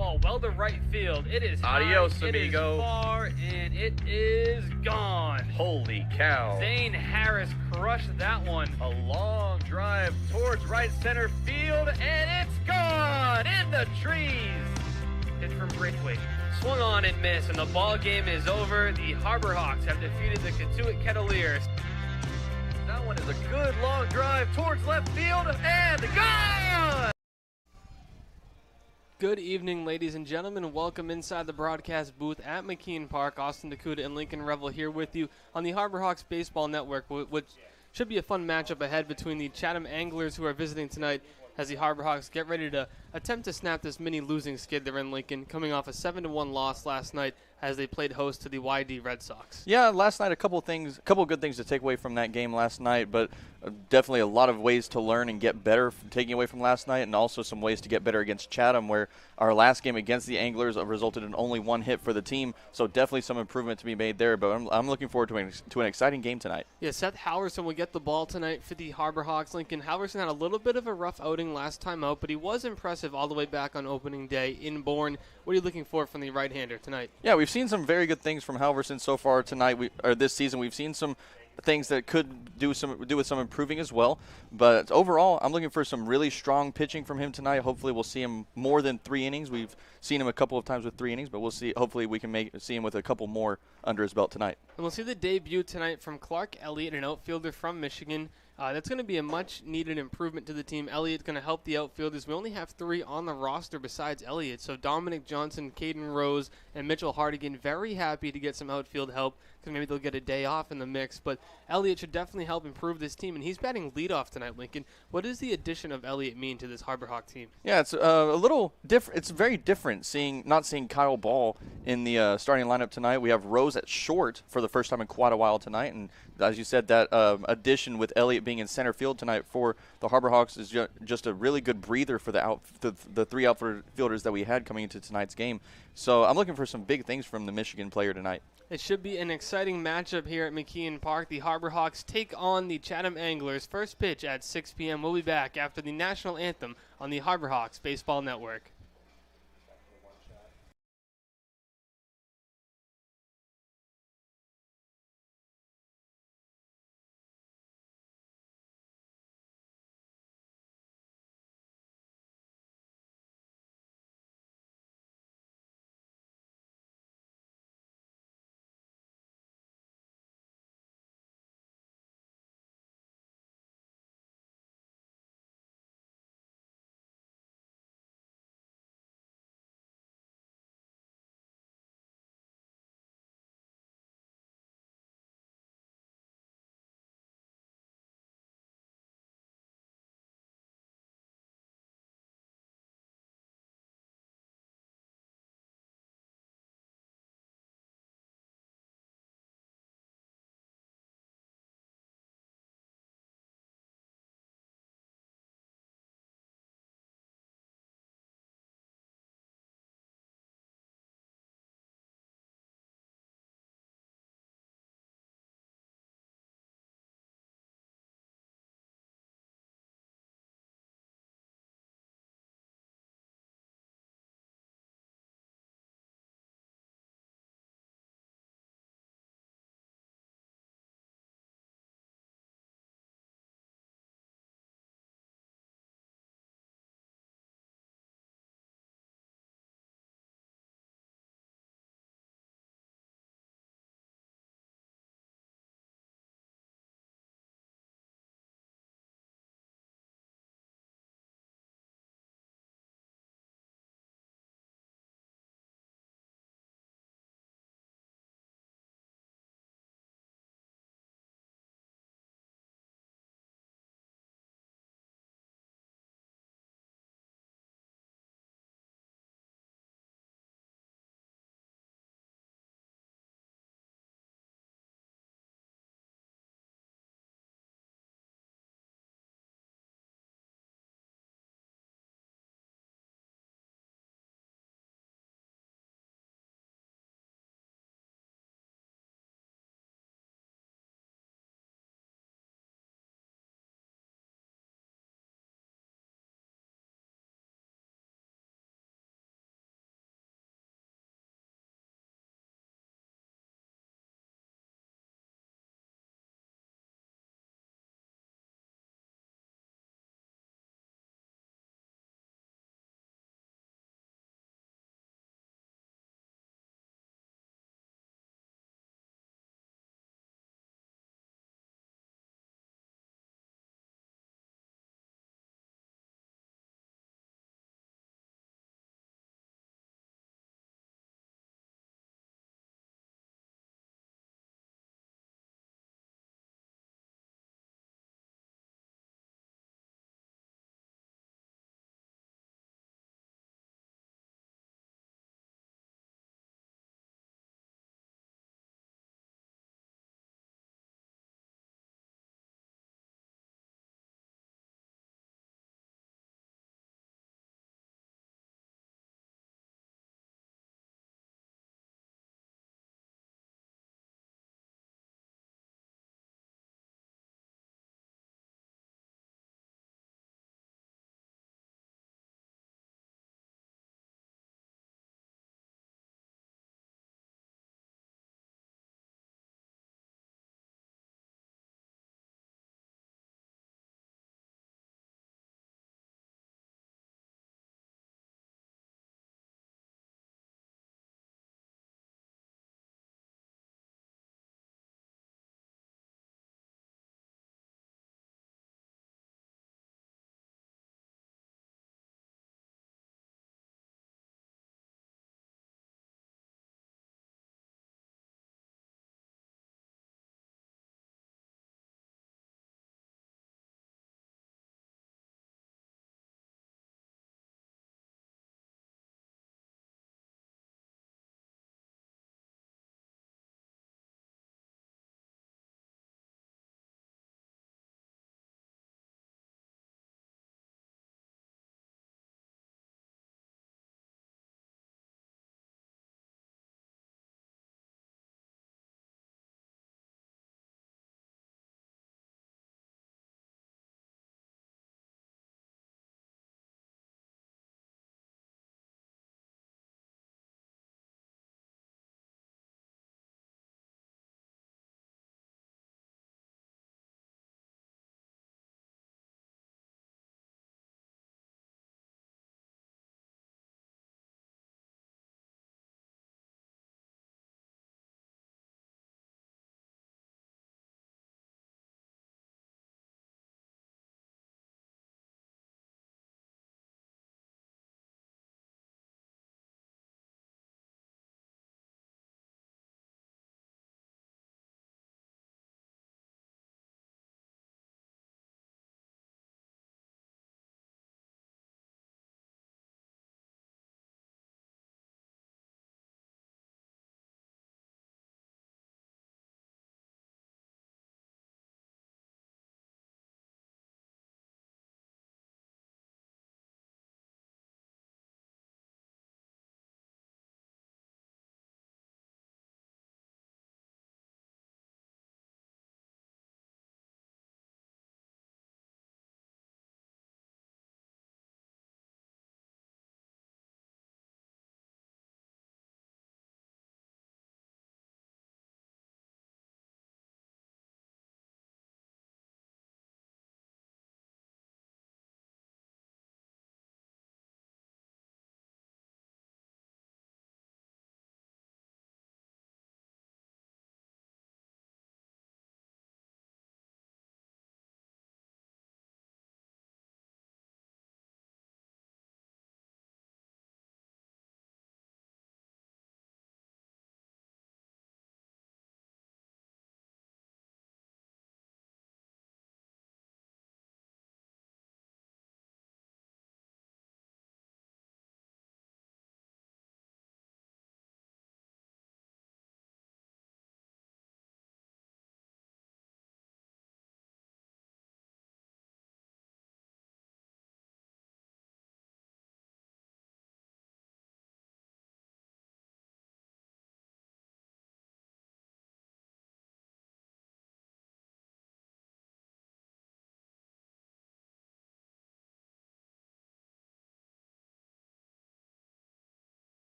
ball well to right field. It is Adios, high, amigo. It is far, and it is gone. Holy cow. Zane Harris crushed that one. A long drive towards right center field, and it's gone in the trees. Hit from Braithwaite. Swung on and missed, and the ball game is over. The Harbor Hawks have defeated the Kentuit Kettleers. That one is a good long drive towards left field, and gone! Good evening, ladies and gentlemen. Welcome inside the broadcast booth at McKean Park. Austin DeCouta and Lincoln Revill here with you on the Harbor Hawks Baseball Network, which should be a fun matchup ahead between the Chatham Anglers, who are visiting tonight, as the Harbor Hawks get ready to attempt to snap this mini losing skid they're in Lincoln, coming off a 7-1 loss last night as they played host to the YD Red Sox. Yeah, last night a couple good things to take away from that game last night, but definitely a lot of ways to learn and get better from taking away from last night, and also some ways to get better against Chatham, where our last game against the Anglers resulted in only one hit for the team, so definitely some improvement to be made there, but I'm looking forward to an exciting game tonight. Yeah, Seth Halverson will get the ball tonight for the Harbor Hawks. Lincoln Halverson had a little bit of a rough outing last time out, but he was impressive all the way back on opening day in Bourne. What are you looking for from the right-hander tonight? Yeah, we've seen some very good things from Halverson so far tonight. This season, we've seen some things that could do with some improving as well. But overall, I'm looking for some really strong pitching from him tonight. Hopefully, we'll see him more than 3 innings. We've seen him a couple of times with 3 innings, but we'll see. Hopefully, we can see him with a couple more under his belt tonight. And we'll see the debut tonight from Clark Elliott, an outfielder from Michigan. That's going to be a much-needed improvement to the team. Elliott's going to help the outfielders. We only have 3 on the roster besides Elliott. So Dominic Johnson, Caden Rose, and Mitchell Hardigan very happy to get some outfield help because maybe they'll get a day off in the mix. But Elliott should definitely help improve this team, and he's batting leadoff tonight, Lincoln. What does the addition of Elliott mean to this Harbor Hawk team? Yeah, it's a little different. It's very different not seeing Kyle Ball in the starting lineup tonight. We have Rose at short for the first time in quite a while tonight, and as you said, that addition with Elliott being in center field tonight for the Harbor Hawks is just a really good breather for the 3 outfielders that we had coming into tonight's game. So I'm looking for some big things from the Michigan player tonight. It should be an exciting matchup here at McKean Park. The Harbor Hawks take on the Chatham Anglers. First pitch at 6 p.m. We'll be back after the national anthem on the Harbor Hawks Baseball Network.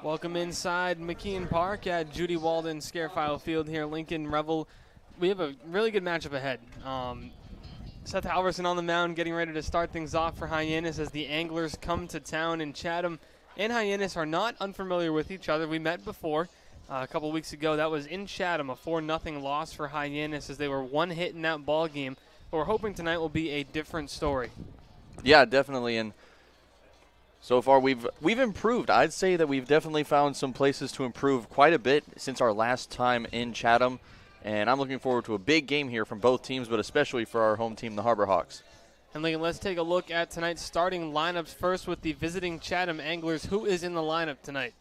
Welcome inside McKeon Park at Judy Walden Scarefile Field here, Lincoln Revill. We have a really good matchup ahead. Seth Halverson on the mound getting ready to start things off for Hyannis as the Anglers come to town in Chatham. And Hyannis are not unfamiliar with each other. We met before a couple weeks ago. That was in Chatham, a 4-0 loss for Hyannis as they were one hit in that ball game. But we're hoping tonight will be a different story. Yeah, definitely. And so far we've improved. I'd say that we've definitely found some places to improve quite a bit since our last time in Chatham. And I'm looking forward to a big game here from both teams, but especially for our home team, the Harbor Hawks. And Lincoln, let's take a look at tonight's starting lineups first with the visiting Chatham Anglers. Who is in the lineup tonight?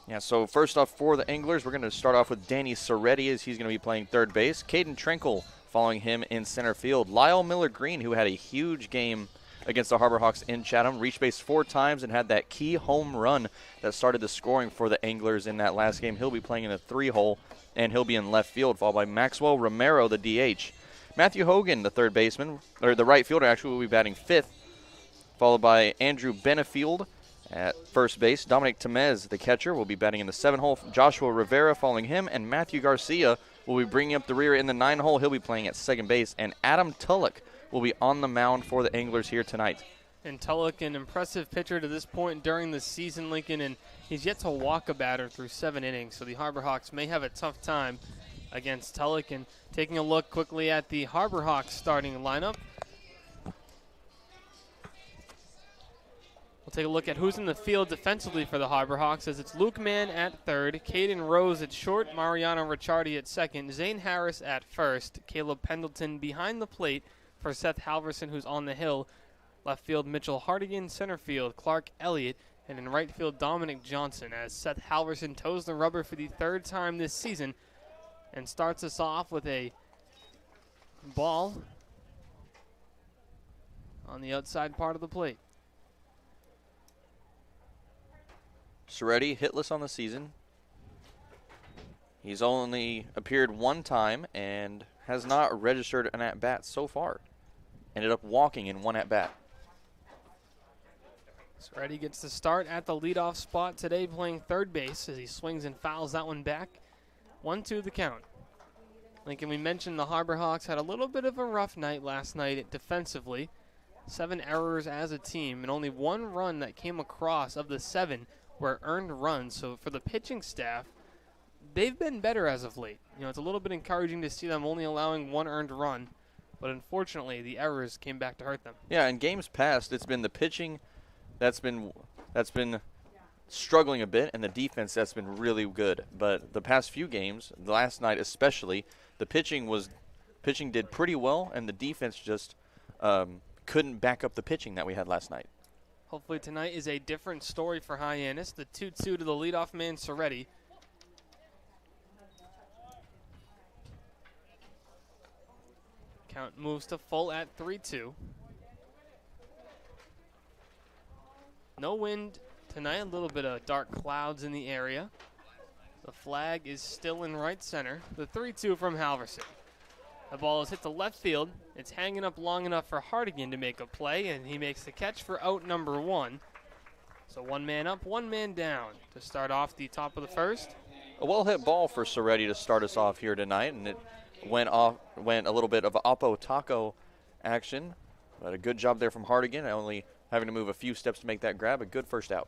Yeah, so first off for the Anglers, we're going to start off with Danny Soretti as he's going to be playing third base. Caden Trinkle following him in center field. Lyle Miller-Green, who had a huge game against the Harbor Hawks in Chatham, reached base 4 times and had that key home run that started the scoring for the Anglers in that last game. He'll be playing in a 3-hole, and he'll be in left field, followed by Maxwell Romero, the DH. Matthew Hogan, the third baseman, or the right fielder, actually will be batting 5th, followed by Andrew Benefield at first base. Dominic Temez, the catcher, will be batting in the 7-hole. Joshua Rivera following him, and Matthew Garcia will be bringing up the rear in the 9-hole. He'll be playing at second base, and Adam Tulloch will be on the mound for the Anglers here tonight. And Tulloch, an impressive pitcher to this point during the season, Lincoln, and he's yet to walk a batter through 7 innings, so the Harbor Hawks may have a tough time against Tulloch. And taking a look quickly at the Harbor Hawks starting lineup, we'll take a look at who's in the field defensively for the Harbor Hawks, as it's Luke Mann at third, Caden Rose at short, Mariano Ricciardi at second, Zane Harris at first, Caleb Pendleton behind the plate for Seth Halverson, who's on the hill. Left field, Mitchell Hardigan. Center field, Clark Elliott. And in right field, Dominic Johnson, as Seth Halverson toes the rubber for the 3rd time this season and starts us off with a ball on the outside part of the plate. Soretti hitless on the season. He's only appeared 1 time and has not registered an at-bat so far. Ended up walking in 1 at-bat. Soretti gets the start at the leadoff spot today, playing third base as he swings and fouls that one back. 1-2 the count. Lincoln, we mentioned the Harbor Hawks had a little bit of a rough night last night defensively. 7 errors as a team, and only 1 run that came across of the 7 were earned runs. So for the pitching staff, they've been better as of late. You know, it's a little bit encouraging to see them only allowing 1 earned run, but unfortunately the errors came back to hurt them. Yeah, in games past, it's been the pitching that's been struggling a bit, and the defense that's been really good. But the past few games, last night especially, the pitching did pretty well, and the defense just couldn't back up the pitching that we had last night. Hopefully tonight is a different story for Hyannis. The 2-2 to the leadoff man, Soretti. Count moves to full at 3-2. No wind tonight, a little bit of dark clouds in the area. The flag is still in right center. The 3-2 from Halverson. The ball is hit to left field. It's hanging up long enough for Hardigan to make a play, and he makes the catch for out number 1. So 1 man up, 1 man down to start off the top of the first. A well-hit ball for Soretti to start us off here tonight, and it went a little bit of Oppo Taco action. But a good job there from Hardigan, only having to move a few steps to make that grab. A good first out.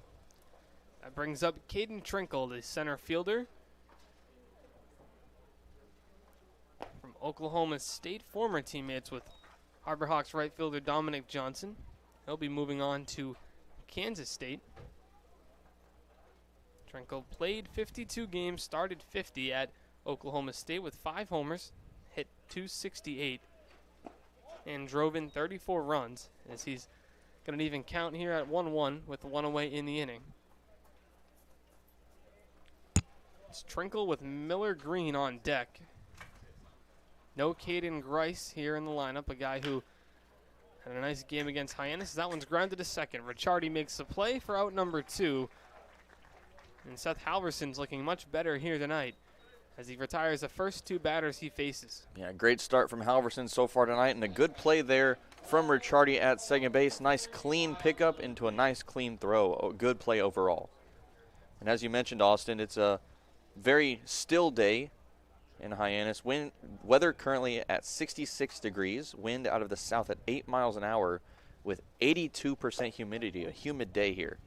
That brings up Caden Trinkle, the center fielder from Oklahoma State, former teammates with Harbor Hawks right fielder Dominic Johnson. He'll be moving on to Kansas State. Trinkle played 52 games, started 50 at Oklahoma State with 5 homers, hit .268, and drove in 34 runs, as he's got an even count here at 1-1 with 1 away in the inning. It's Trinkle with Miller Green on deck. No Caden Grice here in the lineup, a guy who had a nice game against Hyannis. That one's grounded to second. Ricciardi makes the play for out number 2. And Seth Halverson's looking much better here tonight as he retires the first 2 batters he faces. Yeah, great start from Halverson so far tonight, and a good play there from Ricciardi at second base. Nice clean pickup into a nice clean throw. A good play overall. And as you mentioned, Austin, it's a very still day in Hyannis. Weather currently at 66 degrees, wind out of the south at 8 miles an hour with 82% humidity, a humid day here.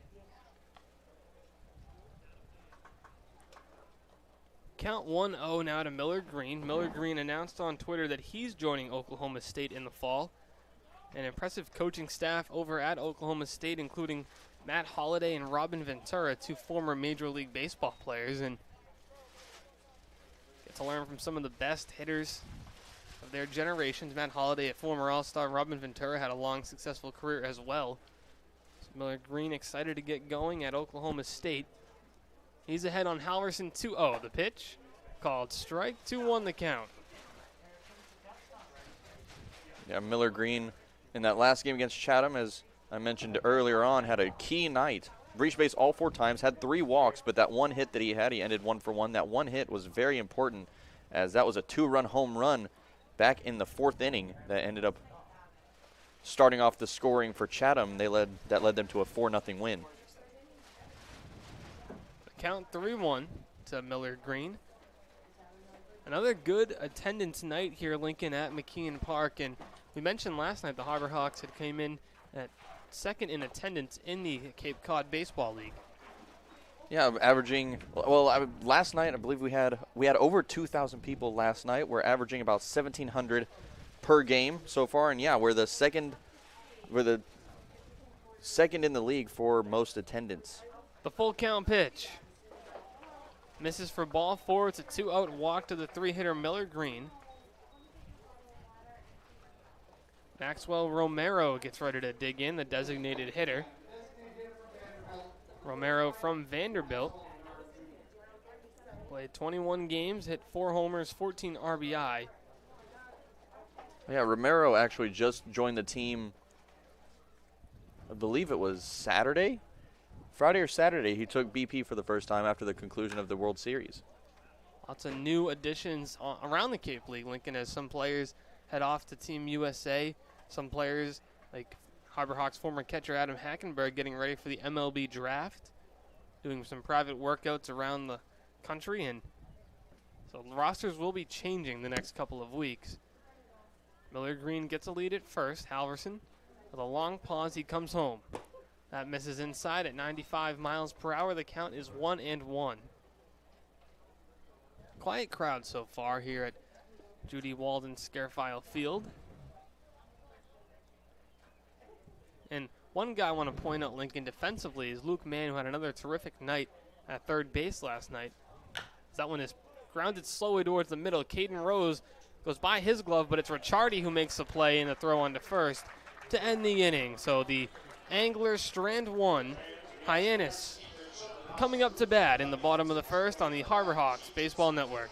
Count 1-0 now to Miller Green. Miller Green announced on Twitter that he's joining Oklahoma State in the fall. An impressive coaching staff over at Oklahoma State, including Matt Holliday and Robin Ventura, two former Major League Baseball players, and get to learn from some of the best hitters of their generations. Matt Holliday, a former All-Star. Robin Ventura had a long, successful career as well. So Miller Green excited to get going at Oklahoma State. He's ahead on Halverson 2-0. The pitch called strike, 2-1 the count. Yeah, Miller Green in that last game against Chatham, as I mentioned earlier on, had a key night. Reached base all 4 times, had 3 walks, but that one hit that he had, he ended 1 for 1. That one hit was very important, as that was a 2-run home run back in the 4th inning that ended up starting off the scoring for Chatham. That led them to a 4-0 win. Count 3-1 to Miller Green. Another good attendance night here, Lincoln, at McKeon Park. And we mentioned last night the Harbor Hawks had came in at 2nd in attendance in the Cape Cod Baseball League. Yeah, averaging, well, last night I believe we had over 2,000 people last night. We're averaging about 1,700 per game so far. And yeah, we're the second in the league for most attendance. The full count pitch. Misses for ball 4. It's a 2-out walk to the 3-hitter Miller Green. Maxwell Romero gets ready to dig in, the designated hitter. Romero from Vanderbilt. Played 21 games, hit 4 homers, 14 RBI. Yeah, Romero actually just joined the team, I believe it was Friday or Saturday. He took BP for the first time after the conclusion of the World Series. Lots of new additions around the Cape League, Lincoln, as some players head off to Team USA. Some players, like Harbor Hawks former catcher Adam Hackenberg, getting ready for the MLB draft, doing some private workouts around the country. And so the rosters will be changing the next couple of weeks. Miller Green gets a lead at first. Halverson, with a long pause, he comes home. That misses inside at 95 miles per hour. The count is 1-1. Quiet crowd so far here at Judy Walden Scarfile Field. And one guy I want to point out, Lincoln, defensively is Luke Mann, who had another terrific night at third base last night. That one is grounded slowly towards the middle. Caden Rose goes by his glove, but it's Ricciardi who makes the play in the throw on to first to end the inning. So the Anglers strand 1. Hyannis coming up to bat in the bottom of the first on the Harbor Hawks Baseball Network.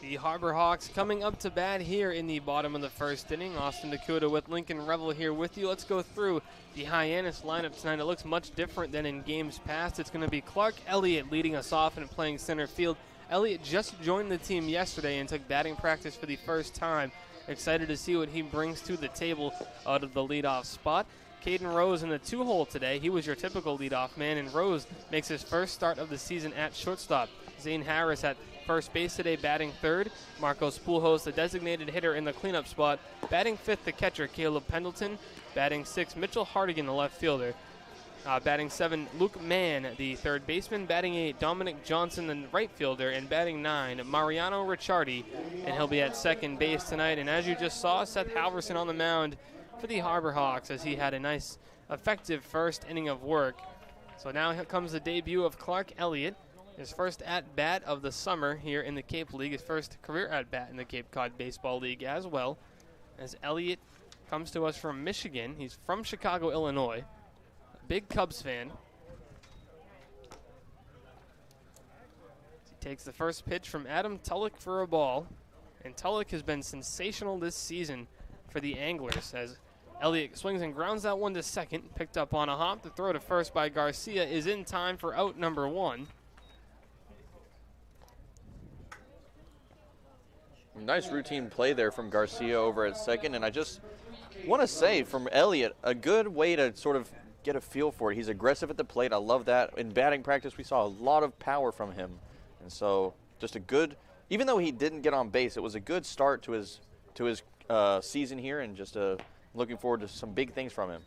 The Harbor Hawks coming up to bat here in the bottom of the first inning. Austin DeCouta with Lincoln Revill here with you. Let's go through the Hyannis lineup tonight. It looks much different than in games past. It's going to be Clark Elliott leading us off and playing center field. Elliott just joined the team yesterday and took batting practice for the first time. Excited to see what he brings to the table out of the leadoff spot. Caden Rose in the 2-hole today. He was your typical leadoff man, and Rose makes his first start of the season at shortstop. Zane Harris at first base today, batting third. Marcos Pujols, the designated hitter in the cleanup spot. Batting fifth, the catcher, Caleb Pendleton. Batting sixth, Mitchell Hardigan, the left fielder. Batting 7, Luke Mann, the third baseman. Batting 8, Dominic Johnson, the right fielder. And batting 9, Mariano Ricciardi. And he'll be at second base tonight. And as you just saw, Seth Halverson on the mound for the Harbor Hawks as he had a nice, effective first inning of work. So now here comes the debut of Clark Elliott. His first at-bat of the summer here in the Cape League. His first career at-bat in the Cape Cod Baseball League as well. As Elliott comes to us from Michigan. He's from Chicago, Illinois. Big Cubs fan. He takes the first pitch from Adam Tulloch for a ball. And Tulloch has been sensational this season for the Anglers as Elliott swings and grounds that one to second. Picked up on a hop. The throw to first by Garcia is in time for out number 1. Nice routine play there from Garcia over at second. And I just want to say from Elliott, a good way to sort of get a feel for it. He's aggressive at the plate. I love that. In batting practice, we saw a lot of power from him. And so just a good, even though he didn't get on base, it was a good start to his season here, and just looking forward to some big things from him.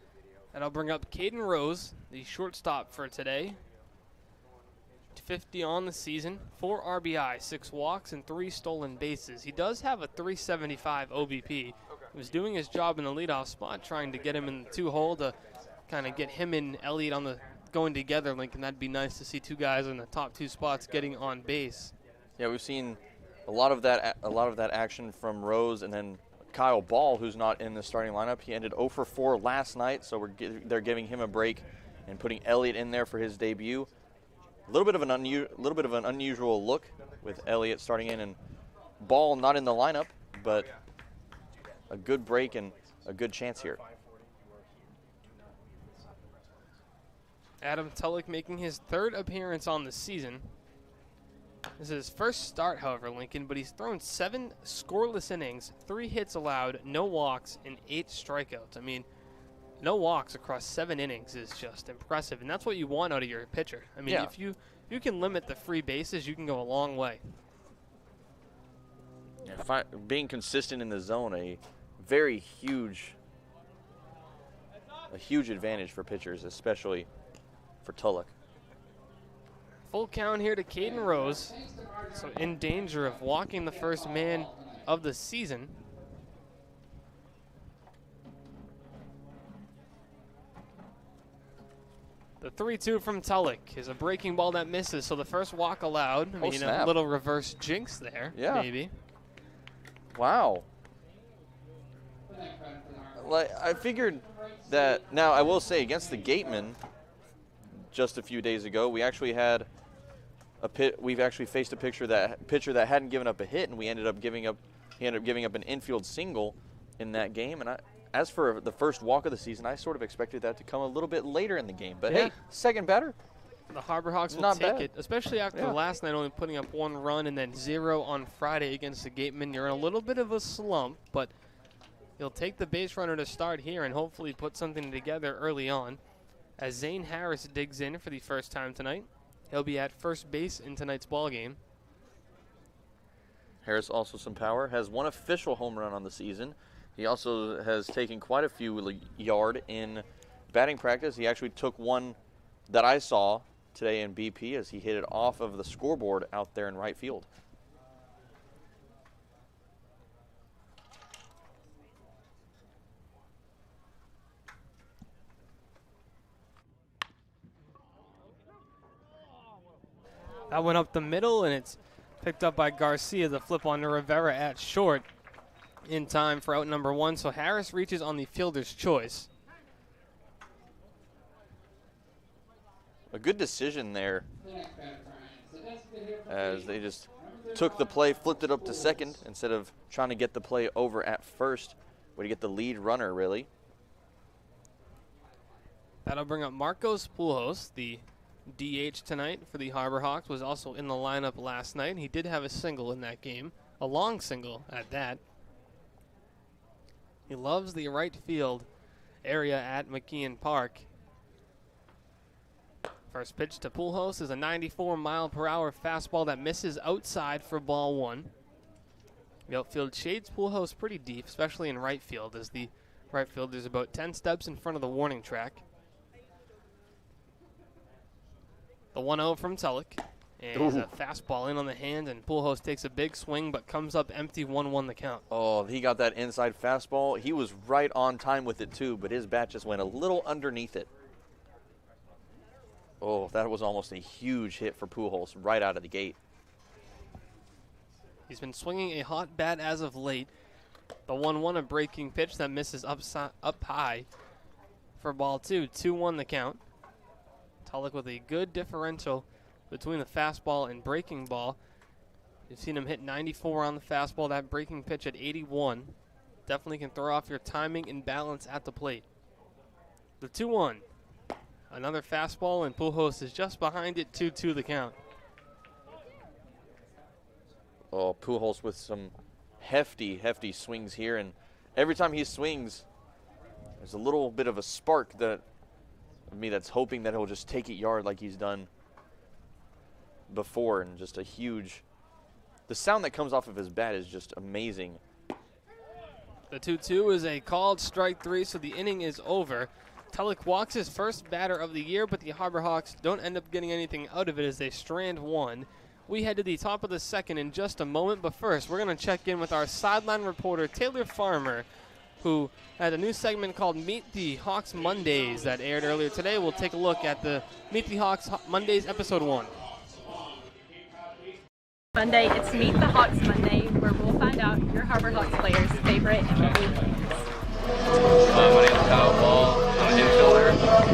And I'll bring up Caden Rose, the shortstop for today. 50 on the season, 4 RBI, 6 walks, and 3 stolen bases. He does have a 375 OBP. He was doing his job in the leadoff spot, trying to get him in the 2-hole to kind of get him and Elliott on the going together link, and that'd be nice to see 2 guys in the top 2 spots getting on base. Yeah, we've seen a lot of that action from Rose, and then Kyle Ball, who's not in the starting lineup. He ended 0 for 4 last night, so they're giving him a break and putting Elliott in there for his debut. A little bit of an unusual look with Elliott starting in and Ball not in the lineup, but a good break and a good chance here. Adam Tulloch making his 3rd appearance on the season. This is his first start, however, Lincoln, but he's thrown 7 scoreless innings, 3 hits allowed, no walks, and 8 strikeouts. I mean, no walks across 7 innings is just impressive, and that's what you want out of your pitcher. I mean, if you can limit the free bases, you can go a long way. Yeah, being consistent in the zone, a huge advantage for pitchers, especially for Tulloch. Full count here to Caden Rose, so in danger of walking the first man of the season. The 3-2 from Tulloch is a breaking ball that misses, so the first walk allowed. I mean, a little reverse jinx there, maybe. Wow. Like, I figured that, now I will say, against the Gatemen just a few days ago, we actually had we've actually faced a pitcher that hadn't given up a hit, and he ended up giving up an infield single in that game. And as for the first walk of the season, I sort of expected that to come a little bit later in the game. But hey, second batter. The Harbor Hawks will take it, especially after last night only putting up 1 run and then 0 on Friday against the Gatemen. You're in a little bit of a slump, but you'll take the base runner to start here and hopefully put something together early on. As Zane Harris digs in for the first time tonight, he'll be at first base in tonight's ball game. Harris also some power, has 1 official home run on the season. He also has taken quite a few yard in batting practice. He actually took one that I saw today in BP as he hit it off of the scoreboard out there in right field. That went up the middle, and it's picked up by Garcia. The flip on to Rivera at short in time for out number 1. So Harris reaches on the fielder's choice. A good decision there as they just took the play, flipped it up to second instead of trying to get the play over at first, where you get the lead runner, really. That'll bring up Marcos Pujols, the DH tonight for the Harbor Hawks, was also in the lineup last night. He did have a single in that game, a long single at that. He loves the right field area at McKeon Park. First pitch to Pujols is a 94-mile-per-hour fastball that misses outside for ball 1. The outfield shades Pujols pretty deep, especially in right field, as the right field is about 10 steps in front of the warning track. The 1-0 from Tulloch. And he's a fastball in on the hand, and Pujols takes a big swing but comes up empty, 1-1 the count. Oh, he got that inside fastball. He was right on time with it, too, but his bat just went a little underneath it. Oh, that was almost a huge hit for Pujols right out of the gate. He's been swinging a hot bat as of late. The 1-1, a breaking pitch that misses up high for ball 2. 2-1 the count. Tulloch with a good differential between the fastball and breaking ball. You've seen him hit 94 on the fastball. That breaking pitch at 81 definitely can throw off your timing and balance at the plate. The 2-1. Another fastball, and Pujols is just behind it. 2-2 the count. Oh, Pujols with some hefty swings here, and every time he swings, there's a little bit of a spark that that's hoping that he'll just take it yard like he's done before, and just a huge, the sound that comes off of his bat is just amazing. The 2-2 is a called strike 3, so the inning is over. Tulloch walks his first batter of the year, but the Harbor Hawks don't end up getting anything out of it as they strand one. We head to the top of the second in just a moment, but first we're going to check in with our sideline reporter, Taylor Farmer, who had a new segment called Meet the Hawks Mondays that aired earlier today. We'll take a look at the Meet the Hawks Mondays Episode 1. Monday, it's Meet the Hawks Monday, where we'll find out your Harbor Hawks players' favorite MLB teams. My name is Kyle Ball. I'm an infielder,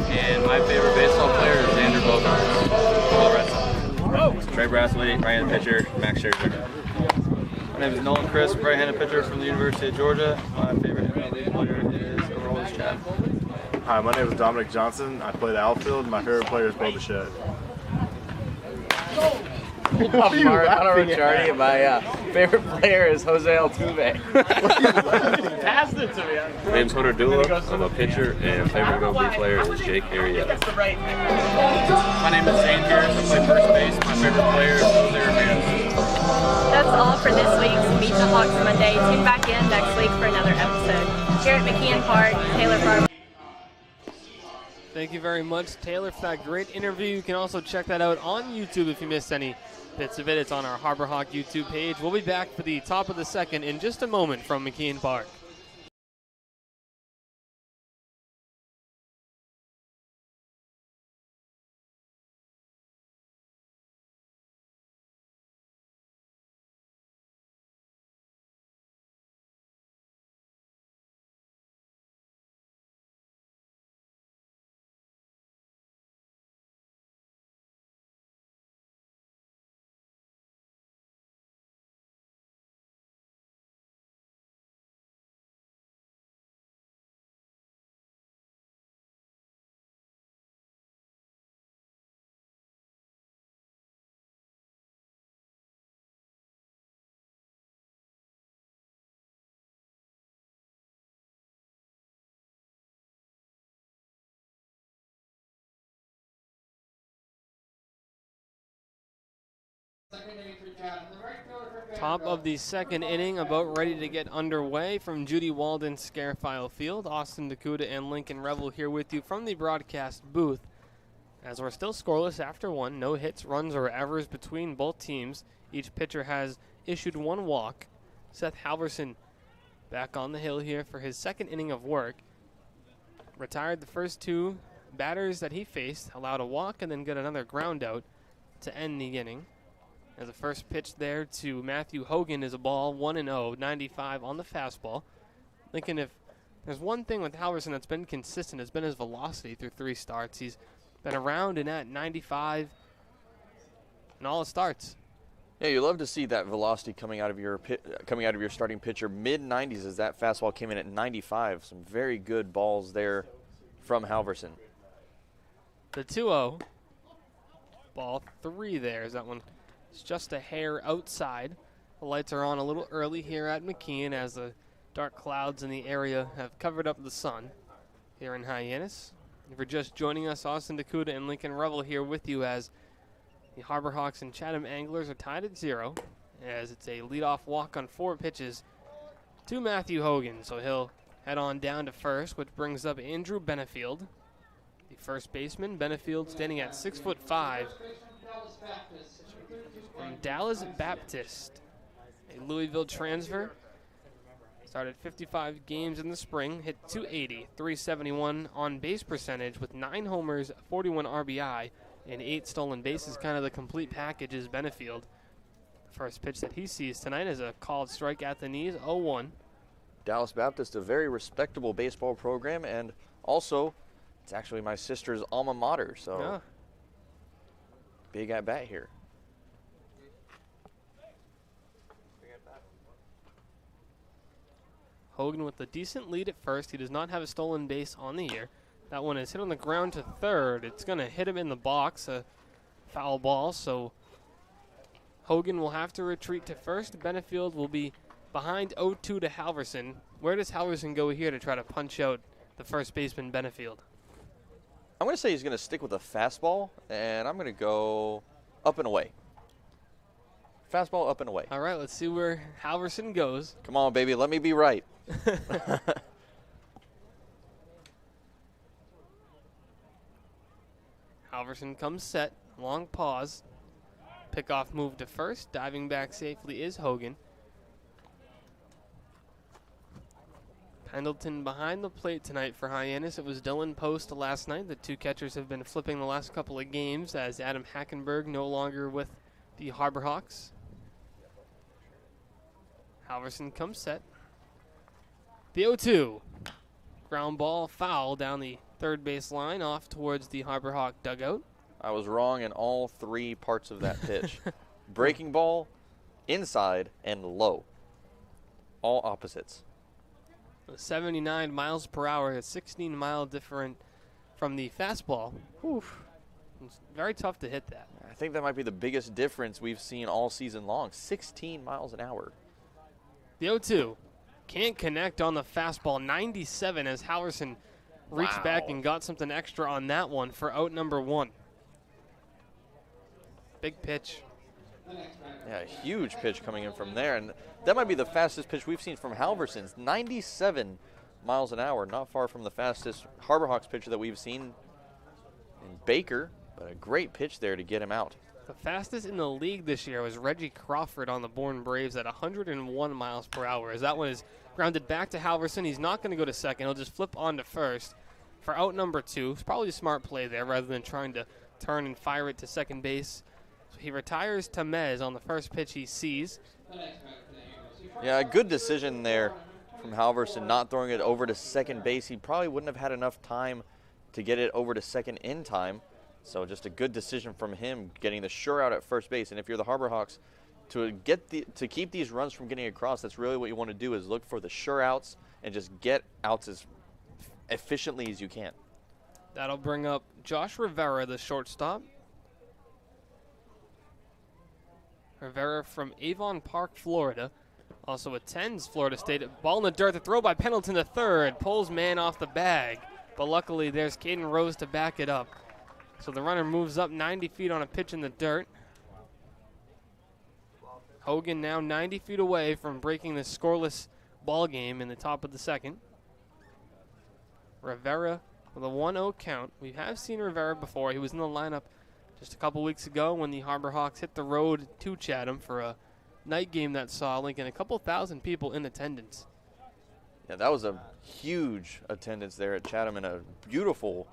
and my favorite baseball player is Xander Bogaerts. All Red Sox. Trey Brassley, right-handed pitcher. Max Scherzer. My name is Nolan Crisp, right-handed pitcher from the University of Georgia. My favorite MLB player is Aroldis Chapman. Hi, my name is Dominic Johnson. I play the outfield. My favorite player is Bo Bichette. I'm Marc Ricciardi, and my favorite player is Jose Altuve. Passed it to me. My name's Hunter Dula. I'm a pitcher, and favorite MLB player is Jake Arrieta. My name is Zane Harris. I play first base. My favorite player is Jose Ramirez. That's all for this week's Meet the Hawks Monday. Tune back in next week for another episode. Here at McKeon Park, Taylor Farmer. Thank you very much, Taylor, for that great interview. You can also check that out on YouTube if you missed any bits of it. It's on our Harbor Hawk YouTube page. We'll be back for the top of the second in just a moment from McKeon Park. Top of the second inning, about ready to get underway from Judy Walden Scarefile Field. Austin DeCouta and Lincoln Revill here with you from the broadcast booth. As we're still scoreless after one, no hits, runs, or errors between both teams. Each pitcher has issued one walk. Seth Halverson back on the hill here for his second inning of work. Retired the first two batters that he faced, allowed a walk and then got another ground out to end the inning. As the first pitch there to Matthew Hogan is a ball, 1-0, 95 on the fastball. Lincoln, if there's one thing with Halverson that's been consistent, it's been his velocity through 3 starts. He's been around and at 95 in all his starts. Yeah, you love to see that velocity coming out of your starting pitcher. Mid-90s as that fastball came in at 95. Some very good balls there from Halverson. The 2-0, ball 3 there. Is that one? It's just a hair outside. The lights are on a little early here at McKeon as the dark clouds in the area have covered up the sun here in Hyannis. If you're just joining us, Austin DeCouta and Lincoln Revill here with you as the Harbor Hawks and Chatham Anglers are tied at 0 as it's a leadoff walk on 4 pitches to Matthew Hogan. So he'll head on down to first, which brings up Andrew Benefield. The first baseman, Benefield, standing at 6'5". From Dallas Baptist, a Louisville transfer. Started 55 games in the spring, hit .280, .371 on base percentage with 9 homers, 41 RBI, and 8 stolen bases. Kind of the complete package is Benefield. The first pitch that he sees tonight is a called strike at the knees, 0-1. Dallas Baptist, a very respectable baseball program, and also it's actually my sister's alma mater, so Yeah. big at bat here. Hogan with a decent lead at first. He does not have a stolen base on the year. That one is hit on the ground to third. It's going to hit him in the box, a foul ball, so Hogan will have to retreat to first. Benefield will be behind 0-2 to Halverson. Where does Halverson go here to try to punch out the first baseman, Benefield? I'm going to say he's going to stick with a fastball, and I'm going to go up and away. Fastball up and away. All right, let's see where Halverson goes. Come on, baby, let me be right. Halverson comes set, long pause. Pickoff move to first. Diving back safely is Hogan. Pendleton behind the plate tonight for Hyannis. It was Dylan Post last night. The two catchers have been flipping the last couple of games as Adam Hackenberg no longer with the Harbor Hawks. Halverson comes set. The 0-2. Ground ball foul down the third base line off towards the Harbor Hawk dugout. I was wrong in all 3 parts of that pitch. Breaking ball, inside, and low. All opposites. 79 miles per hour, a 16 mile different from the fastball. Oof. It's very tough to hit that. I think that might be the biggest difference we've seen all season long. 16 miles an hour. The 0-2 can't connect on the fastball. 97 as Halverson reached back and got something extra on that one for out number 1. Big pitch. Yeah, a huge pitch coming in from there. And that might be the fastest pitch we've seen from Halverson's. 97 miles an hour, not far from the fastest Harbor Hawks pitcher that we've seen in Baker. But a great pitch there to get him out. The fastest in the league this year was Reggie Crawford on the Bourne Braves at 101 miles per hour. As that one is grounded back to Halverson. He's not going to go to second. He'll just flip on to first for out number 2. It's probably a smart play there rather than trying to turn and fire it to second base. So he retires Tamez on the first pitch he sees. Yeah, a good decision there from Halverson, not throwing it over to second base. He probably wouldn't have had enough time to get it over to second in time. So just a good decision from him, getting the sure out at first base. And if you're the Harbor Hawks, to keep these runs from getting across, that's really what you want to do, is look for the sure outs and just get outs as efficiently as you can. That'll bring up Josh Rivera, the shortstop. Rivera from Avon Park, Florida. Also attends Florida State. Ball in the dirt, the throw by Pendleton to third. Pulls man off the bag. But luckily there's Caden Rose to back it up. So the runner moves up 90 feet on a pitch in the dirt. Hogan now 90 feet away from breaking the scoreless ball game in the top of the second. Rivera with a 1-0 count. We have seen Rivera before. He was in the lineup just a couple weeks ago when the Harbor Hawks hit the road to Chatham for a night game that saw Lincoln a couple thousand people in attendance. Yeah, that was a huge attendance there at Chatham in a beautiful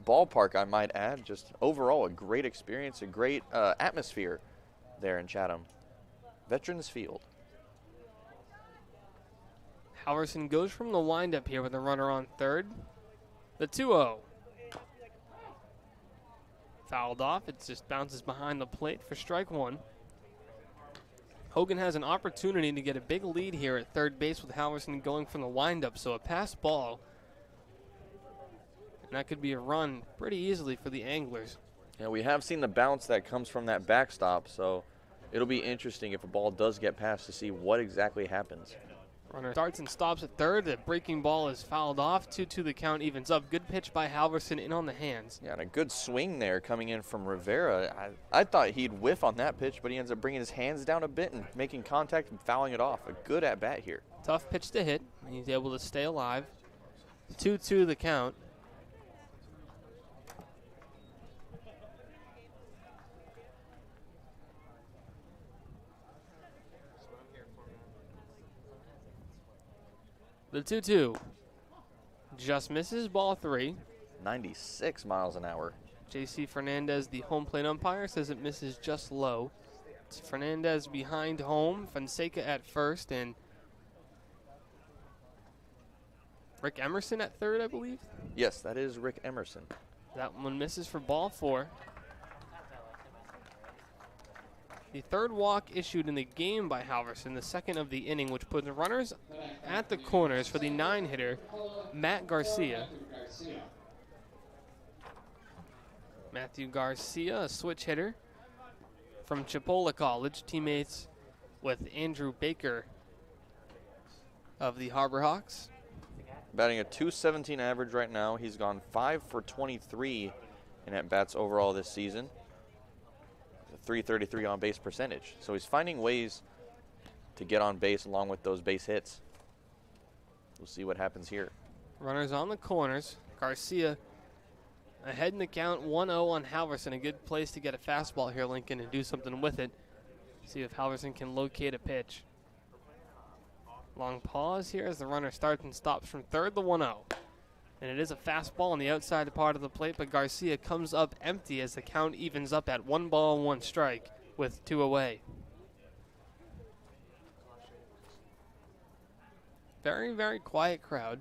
ballpark, I might add. Just overall a great experience, a great atmosphere there in Chatham. Veterans Field. Halverson goes from the windup here with a runner on third. The 2-0. Fouled off. It just bounces behind the plate for strike 1. Hogan has an opportunity to get a big lead here at third base with Halverson going from the windup, so a pass ball. And that could be a run pretty easily for the Anglers. Yeah, we have seen the bounce that comes from that backstop, so it'll be interesting if a ball does get past to see what exactly happens. Runner starts and stops at third. The breaking ball is fouled off. 2-2 the count evens up. Good pitch by Halverson in on the hands. Yeah, and a good swing there coming in from Rivera. I thought he'd whiff on that pitch, but he ends up bringing his hands down a bit and making contact and fouling it off. A good at-bat here. Tough pitch to hit. He's able to stay alive. 2-2 the count. The 2-2 just misses, ball 3. 96 miles an hour. JC Fernandez, the home plate umpire, says it misses just low. It's Fernandez behind home, Fonseca at first, and Rick Emerson at third, I believe. Yes, that is Rick Emerson. That one misses for ball 4. The third walk issued in the game by Halverson, the second of the inning, which puts runners at the corners for the 9-hitter, Matt Garcia. Matthew Garcia, a switch hitter from Chipola College, teammates with Andrew Baker of the Harbor Hawks. Batting a .217 average right now. He's gone 5 for 23 in at-bats overall this season. A .333 on-base percentage. So he's finding ways to get on base along with those base hits. We'll see what happens here. Runners on the corners. Garcia ahead in the count, 1-0 on Halverson. A good place to get a fastball here, Lincoln, and do something with it. See if Halverson can locate a pitch. Long pause here as the runner starts and stops from third, the 1-0. And it is a fastball on the outside part of the plate, but Garcia comes up empty as the count evens up at 1 ball, 1 strike with 2 away. Very, very quiet crowd.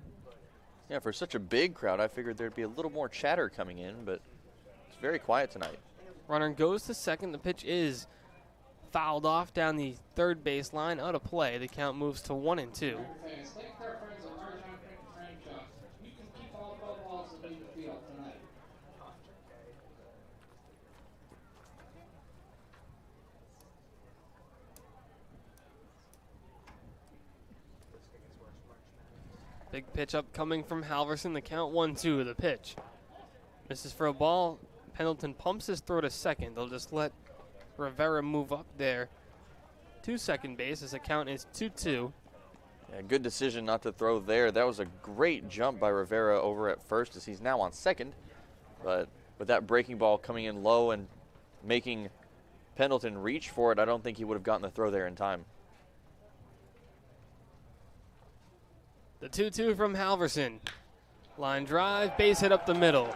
Yeah, for such a big crowd, I figured there'd be a little more chatter coming in, but it's very quiet tonight. Runner goes to second. The pitch is fouled off down the third base line, out of play. The count moves to 1-2. Big pitch up coming from Halverson. The count 1-2. The pitch misses for a ball. Pendleton pumps his throw to second. They'll just let Rivera move up there to second base as the count is 2-2. Yeah, good decision not to throw there. That was a great jump by Rivera over at first as he's now on second. But with that breaking ball coming in low and making Pendleton reach for it, I don't think he would have gotten the throw there in time. The 2-2 from Halverson. Line drive, base hit up the middle.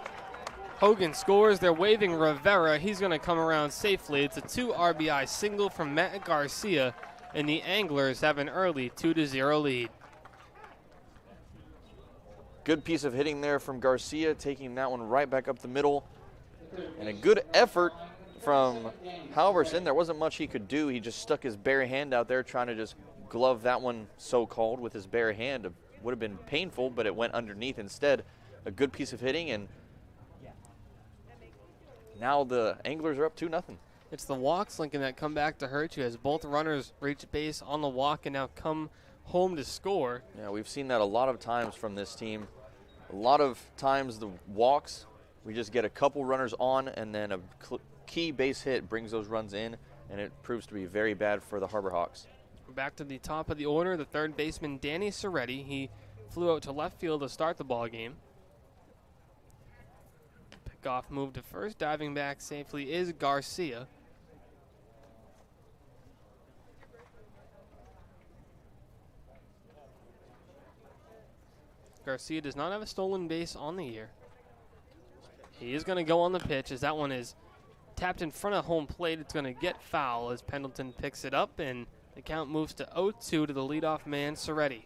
Hogan scores. They're waving Rivera. He's going to come around safely. It's a 2 RBI single from Matt Garcia, and the Anglers have an early 2-0 lead. Good piece of hitting there from Garcia, taking that one right back up the middle. And a good effort from Halverson. There wasn't much he could do. He just stuck his bare hand out there trying to just glove that one, so-called, with his bare hand. It would have been painful, but it went underneath instead. A good piece of hitting, and now the Anglers are up 2-0. It's the walks, Lincoln, that come back to hurt you as both runners reach base on the walk and now come home to score. Yeah, we've seen that a lot of times from this team. A lot of times the walks, we just get a couple runners on, and then a key base hit brings those runs in, and it proves to be very bad for the Harbor Hawks. Back to the top of the order, the third baseman, Danny Soretti. He flew out to left field to start the ball game. Pickoff move to first. Diving back safely is Garcia. Garcia does not have a stolen base on the year. He is going to go on the pitch as that one is tapped in front of home plate. It's going to get foul as Pendleton picks it up, and the count moves to 0-2 to the leadoff man, Soretti.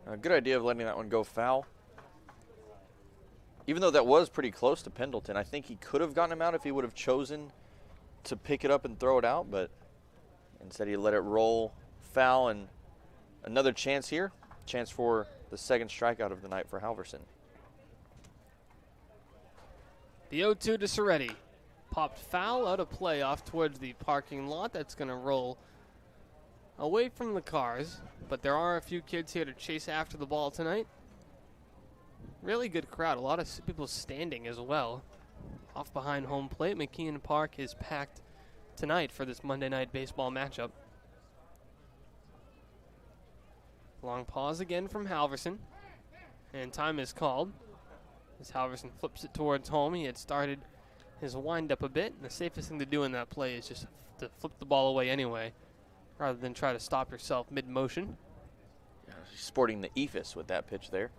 A good idea of letting that one go foul. Even though that was pretty close to Pendleton, I think he could have gotten him out if he would have chosen to pick it up and throw it out, but instead he let it roll foul, and another chance here. Chance for the second strikeout of the night for Halverson. The 0-2 to Soretti. Popped foul out of play off towards the parking lot. That's going to roll away from the cars, but there are a few kids here to chase after the ball tonight. Really good crowd. A lot of people standing as well. Off behind home plate, McKeon Park is packed tonight for this Monday night baseball matchup. Long pause again from Halverson, and time is called as Halverson flips it towards home. He had started his wind-up a bit. And the safest thing to do in that play is just to flip the ball away anyway, rather than try to stop yourself mid-motion. Yeah, sporting the ephus with that pitch there.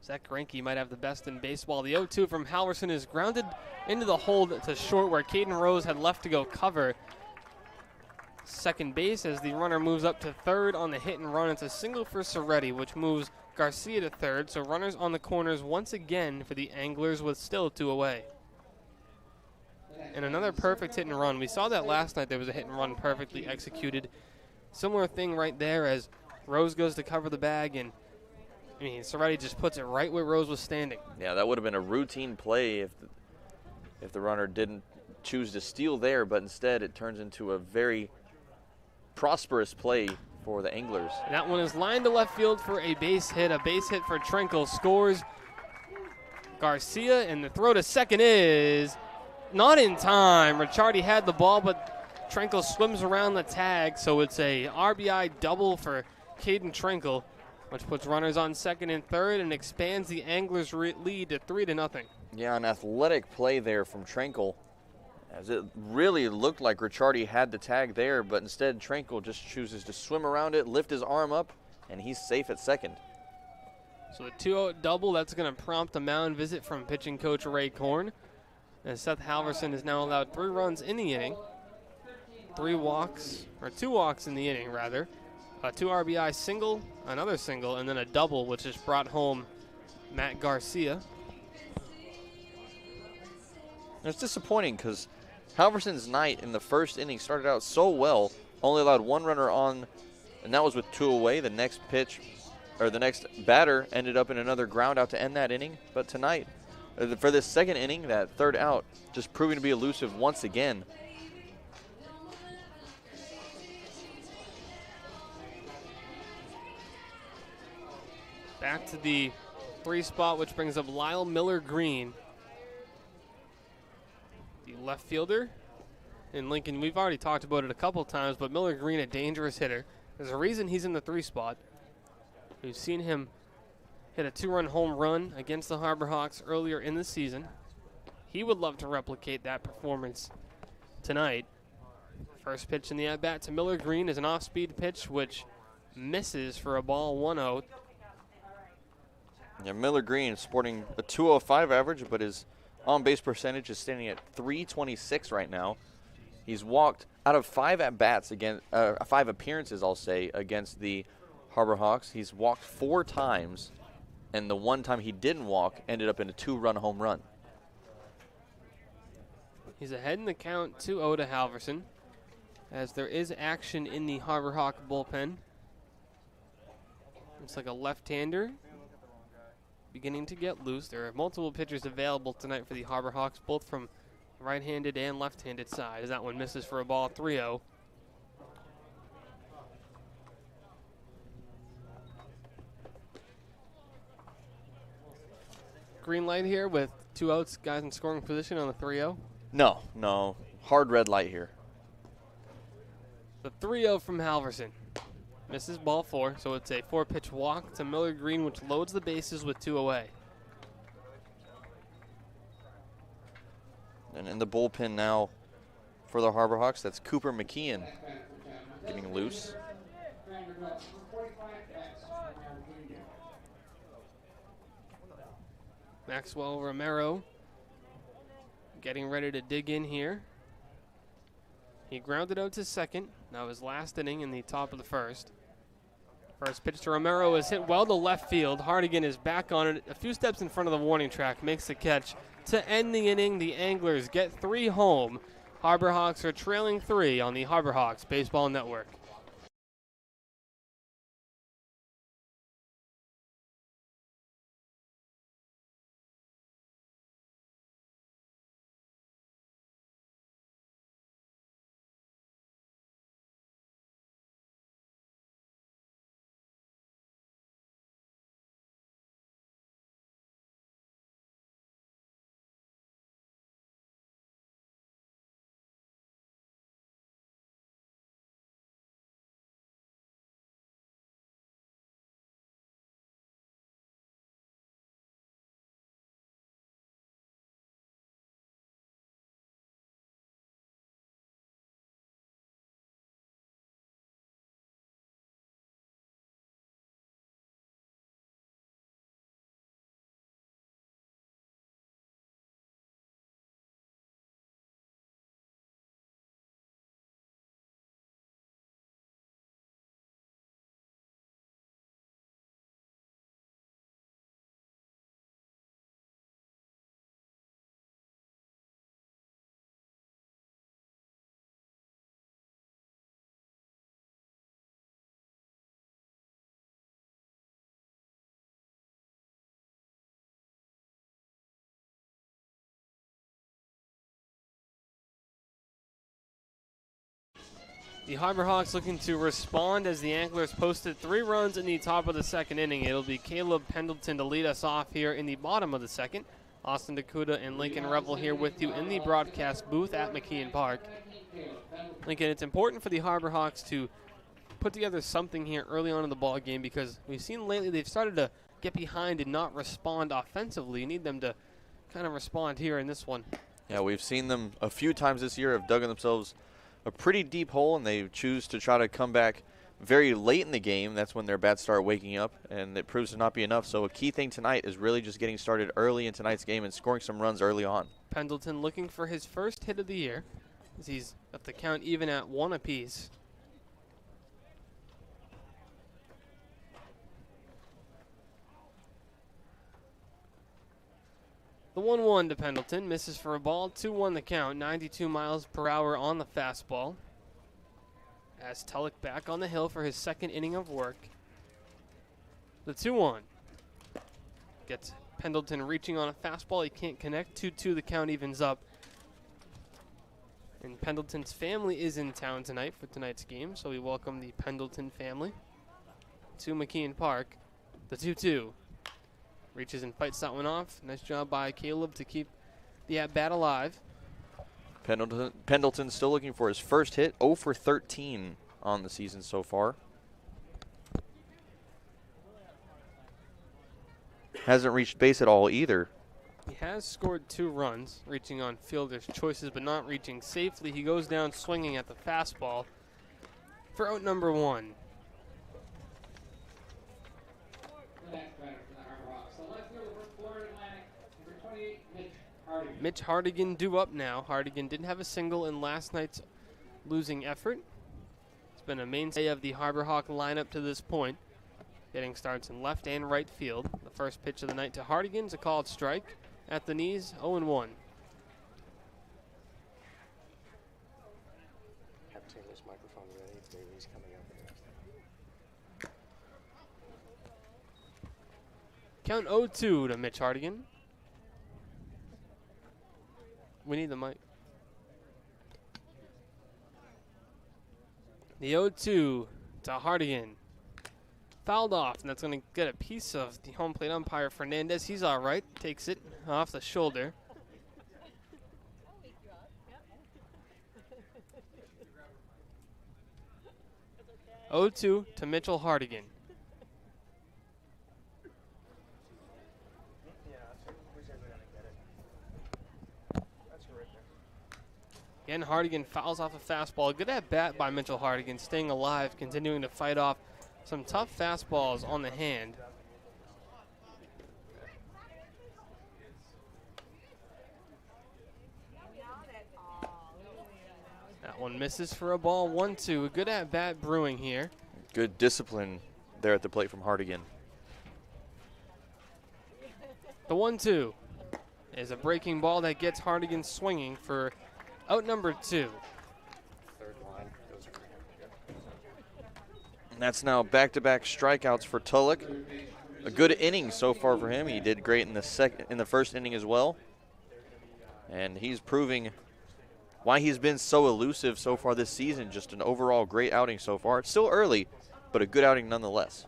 Zach Greinke might have the best in baseball. The 0-2 from Halverson is grounded into the hold to short where Caden Rose had left to go cover second base as the runner moves up to third on the hit and run. It's a single for Soretti, which moves Garcia to third. So runners on the corners once again for the Anglers with still 2 away. And another perfect hit and run. We saw that last night. There was a hit and run perfectly executed. Similar thing right there as Rose goes to cover the bag, and I mean, Soretti just puts it right where Rose was standing. Yeah, that would have been a routine play if the runner didn't choose to steal there, but instead it turns into a very prosperous play for the Anglers. And that one is lined to left field for a base hit for Trenkle. Scores Garcia, and the throw to second is not in time. Ricciardi had the ball, but Trenkle swims around the tag, so it's a RBI double for Caden Trenkle, which puts runners on second and third and expands the Anglers' lead to 3-0. Yeah, an athletic play there from Trenkle, as it really looked like Ricciardi had the tag there, but instead Trenkle just chooses to swim around it, lift his arm up, and he's safe at second. So the 2-0 double, that's going to prompt a mound visit from pitching coach Ray Korn, as Seth Halverson is now allowed 3 runs in the inning, 2 walks in the inning, rather. A 2 RBI single, another single, and then a double, which has brought home Matt Garcia. It's disappointing because Halverson's night in the first inning started out so well, only allowed 1 runner on, and that was with 2 away. The next the next batter ended up in another ground out to end that inning. But tonight, for this second inning, that third out, just proving to be elusive once again. Back to the 3 spot, which brings up Lyle Miller-Green, the left fielder in Lincoln. We've already talked about it a couple times, but Miller-Green, a dangerous hitter. There's a reason he's in the 3 spot. We've seen him hit a 2-run home run against the Harbor Hawks earlier in the season. He would love to replicate that performance tonight. First pitch in the at-bat to Miller-Green is an off-speed pitch, which misses for a ball, 1-0. Yeah, Miller-Green sporting a 205 average, but his on-base percentage is standing at .326 right now. He's walked out of 5 at-bats against 5 appearances, I'll say, against the Harbor Hawks. He's walked 4 times, and the one time he didn't walk ended up in a 2-run home run. He's ahead in the count, 2-0 to Halverson, as there is action in the Harbor Hawk bullpen. It's like a left-hander beginning to get loose. There are multiple pitchers available tonight for the Harbor Hawks, both from right-handed and left-handed side, as that one misses for a ball, 3-0. Green light here with 2 outs, guys in scoring position on the 3-0. No, hard red light here. The 3-0 from Halverson. Misses ball 4, so it's a 4-pitch walk to Miller-Green, which loads the bases with 2 away. And in the bullpen now for the Harbor Hawks, that's Cooper McKeon getting loose. Maxwell Romero getting ready to dig in here. He grounded out to second. Now his last inning in the top of the first. First pitch to Romero is hit well to left field. Hardigan is back on it, a few steps in front of the warning track, makes the catch. To end the inning, the Anglers get 3 home. Harbor Hawks are trailing 3 on the Harbor Hawks Baseball Network. The Harbor Hawks looking to respond as the Anglers posted 3 runs in the top of the second inning. It'll be Caleb Pendleton to lead us off here in the bottom of the second. Austin DeCouta and Lincoln Revill here with you in the broadcast booth at McKeon Park. Lincoln, it's important for the Harbor Hawks to put together something here early on in the ball game because we've seen lately they've started to get behind and not respond offensively. You need them to kind of respond here in this one. Yeah, we've seen them a few times this year have dug themselves a pretty deep hole, and they choose to try to come back very late in the game. That's when their bats start waking up, and it proves to not be enough. So a key thing tonight is really just getting started early in tonight's game and scoring some runs early on. Pendleton looking for his first hit of the year as he's got the count even at 1 apiece. The 1-1 to Pendleton, misses for a ball, 2-1 the count, 92 miles per hour on the fastball. As Tulloch back on the hill for his second inning of work. The 2-1 gets Pendleton reaching on a fastball, he can't connect, 2-2 the count evens up. And Pendleton's family is in town tonight for tonight's game, so we welcome the Pendleton family to McKeon Park. The 2-2. Reaches and fights that one off. Nice job by Caleb to keep the at-bat alive. Pendleton still looking for his first hit, 0 for 13 on the season so far. Hasn't reached base at all either. He has scored 2 runs, reaching on fielder's choices, but not reaching safely. He goes down swinging at the fastball for out number 1. Mitch Hardigan due up now. Hardigan didn't have a single in last night's losing effort. It's been a mainstay of the Harbor Hawk lineup to this point. Getting starts in left and right field. The first pitch of the night to Hardigan's a called strike at the knees, 0-1. Have Taylor's microphone ready if Bailey's coming up. Count 0-2 to Mitch Hardigan. We need the mic. The 0-2 to Hardigan. Fouled off, and that's going to get a piece of the home plate umpire, Fernandez. He's all right. Takes it off the shoulder. (0-2) to Mitchell Hardigan. Again, Hardigan fouls off a fastball. Good at bat by Mitchell Hardigan, staying alive, continuing to fight off some tough fastballs on the hand. That one misses for a ball, 1-2. A good at bat brewing here. Good discipline there at the plate from Hardigan. The 1-2 is a breaking ball that gets Hardigan swinging for out number 2. Third line. And that's now back-to-back strikeouts for Tulloch. A good inning so far for him. He did great in the first inning as well. And he's proving why he's been so elusive so far this season. Just an overall great outing so far. It's still early, but a good outing nonetheless.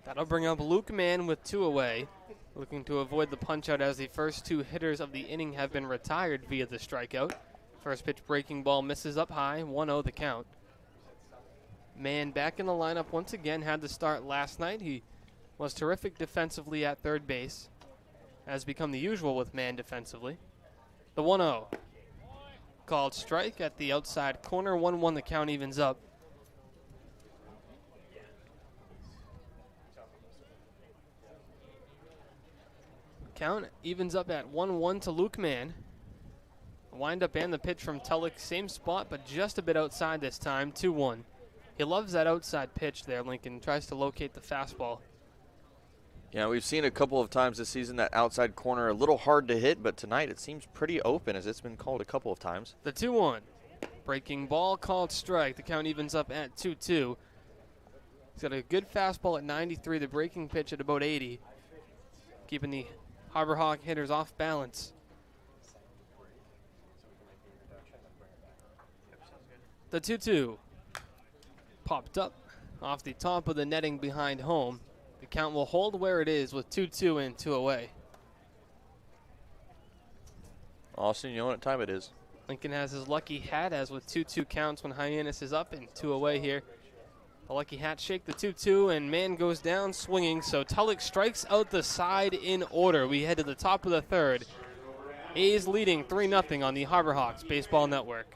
That'll bring up Luke Mann with 2 away. Looking to avoid the punch-out as the first 2 hitters of the inning have been retired via the strikeout. First pitch breaking ball misses up high, 1-0 the count. Mann back in the lineup once again, had the start last night. He was terrific defensively at third base, as become the usual with Mann defensively. The 1-0. Called strike at the outside corner, 1-1 the count evens up. Count evens up at 1-1 to Luke Mann. Wind-up and the pitch from Tulloch, same spot, but just a bit outside this time, 2-1. He loves that outside pitch there, Lincoln. Tries to locate the fastball. Yeah, we've seen a couple of times this season that outside corner a little hard to hit, but tonight it seems pretty open as it's been called a couple of times. The 2-1. Breaking ball, called strike. The count evens up at 2-2. He's got a good fastball at 93, the breaking pitch at about 80. Keeping the Harbor Hawk hitters off balance. The 2-2. popped up off the top of the netting behind home. The count will hold where it is with 2-2 and 2 away. Austin, you know what time it is. Lincoln has his lucky hat as with 2-2 counts when Hyannis is up and 2 away here. The lucky hat shake the 2-2 and man goes down swinging. So Tulloch strikes out the side in order. We head to the top of the third. A's leading 3-0 on the Harbor Hawks Baseball Network.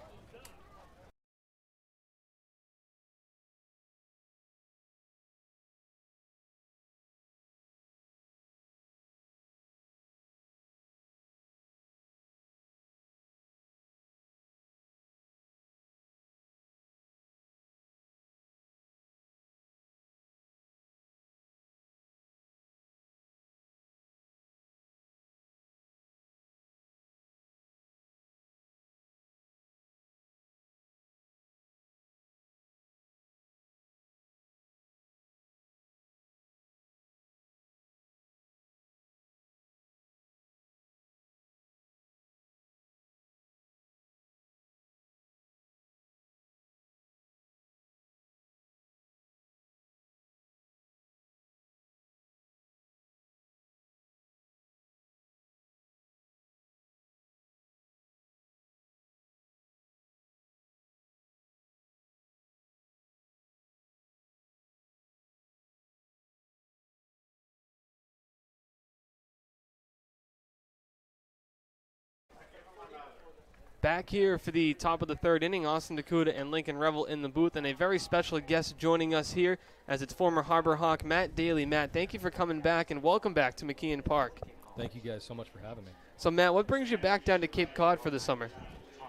Back here for the top of the third inning, Austin DeCouta and Lincoln Revill in the booth, and a very special guest joining us here as it's former Harbor Hawk Matt Daly. Matt, thank you for coming back, and welcome back to McKeon Park. Thank you guys so much for having me. So, Matt, what brings you back down to Cape Cod for the summer?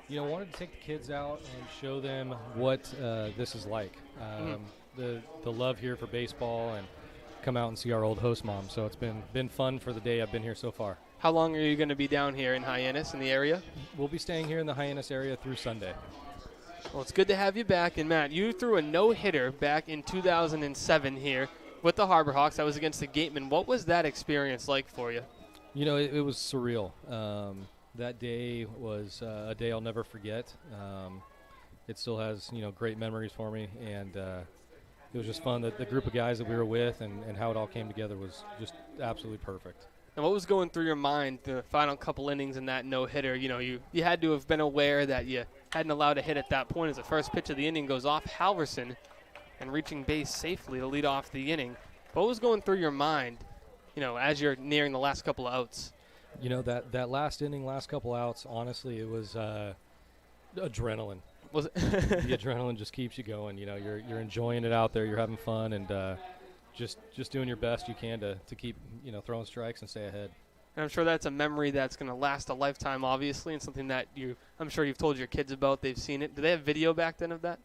You know, I wanted to take the kids out and show them what this is like. The love here for baseball, and come out and see our old host mom. So it's been fun for the day I've been here so far. How long are you going to be down here in Hyannis, in the area? We'll be staying here in the Hyannis area through Sunday. Well, it's good to have you back. And, Matt, you threw a no-hitter back in 2007 here with the Harbor Hawks. That was against the Gatemen. What was that experience like for you? You know, it was surreal. That day was a day I'll never forget. It still has, great memories for me. And it was just fun. The group of guys that we were with and how it all came together was just absolutely perfect. And what was going through your mind the final couple innings in that no-hitter? You know, you had to have been aware that you hadn't allowed a hit at that point as the first pitch of the inning goes off Halverson and reaching base safely to lead off the inning. What was going through your mind, as you're nearing the last couple of outs? You know, that last inning, last couple outs, honestly, it was adrenaline. Was it? The adrenaline just keeps you going. You're enjoying it out there. You're having fun, and just doing your best you can to keep throwing strikes and stay ahead. And I'm sure that's a memory that's going to last a lifetime, obviously, and something that I'm sure you've told your kids about. They've seen it. Do they have video back then of that?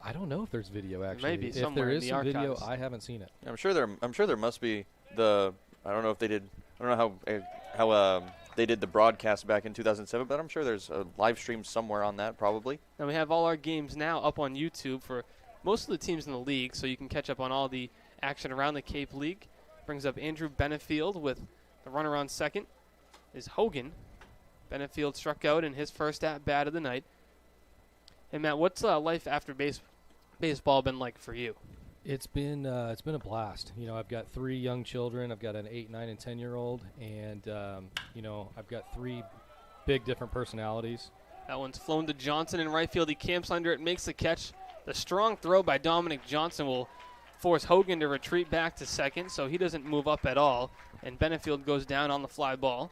I don't know if there's video actually. Maybe if somewhere there in is the some archives. video, I haven't seen it. I'm sure there must be I don't know if they did. I don't know how they did the broadcast back in 2007, but I'm sure there's a live stream somewhere on that probably. And we have all our games now up on YouTube for most of the teams in the league, so you can catch up on all the action around the Cape League. Brings up Andrew Benefield with the runner on second is Hogan. Benefield struck out in his first at-bat of the night. And, Matt, what's life after baseball been like for you? It's been a blast. I've got 3 young children. I've got an 8, 9, and 10-year-old, and I've got 3 big different personalities. That one's flown to Johnson in right field. He camps under it, makes the catch. The strong throw by Dominic Johnson will force Hogan to retreat back to second, so he doesn't move up at all, and Benefield goes down on the fly ball.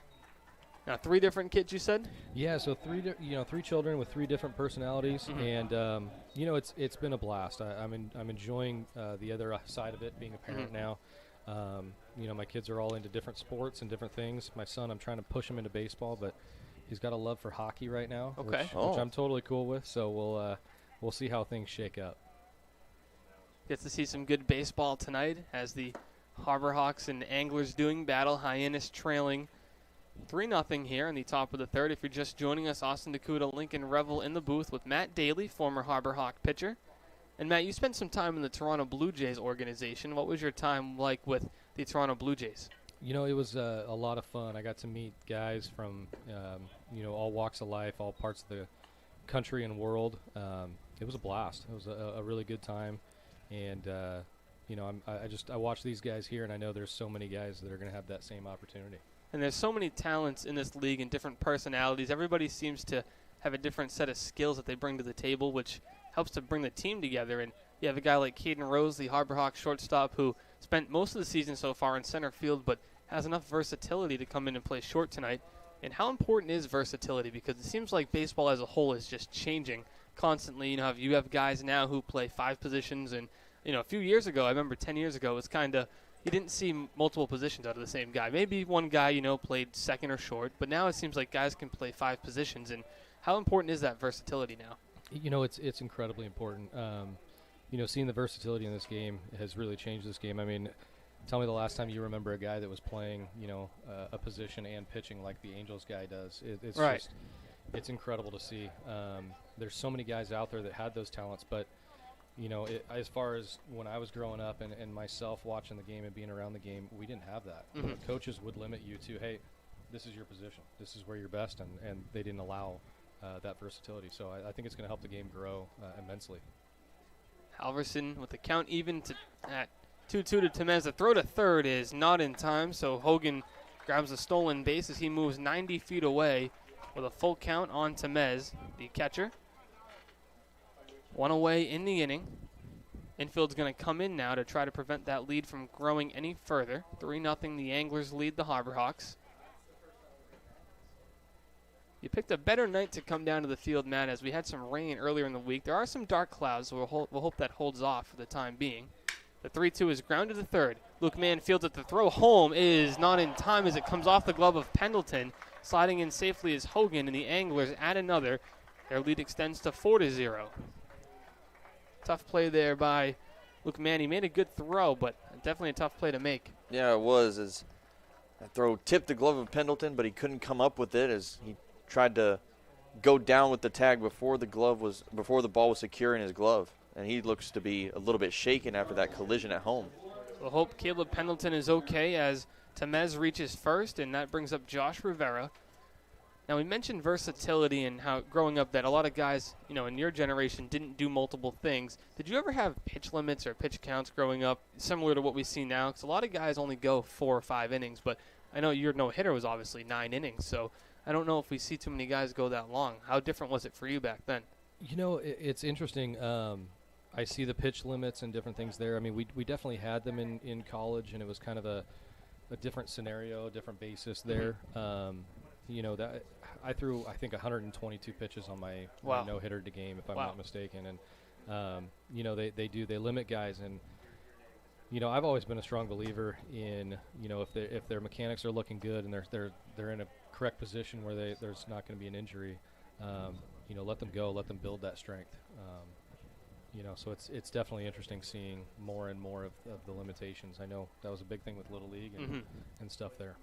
Now, 3 different kids, you said? Yeah, so 3 children with 3 different personalities, and it's been a blast. I'm enjoying the other side of it, being a parent now. My kids are all into different sports and different things. My son, I'm trying to push him into baseball, but he's got a love for hockey right now, okay, which I'm totally cool with. So we'll see how things shake up. Gets to see some good baseball tonight as the Harbor Hawks and Anglers doing battle. Hyannis trailing 3-0 here in the top of the third. If you're just joining us, Austin DeCouta, Lincoln Revill in the booth with Matt Daly, former Harbor Hawk pitcher. And, Matt, you spent some time in the Toronto Blue Jays organization. What was your time like with the Toronto Blue Jays? It was a lot of fun. I got to meet guys from, all walks of life, all parts of the country and world. It was a blast. It was a really good time, and I watch these guys here, and I know there's so many guys that are going to have that same opportunity. And there's so many talents in this league and different personalities. Everybody seems to have a different set of skills that they bring to the table, which helps to bring the team together. And you have a guy like Caden Rose, the Harbor Hawks shortstop, who spent most of the season so far in center field, but has enough versatility to come in and play short tonight. And how important is versatility? Because it seems like baseball as a whole is just changing constantly. You have guys now who play 5 positions, and a few years ago, I remember 10 years ago, it was kind of, you didn't see multiple positions out of the same guy. Maybe one guy, played second or short, but now it seems like guys can play 5 positions. And how important is that versatility now? It's incredibly important. Seeing the versatility in this game has really changed this game. I mean, tell me the last time you remember a guy that was playing, a position and pitching like the Angels guy does. It's right. It's incredible to see. There's so many guys out there that had those talents, but as far as when I was growing up and myself watching the game and being around the game, we didn't have that. Mm-hmm. Coaches would limit you to, hey, this is your position. This is where you're best, and they didn't allow that versatility. So I think it's going to help the game grow immensely. Halverson with the count even at 2-2 to Temez. The throw to third is not in time, so Hogan grabs a stolen base as he moves 90 feet away with a full count on Temez, the catcher. 1 away in the inning. Infield's going to come in now to try to prevent that lead from growing any further. 3-0, the Anglers lead the Harbor Hawks. You picked a better night to come down to the field, Matt, as we had some rain earlier in the week. There are some dark clouds, so we'll hope that holds off for the time being. The 3-2 is grounded to third. Luke Mann fields it. The throw home is not in time as it comes off the glove of Pendleton. Sliding in safely is Hogan, and the Anglers add another. Their lead extends to 4-0. Tough play there by Luke Mann. He made a good throw, but definitely a tough play to make. Yeah, it was. As that throw tipped the glove of Pendleton, but he couldn't come up with it as he tried to go down with the tag before the ball was secure in his glove. And he looks to be a little bit shaken after that collision at home. We'll hope Caleb Pendleton is okay as Temez reaches first, and that brings up Josh Rivera. Now, we mentioned versatility and how growing up that a lot of guys, in your generation didn't do multiple things. Did you ever have pitch limits or pitch counts growing up similar to what we see now? Because a lot of guys only go 4 or 5 innings, but I know your no-hitter was obviously 9 innings, so I don't know if we see too many guys go that long. How different was it for you back then? It's interesting. I see the pitch limits and different things there. I mean, we definitely had them in college, and it was kind of a different scenario, a different basis there. That I threw, I think, 122 pitches on my no-hitter to game, if I'm not mistaken. And, they limit guys. And, I've always been a strong believer in, if their mechanics are looking good and they're in a correct position where there's not going to be an injury, let them go, let them build that strength. So it's definitely interesting seeing more and more of the limitations. I know that was a big thing with Little League and stuff there.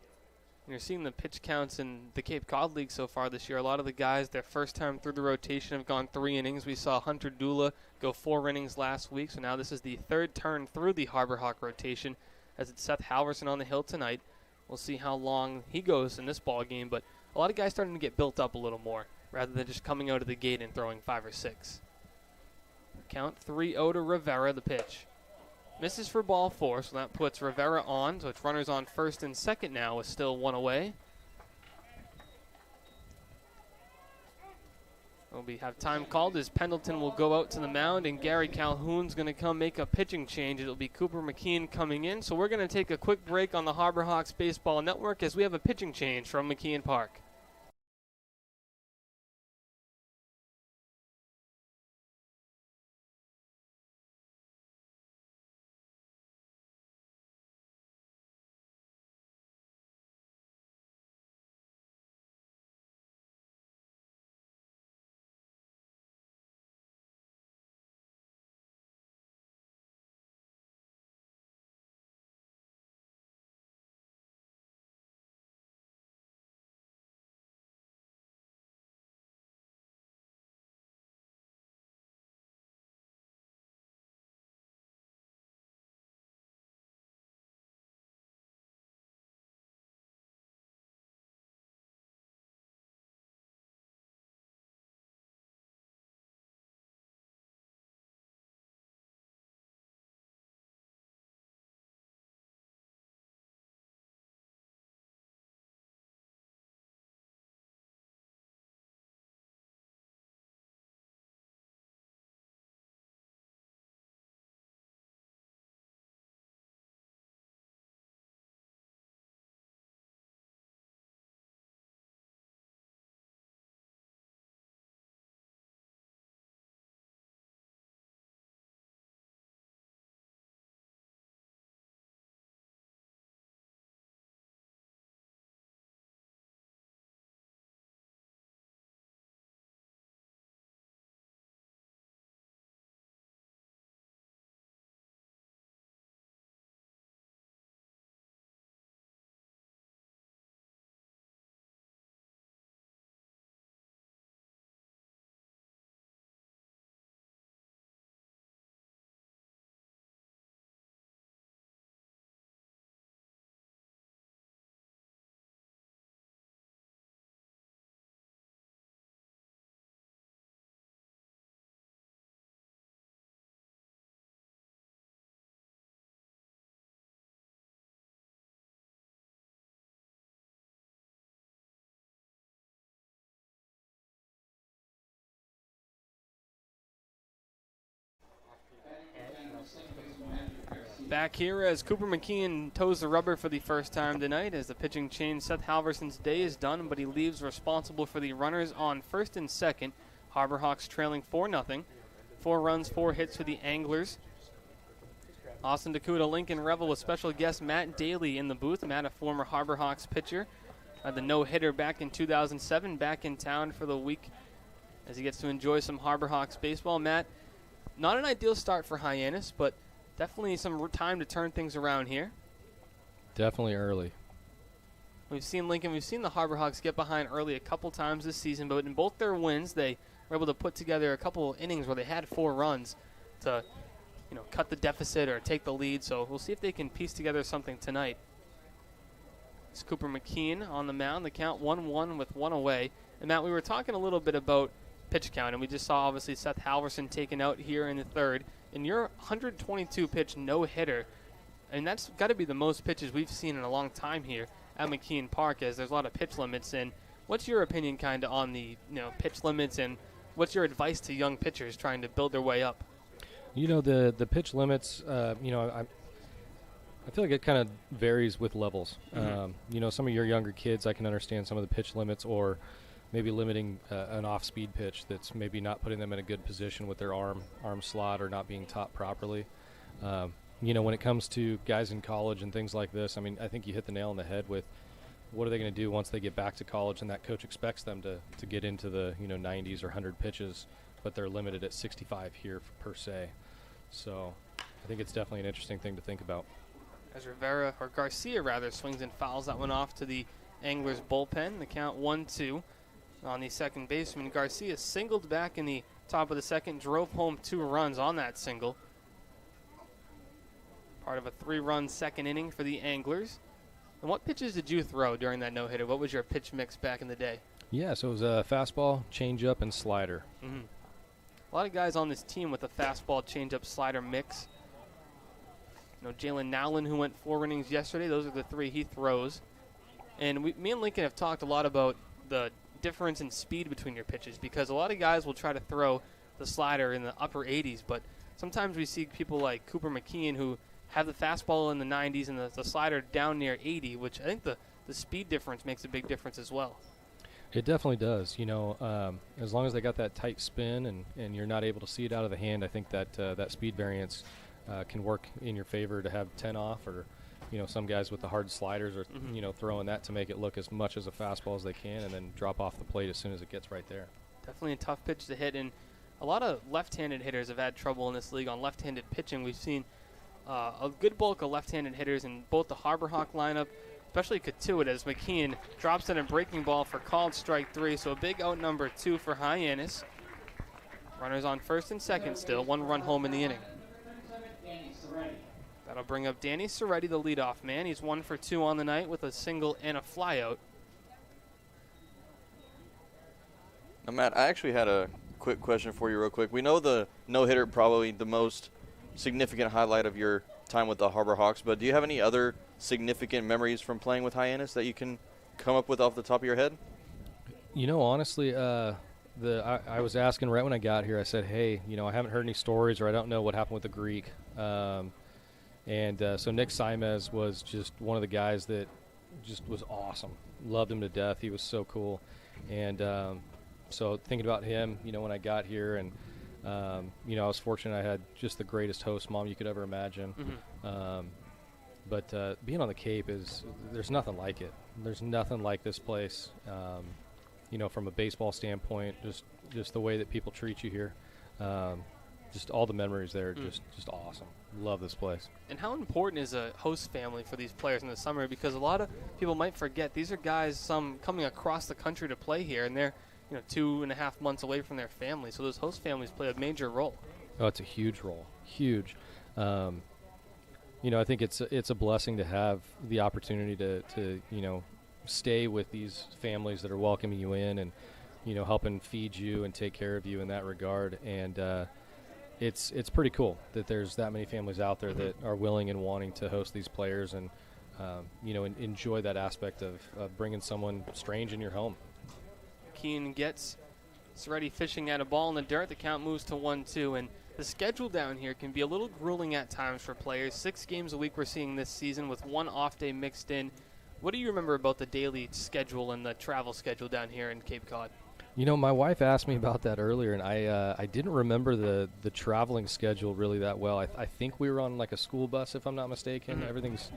You're seeing the pitch counts in the Cape Cod League so far this year. A lot of the guys, their first time through the rotation, have gone 3 innings. We saw Hunter Dula go 4 innings last week, so now this is the 3rd turn through the Harbor Hawk rotation as it's Seth Halverson on the hill tonight. We'll see how long he goes in this ball game, but a lot of guys starting to get built up a little more rather than just coming out of the gate and throwing 5 or 6. Count 3-0 to Rivera, the pitch. Misses for ball 4, so that puts Rivera on. So it's runners on first and second now with still 1 away. We have time called as Pendleton will go out to the mound, and Gary Calhoun's going to come make a pitching change. It'll be Cooper McKeon coming in. So we're going to take a quick break on the Harbor Hawks Baseball Network as we have a pitching change from McKeon Park. Back here as Cooper McKeon toes the rubber for the first time tonight as the pitching change. Seth Halverson's day is done, but he leaves responsible for the runners on first and second. Harbor Hawks trailing 4-0. 4 runs, 4 hits for the Anglers. Austin DeCouta, Lincoln Revill with special guest Matt Daly in the booth. Matt, a former Harbor Hawks pitcher. The no-hitter back in 2007, back in town for the week as he gets to enjoy some Harbor Hawks baseball. Matt, not an ideal start for Hyannis, but definitely some time to turn things around here. Definitely early. We've seen Lincoln, we've seen the Harbor Hawks get behind early a couple times this season, but in both their wins, they were able to put together a couple innings where they had 4 runs to, cut the deficit or take the lead. So we'll see if they can piece together something tonight. It's Cooper McKeon on the mound. The count 1-1 with 1 away. And Matt, we were talking a little bit about pitch count, and we just saw obviously Seth Halverson taken out here in the third. And your 122 pitch no-hitter, and that's got to be the most pitches we've seen in a long time here at McKeon Park, as there's a lot of pitch limits. And what's your opinion kind of on the pitch limits, and what's your advice to young pitchers trying to build their way up? The pitch limits, I feel like it kind of varies with levels. Mm-hmm. Some of your younger kids, I can understand some of the pitch limits, or maybe limiting an off-speed pitch that's maybe not putting them in a good position with their arm slot or not being taught properly. When it comes to guys in college and things like this, I think you hit the nail on the head with what are they going to do once they get back to college, and that coach expects them to get into the 90s or 100 pitches, but they're limited at 65 here per se. So I think it's definitely an interesting thing to think about. As Garcia swings and fouls that one off to the Anglers bullpen. The count 1-2 on the second baseman. Garcia singled back in the top of the second, drove home 2 runs on that single. Part of a 3-run second inning for the Anglers. And what pitches did you throw during that no-hitter? What was your pitch mix back in the day? Yeah, so it was a fastball, changeup, and slider. Mm-hmm. A lot of guys on this team with a fastball, changeup, slider mix. Jalen Nowlin, who went 4 innings yesterday, those are the 3 he throws. And me and Lincoln have talked a lot about the difference in speed between your pitches, because a lot of guys will try to throw the slider in the upper 80s, but sometimes we see people like Cooper McKeon who have the fastball in the 90s and the slider down near 80, which I think the speed difference makes a big difference as well. It definitely does. As long as they got that tight spin and you're not able to see it out of the hand, I think that speed variance can work in your favor to have 10 off, or some guys with the hard sliders are throwing that to make it look as much as a fastball as they can and then drop off the plate as soon as it gets right there. Definitely a tough pitch to hit, and a lot of left-handed hitters have had trouble in this league on left-handed pitching. We've seen a good bulk of left-handed hitters in both the Harbor Hawk lineup, especially DeCouta, as McKeon drops in a breaking ball for called strike 3, so a big out number 2 for Hyannis. Runners on first and second still, 1 run home in the inning. That'll bring up Danny Soretti, the leadoff man. He's 1 for 2 on the night with a single and a flyout. Now, Matt, I actually had a quick question for you real quick. We know the no-hitter probably the most significant highlight of your time with the Harbor Hawks, but do you have any other significant memories from playing with Hyannis that you can come up with off the top of your head? Honestly, I was asking right when I got here, I said, hey, I haven't heard any stories, or I don't know what happened with the Greek. So Nick Simez was just one of the guys that just was awesome. Loved him to death. He was so cool. And so thinking about him, when I got here, and I was fortunate I had just the greatest host mom you could ever imagine. Mm-hmm. But being on the Cape there's nothing like it. There's nothing like this place. From a baseball standpoint, just the way that people treat you here, just all the memories there, just awesome. Love this place. And how important is a host family for these players in the summer? Because a lot of people might forget these are guys, some coming across the country to play here, and they're 2.5 months away from their family. So those host families play a major role. Oh, it's a huge role, huge. I think it's a blessing to have the opportunity to stay with these families that are welcoming you in and helping feed you and take care of you in that regard. And it's pretty cool that there's that many families out there that are willing and wanting to host these players and enjoy that aspect of bringing someone strange in your home. Keene gets Seretti fishing at a ball in the dirt. The count moves to 1-2, and the schedule down here can be a little grueling at times for players. 6 games a week we're seeing this season with 1 off day mixed in. What do you remember about the daily schedule and the travel schedule down here in Cape Cod? You know, my wife asked me about that earlier, and I didn't remember the traveling schedule really that well. I think we were on like a school bus, if I'm not mistaken. Mm-hmm. Everything's,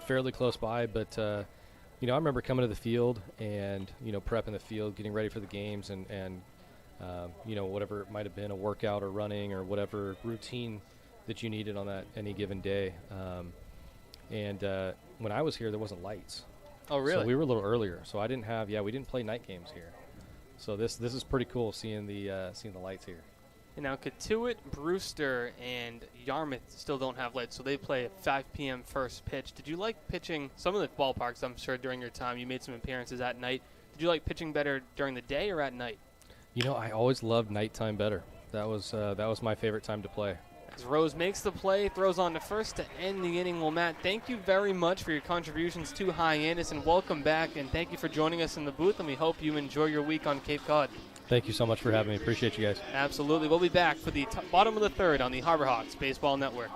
fairly close by, but I remember coming to the field and prepping the field, getting ready for the games, and whatever it might have been, a workout or running or whatever routine that you needed on that any given day. When I was here, there wasn't lights. Oh, really? So we were a little earlier. So we didn't play night games here. So this is pretty cool seeing the lights here. And now Katuitt, Brewster, and Yarmouth still don't have lights, so they play at 5 p.m. first pitch. Did you like pitching some of the ballparks? I'm sure during your time you made some appearances at night. Did you like pitching better during the day or at night? I always loved nighttime better. That was my favorite time to play. As Rose makes the play, throws on to first to end the inning. Well, Matt, thank you very much for your contributions to Hyannis, and welcome back, and thank you for joining us in the booth, and we hope you enjoy your week on Cape Cod. Thank you so much for having me. Appreciate you guys. Absolutely. We'll be back for the bottom of the third on the Harbor Hawks Baseball Network.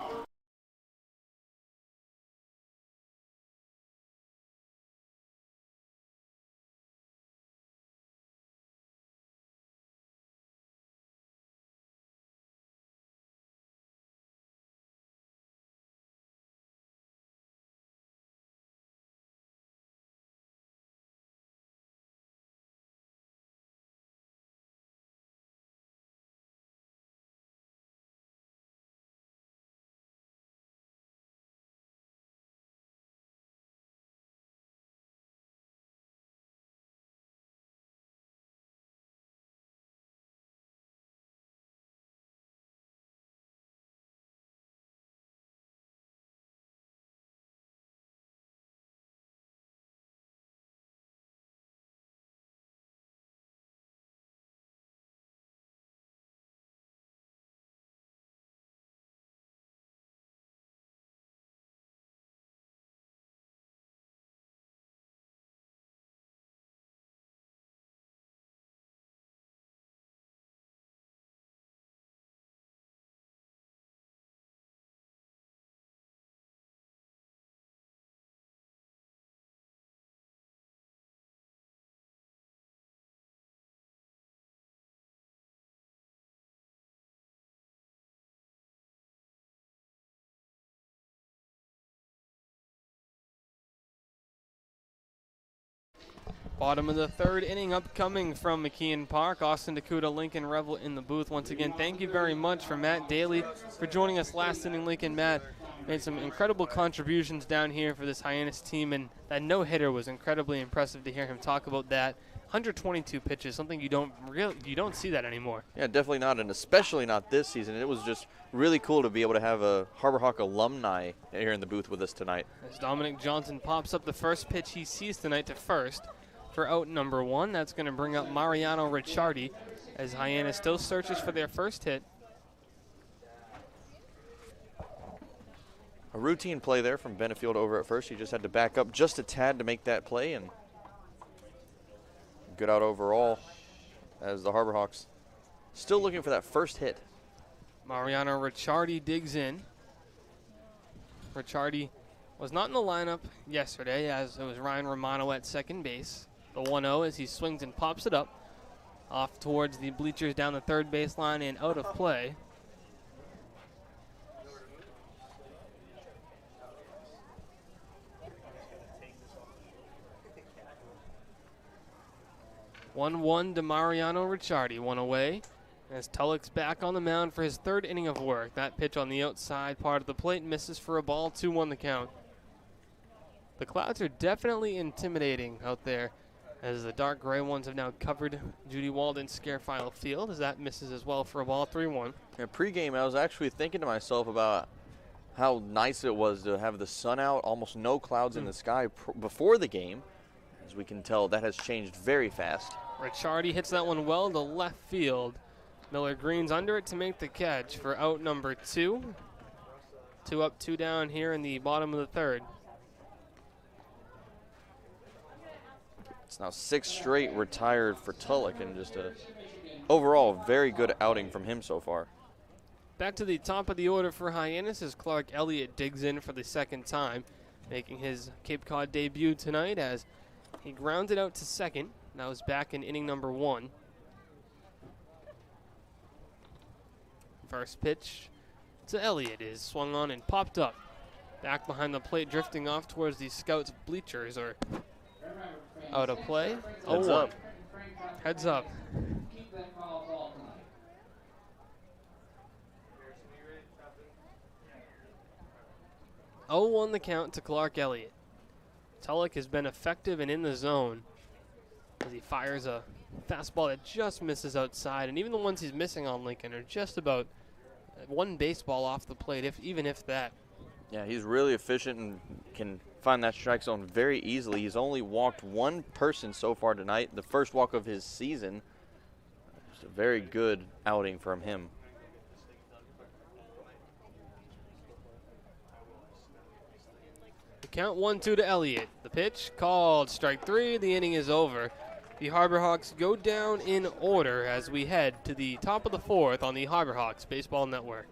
Bottom of the third inning upcoming from McKeon Park. Austin DeCouta, Lincoln Revill in the booth once again. Thank you very much for Matt Daly for joining us last inning. Lincoln, Matt made some incredible contributions down here for this Hyannis team, and that no-hitter was incredibly impressive to hear him talk about that. 122 pitches, something you don't see that anymore. Yeah, definitely not, and especially not this season. It was just really cool to be able to have a Harbor Hawk alumni here in the booth with us tonight. As Dominic Johnson pops up the first pitch he sees tonight to first for out number 1. That's going to bring up Mariano Ricciardi as Hyannis still searches for their first hit. A routine play there from Benefield over at first. He just had to back up just a tad to make that play, and good out overall as the Harbor Hawks still looking for that first hit. Mariano Ricciardi digs in. Ricciardi was not in the lineup yesterday, as it was Ryan Romano at second base. The 1-0 as he swings and pops it up off towards the bleachers down the third baseline and out of play. (1-1) to Mariano Ricciardi, 1 away. As Tulloch's back on the mound for his third inning of work. That pitch on the outside part of the plate misses for a ball, 2-1 the count. The clouds are definitely intimidating out there, as the dark gray ones have now covered Judy Walden's Scarefile Field, as that misses as well for a ball, 3-1. Yeah, pregame, I was actually thinking to myself about how nice it was to have the sun out, almost no clouds in the sky before the game. As we can tell, that has changed very fast. Ricciardi hits that one well to left field. Miller Green's under it to make the catch for out number 2. 2 up, 2 down here in the bottom of the third. It's now 6 straight retired for Tulloch, and just a overall, very good outing from him so far. Back to the top of the order for Hyannis as Clark Elliott digs in for the second time, making his Cape Cod debut tonight as he grounded out to second. That was back in inning number 1. First pitch to Elliott is swung on and popped up. Back behind the plate, drifting off towards the scouts' bleachers, or out of play. Heads up. Heads up. 0-1 the count to Clark Elliott. Tulloch has been effective and in the zone as he fires a fastball that just misses outside, and even the ones he's missing on Lincoln are just about one baseball off the plate, even if that. Yeah, he's really efficient and can find that strike zone very easily. He's only walked one person so far tonight, the first walk of his season. It's a very good outing from him. The count 1-2 to Elliott. The pitch called strike 3. The inning is over. The Harbor Hawks go down in order as we head to the top of the 4th on the Harbor Hawks Baseball Network.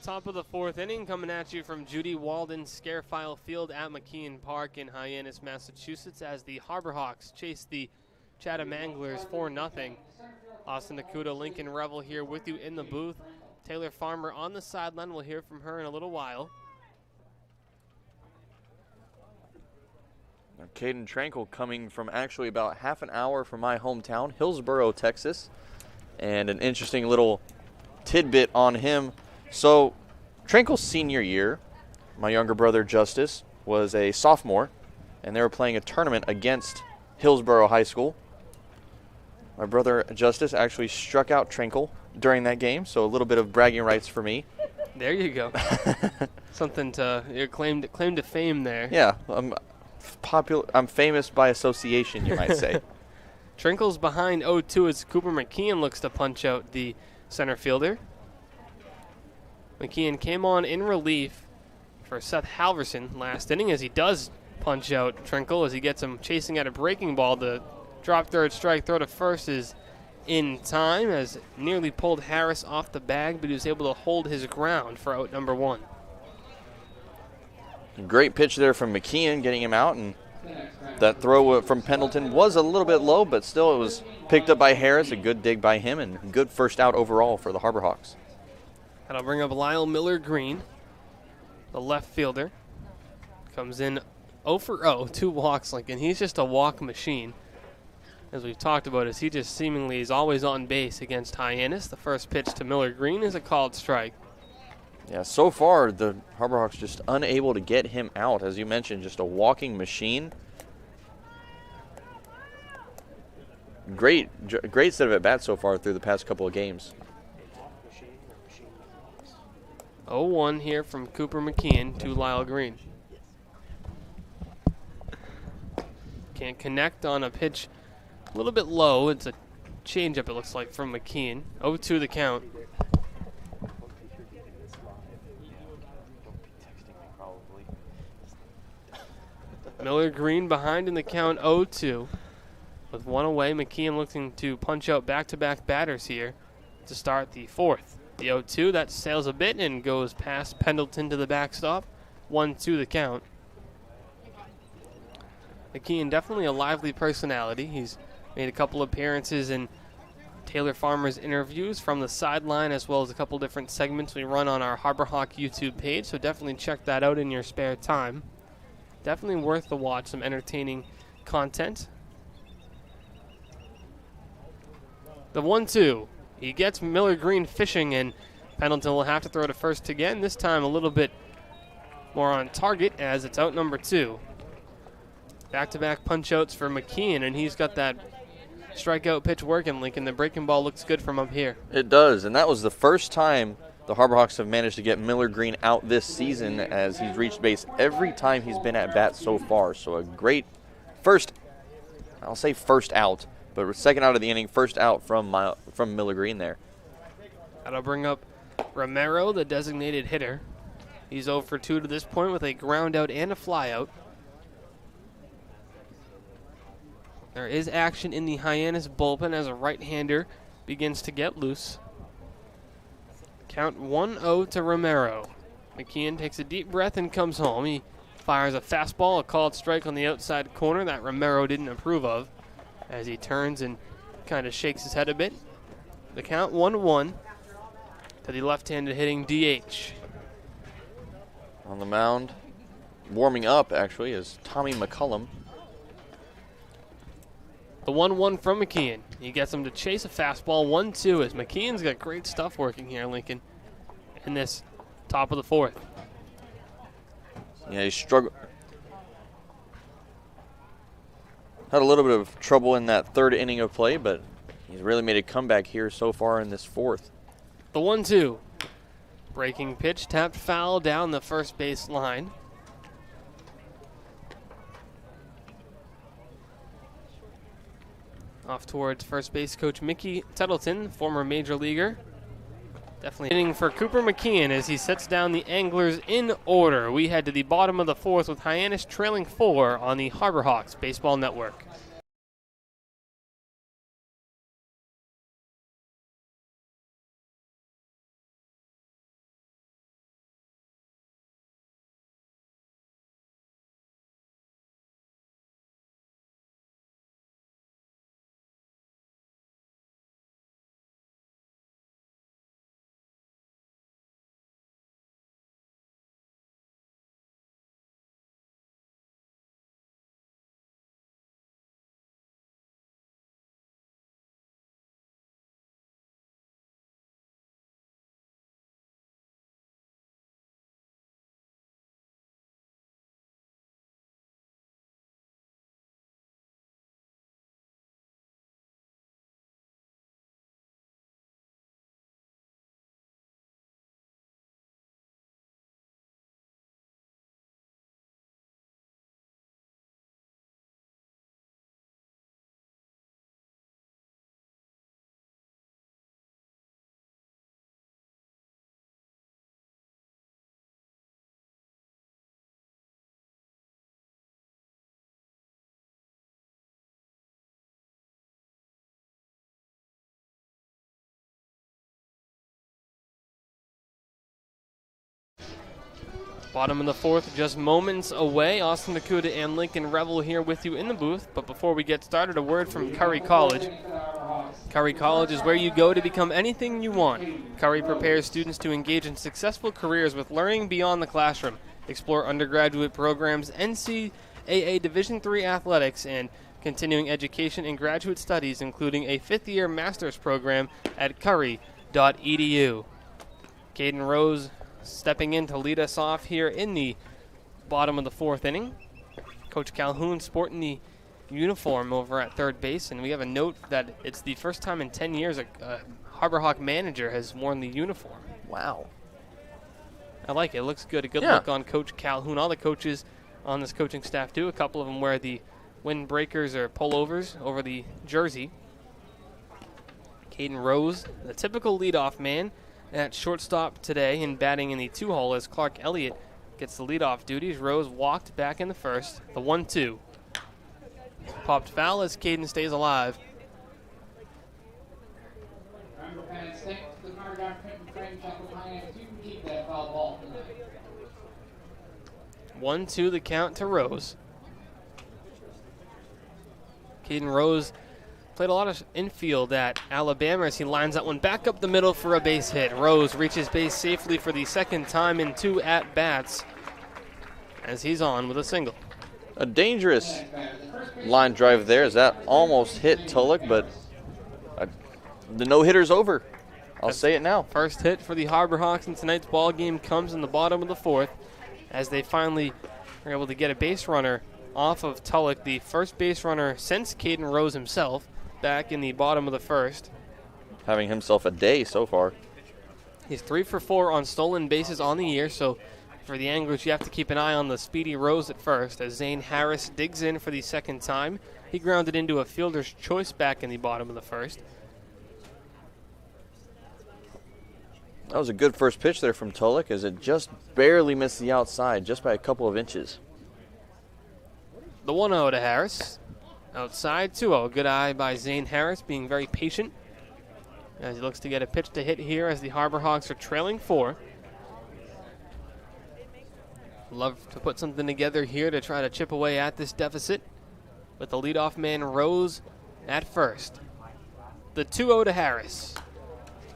Top of the 4th inning coming at you from Judy Walden Scarefile Field at McKeon Park in Hyannis, Massachusetts, as the Harbor Hawks chase the Chatham Anglers 4-0. Austin DeCouta, Lincoln Revill here with you in the booth. Taylor Farmer on the sideline. We'll hear from her in a little while. Now, Caden Tranquil coming from actually about half an hour from my hometown, Hillsboro, Texas. And an interesting little tidbit on him. So, Tranquil's senior year, my younger brother Justice was a sophomore, and they were playing a tournament against Hillsboro High School. My brother Justice actually struck out Tranquil during that game, so a little bit of bragging rights for me. There you go. Something to your claim to fame there. Yeah, I'm famous by association, you might say. Tranquil's behind 0-2 as Cooper McKeon looks to punch out the center fielder. McKeon came on in relief for Seth Halverson last inning as he does punch out Tranquil as he gets him chasing at a breaking ball. The drop third strike throw to first is in time as nearly pulled Harris off the bag, but he was able to hold his ground for out number 1. Great pitch there from McKeon getting him out, and that throw from Pendleton was a little bit low, but still it was picked up by Harris. A good dig by him and good first out overall for the Harbor Hawks. That'll bring up Lyle Miller-Green, the left fielder. Comes in 0 for 0, 2 walks, Lincoln. He's just a walk machine. As we've talked about, as he just seemingly is always on base against Hyannis. The first pitch to Miller-Green is a called strike. Yeah, so far the Harbor Hawks just unable to get him out. As you mentioned, just a walking machine. Great set of at-bats so far through the past couple of games. 0-1 here from Cooper McKeon to Lyle Green. Can't connect on a pitch a little bit low. It's a changeup, it looks like, from McKeon. 0-2 the count. Miller Green behind in the count, 0-2. With one away, McKeon looking to punch out back-to-back batters here to start the fourth. The 0-2, that sails a bit and goes past Pendleton to the backstop. 1-2 the count. McKeon definitely a lively personality. He's made a couple appearances in Taylor Farmer's interviews from the sideline, as well as a couple different segments we run on our Harbor Hawk YouTube page, so definitely check that out in your spare time. Definitely worth the watch, some entertaining content. The 1-2. He gets Miller Green fishing, and Pendleton will have to throw to first again, this time a little bit more on target as it's out number 2. Back-to-back punch-outs for McKeon, and he's got that strikeout pitch working, Lincoln. The breaking ball looks good from up here. It does, and that was the first time the Harbor Hawks have managed to get Miller Green out this season, as he's reached base every time he's been at bat so far. So a great first out, but second out of the inning, first out from Miller Green there. That'll bring up Romero, the designated hitter. He's 0 for 2 to this point with a ground out and a fly out. There is action in the Hyannis bullpen as a right-hander begins to get loose. Count 1-0 to Romero. McKeon takes a deep breath and comes home. He fires a fastball, a called strike on the outside corner that Romero didn't approve of, as he turns and kind of shakes his head a bit. The count 1-1 to the left-handed hitting DH. On the mound, warming up actually, is Tommy McCullum. The 1-1 from McKeon. He gets him to chase a fastball. 1-2 as McKeon's got great stuff working here, Lincoln, in this top of the fourth. Yeah, he struggled. Had a little bit of trouble in that third inning of play, but he's really made a comeback here so far in this fourth. The 1-2. Breaking pitch, tapped foul down the first base line. Off towards first base coach Mickey Tettleton, former major leaguer. Definitely hitting for Cooper McKeon as he sets down the Anglers in order. We head to the bottom of the fourth with Hyannis trailing 4 on the Harbor Hawks Baseball Network. Bottom of the fourth, just moments away. Austin DeCouta and Lincoln Revill here with you in the booth. But before we get started, a word from Curry College. Curry College is where you go to become anything you want. Curry prepares students to engage in successful careers with learning beyond the classroom. Explore undergraduate programs, NCAA Division III athletics, and continuing education and graduate studies, including a fifth-year master's program at curry.edu. Caden Rose stepping in to lead us off here in the bottom of the fourth inning. Coach Calhoun sporting the uniform over at third base, and we have a note that it's the first time in 10 years a Harbor Hawk manager has worn the uniform. Wow. I like it. It looks good. A good look on Coach Calhoun. All the coaches on this coaching staff do. A couple of them wear the windbreakers or pullovers over the jersey. Caden Rose, the typical leadoff man at shortstop today, and batting in the 2-hole as Clark Elliott gets the leadoff duties. Rose walked back in the first. The 1-2. Popped foul as Caden stays alive. 1-2 the count to Rose. Caden Rose played a lot of infield at Alabama as he lines that one back up the middle for a base hit. Rose reaches base safely for the second time in 2 at-bats as he's on with a single. A dangerous line drive there as that almost hit Tulloch, but the no-hitter's over. I'll say it now. First hit for the Harbor Hawks in tonight's ball game comes in the bottom of the 4th as they finally are able to get a base runner off of Tulloch, the first base runner since Caden Rose himself, back in the bottom of the 1st. Having himself a day so far. He's 3 for 4 on stolen bases on the year, so for the Anglers, you have to keep an eye on the speedy Rose at first as Zane Harris digs in for the second time. He grounded into a fielder's choice back in the bottom of the 1st. That was a good first pitch there from Tulloch as it just barely missed the outside, just by a couple of inches. The 1-0 to Harris. Outside 2-0. Good eye by Zane Harris, being very patient as he looks to get a pitch to hit here as the Harbor Hawks are trailing 4. Love to put something together here to try to chip away at this deficit with the leadoff man Rose at first. The 2-0 to Harris.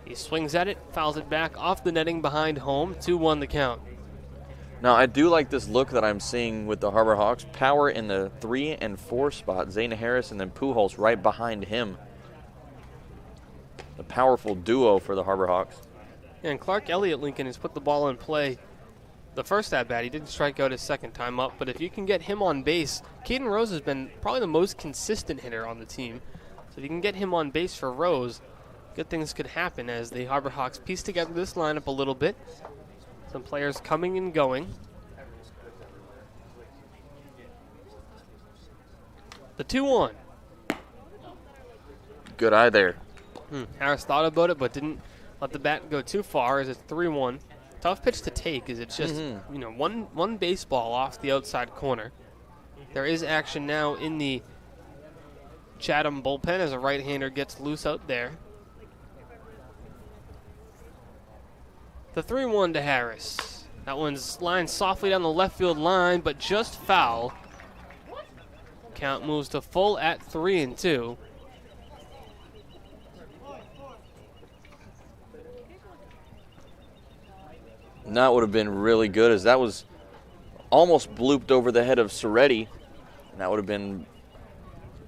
He swings at it, fouls it back off the netting behind home. 2-1 the count. Now, I do like this look that I'm seeing with the Harbor Hawks. Power in the 3 and 4 spot. Zane Harris and then Pujols right behind him. A powerful duo for the Harbor Hawks. And Clark Elliott Lincoln has put the ball in play the first at-bat. He didn't strike out his second time up, but if you can get him on base, Caden Rose has been probably the most consistent hitter on the team. So if you can get him on base for Rose, good things could happen as the Harbor Hawks piece together this lineup a little bit. Some players coming and going. The 2-1. Good eye there. Harris thought about it, but didn't let the bat go too far as it's 3-1. Tough pitch to take as it's just, one baseball off the outside corner. There is action now in the Chatham bullpen as a right-hander gets loose out there. The 3-1 to Harris. That one's lined softly down the left field line, but just foul. Count moves to full at 3-2. And that would have been really good as that was almost blooped over the head of Soretti. And that would have been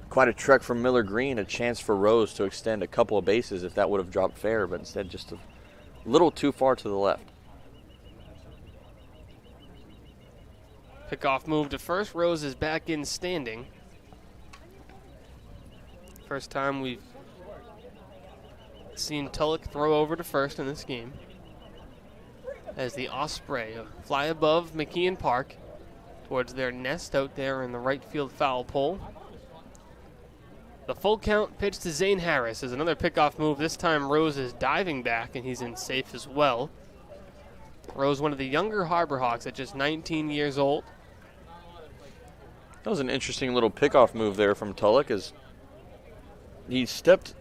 quite a trek from Miller Green, a chance for Rose to extend a couple of bases if that would have dropped fair, but instead just a little too far to the left. Pickoff move to first. Rose is back in standing. First time we've seen Tulloch throw over to first in this game. As the Osprey fly above McKeon Park towards their nest out there in the right field foul pole. The full count pitch to Zane Harris is another pickoff move. This time Rose is diving back and he's in safe as well. Rose, one of the younger Harbor Hawks at just 19 years old. That was an interesting little pickoff move there from Tulloch as he stepped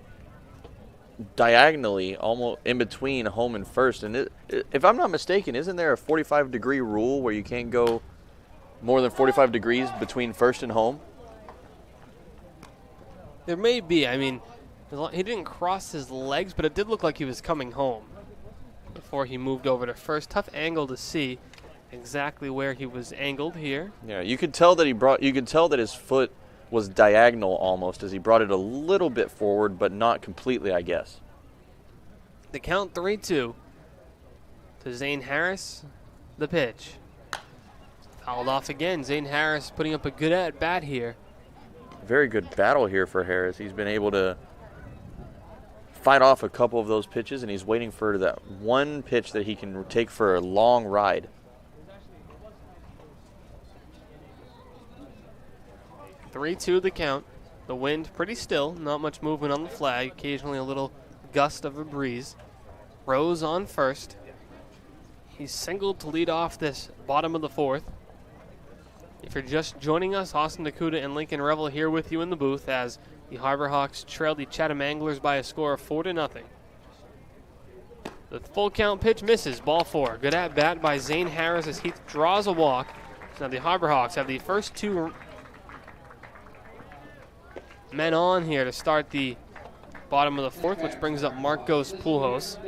diagonally almost in between home and first. And if I'm not mistaken, isn't there a 45-degree rule where you can't go more than 45 degrees between first and home? There may be. I mean, he didn't cross his legs, but it did look like he was coming home before he moved over to first. Tough angle to see exactly where he was angled here. Yeah, you could tell that his foot was diagonal almost as he brought it a little bit forward, but not completely, I guess. The count 3-2 to Zane Harris. The pitch. Fouled off again. Zane Harris putting up a good at-bat here. Very good battle here for Harris. He's been able to fight off a couple of those pitches, and he's waiting for that one pitch that he can take for a long ride. Three-two the count. The wind pretty still, not much movement on the flag, occasionally a little gust of a breeze. Rose on first. He's singled to lead off this bottom of the fourth. If you're just joining us, Austin DeCouta and Lincoln Revill here with you in the booth as the Harbor Hawks trail the Chatham Anglers by a score of 4-0. The full count pitch misses, ball 4. Good at bat by Zane Harris as he draws a walk. So now the Harbor Hawks have the first 2 men on here to start the bottom of the fourth, which brings up Marcos Pujols.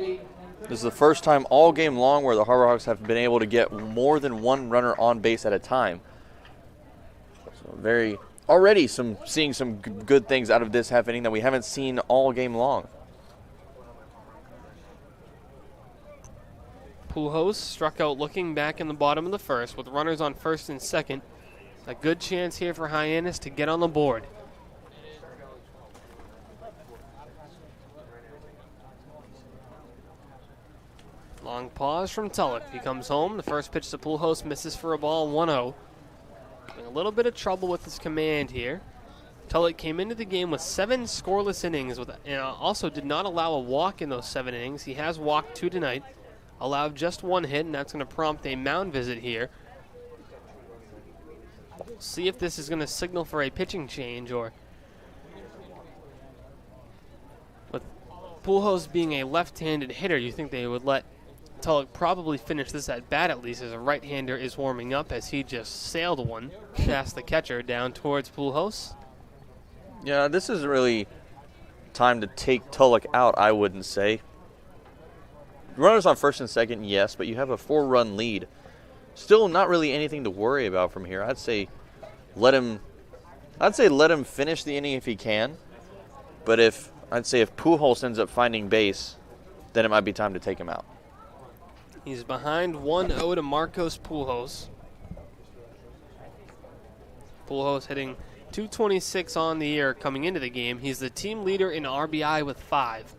This is the first time all game long where the Harbor Hawks have been able to get more than one runner on base at a time. So already seeing some good things out of this half inning that we haven't seen all game long. Pujols struck out looking back in the bottom of the first with runners on first and second. A good chance here for Hyannis to get on the board. Long pause from Tulloch. He comes home. The first pitch to Pujols misses for a ball, 1-0. Having a little bit of trouble with his command here. Tulloch came into the game with 7 scoreless innings and also did not allow a walk in those 7 innings. He has walked 2 tonight, allowed just 1 hit, and that's going to prompt a mound visit here. We'll see if this is going to signal for a pitching change, or with Pujols being a left-handed hitter, you think they would let Tulloch probably finish this at bat at least, as a right-hander is warming up as he just sailed one past the catcher down towards Pujols. Yeah, this isn't really time to take Tulloch out, I wouldn't say. Runners on first and second, yes, but you have a 4-run lead. Still not really anything to worry about from here. I'd say let him finish the inning if he can. But if Pujols ends up finding base, then it might be time to take him out. He's behind 1-0 to Marcos Pujols. Pujols hitting .226 on the year coming into the game. He's the team leader in RBI with 5.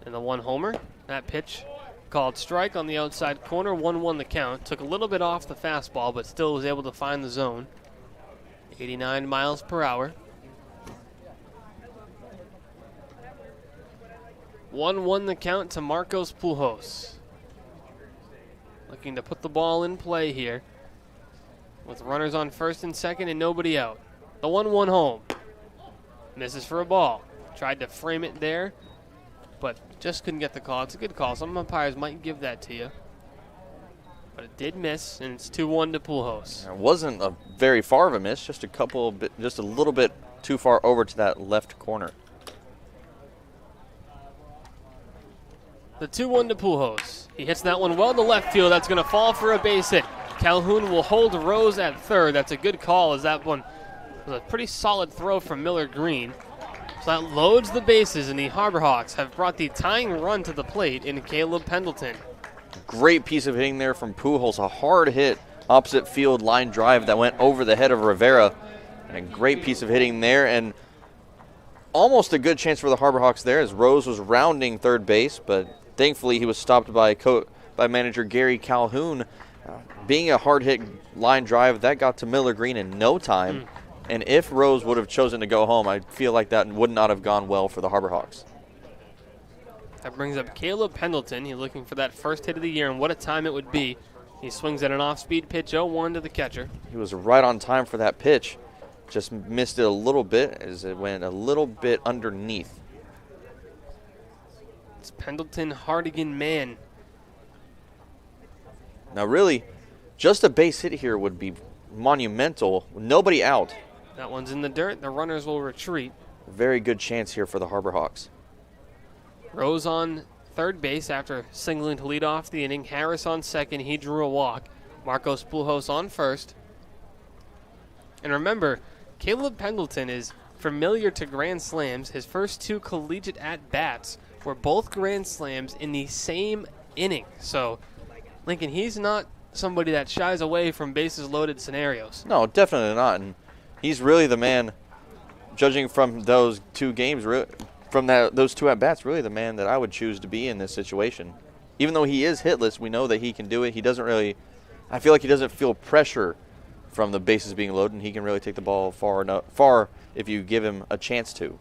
And the 1 homer, that pitch called strike on the outside corner, 1-1 the count. Took a little bit off the fastball, but still was able to find the zone. 89 miles per hour. 1-1 the count to Marcos Pujols. Looking to put the ball in play here with runners on first and second and nobody out. The 1-1 home. Misses for a ball. Tried to frame it there, but just couldn't get the call. It's a good call. Some umpires might give that to you. But it did miss, and it's 2-1 to Pujols. It wasn't a very far of a miss, just a little bit too far over to that left corner. The 2-1 to Pujols. He hits that one well to left field. That's going to fall for a base hit. Calhoun will hold Rose at third. That's a good call, as that one was a pretty solid throw from Miller Green. So that loads the bases, and the Harbor Hawks have brought the tying run to the plate in Caleb Pendleton. Great piece of hitting there from Pujols. A hard hit, opposite field line drive that went over the head of Rivera. And a great piece of hitting there, and almost a good chance for the Harbor Hawks there as Rose was rounding third base, but thankfully he was stopped by manager Gary Calhoun. Being a hard hit line drive, that got to Miller Green in no time. And if Rose would have chosen to go home, I feel like that would not have gone well for the Harbor Hawks. That brings up Caleb Pendleton. He's looking for that first hit of the year, and what a time it would be. He swings at an off-speed pitch, 0-1 to the catcher. He was right on time for that pitch. Just missed it a little bit as it went a little bit underneath. It's Pendleton, Hardigan, man. Now really, just a base hit here would be monumental. Nobody out. That one's in the dirt. The runners will retreat. Very good chance here for the Harbor Hawks. Rose on third base after singling to lead off the inning. Harris on second. He drew a walk. Marcos Pujols on first. And remember, Caleb Pendleton is familiar to Grand Slams. His first 2 collegiate at-bats were both Grand Slams in the same inning. So, Lincoln, he's not somebody that shies away from bases-loaded scenarios. No, definitely not. And he's really the man, judging from those 2 games, from those 2 at-bats, really the man that I would choose to be in this situation. Even though he is hitless, we know that he can do it. He doesn't really – I feel like he doesn't feel pressure from the bases being loaded, and he can really take the ball far if you give him a chance to.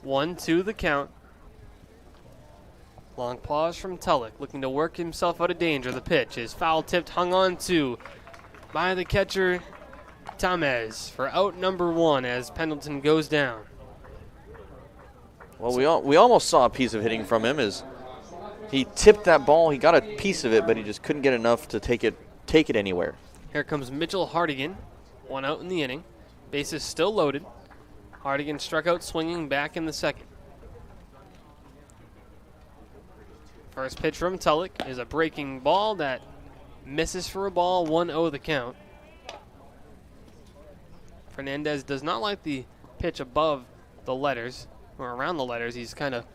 1-2 the count. Long pause from Tulloch, looking to work himself out of danger. The pitch is foul-tipped, hung on to by the catcher, Tamez, for out number 1 as Pendleton goes down. Well, we almost saw a piece of hitting from him as he tipped that ball. He got a piece of it, but he just couldn't get enough to take it anywhere. Here comes Mitchell Hardigan, 1 out in the inning. Bases still loaded. Hardigan struck out swinging back in the second. First pitch from Tulloch is a breaking ball that misses for a ball, 1-0 the count. Fernandez does not like the pitch above the letters, or around the letters. He's kind of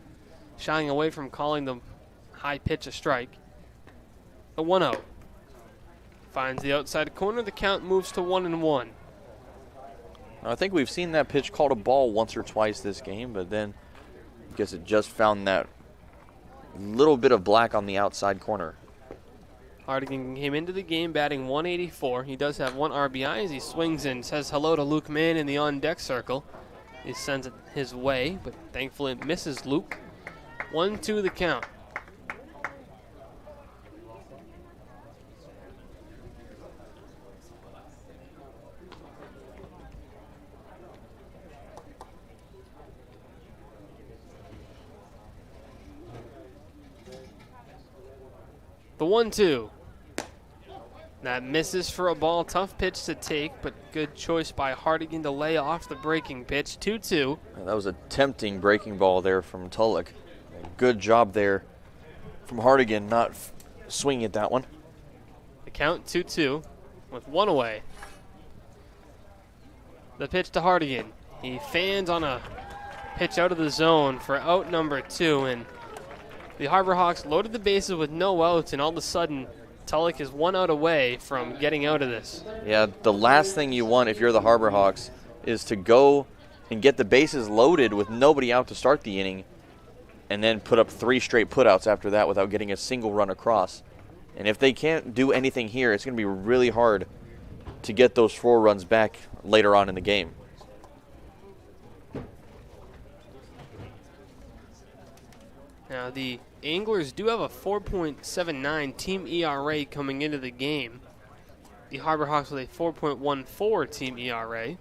shying away from calling the high pitch a strike. The 1-0. Finds the outside corner. The count moves to 1-1. I think we've seen that pitch called a ball once or twice this game, but then I guess it just found that little bit of black on the outside corner. Hardigan came into the game batting 184. He does have 1 RBI as he swings and says hello to Luke Mann in the on-deck circle. He sends it his way, but thankfully it misses Luke. 1-2 the count. The 1-2. That misses for a ball. Tough pitch to take, but good choice by Hardigan to lay off the breaking pitch. 2-2. That was a tempting breaking ball there from Tulloch. Good job there from Hardigan, not swinging at that one. The count 2-2 with 1 away. The pitch to Hardigan. He fans on a pitch out of the zone for out number 2, and the Harbor Hawks loaded the bases with no outs, and all of a sudden, Tulloch is 1 out away from getting out of this. Yeah, the last thing you want if you're the Harbor Hawks is to go and get the bases loaded with nobody out to start the inning and then put up 3 straight putouts after that without getting a single run across. And if they can't do anything here, it's going to be really hard to get those 4 runs back later on in the game. Now, the Anglers do have a 4.79 team ERA coming into the game. The Harbor Hawks with a 4.14 team ERA.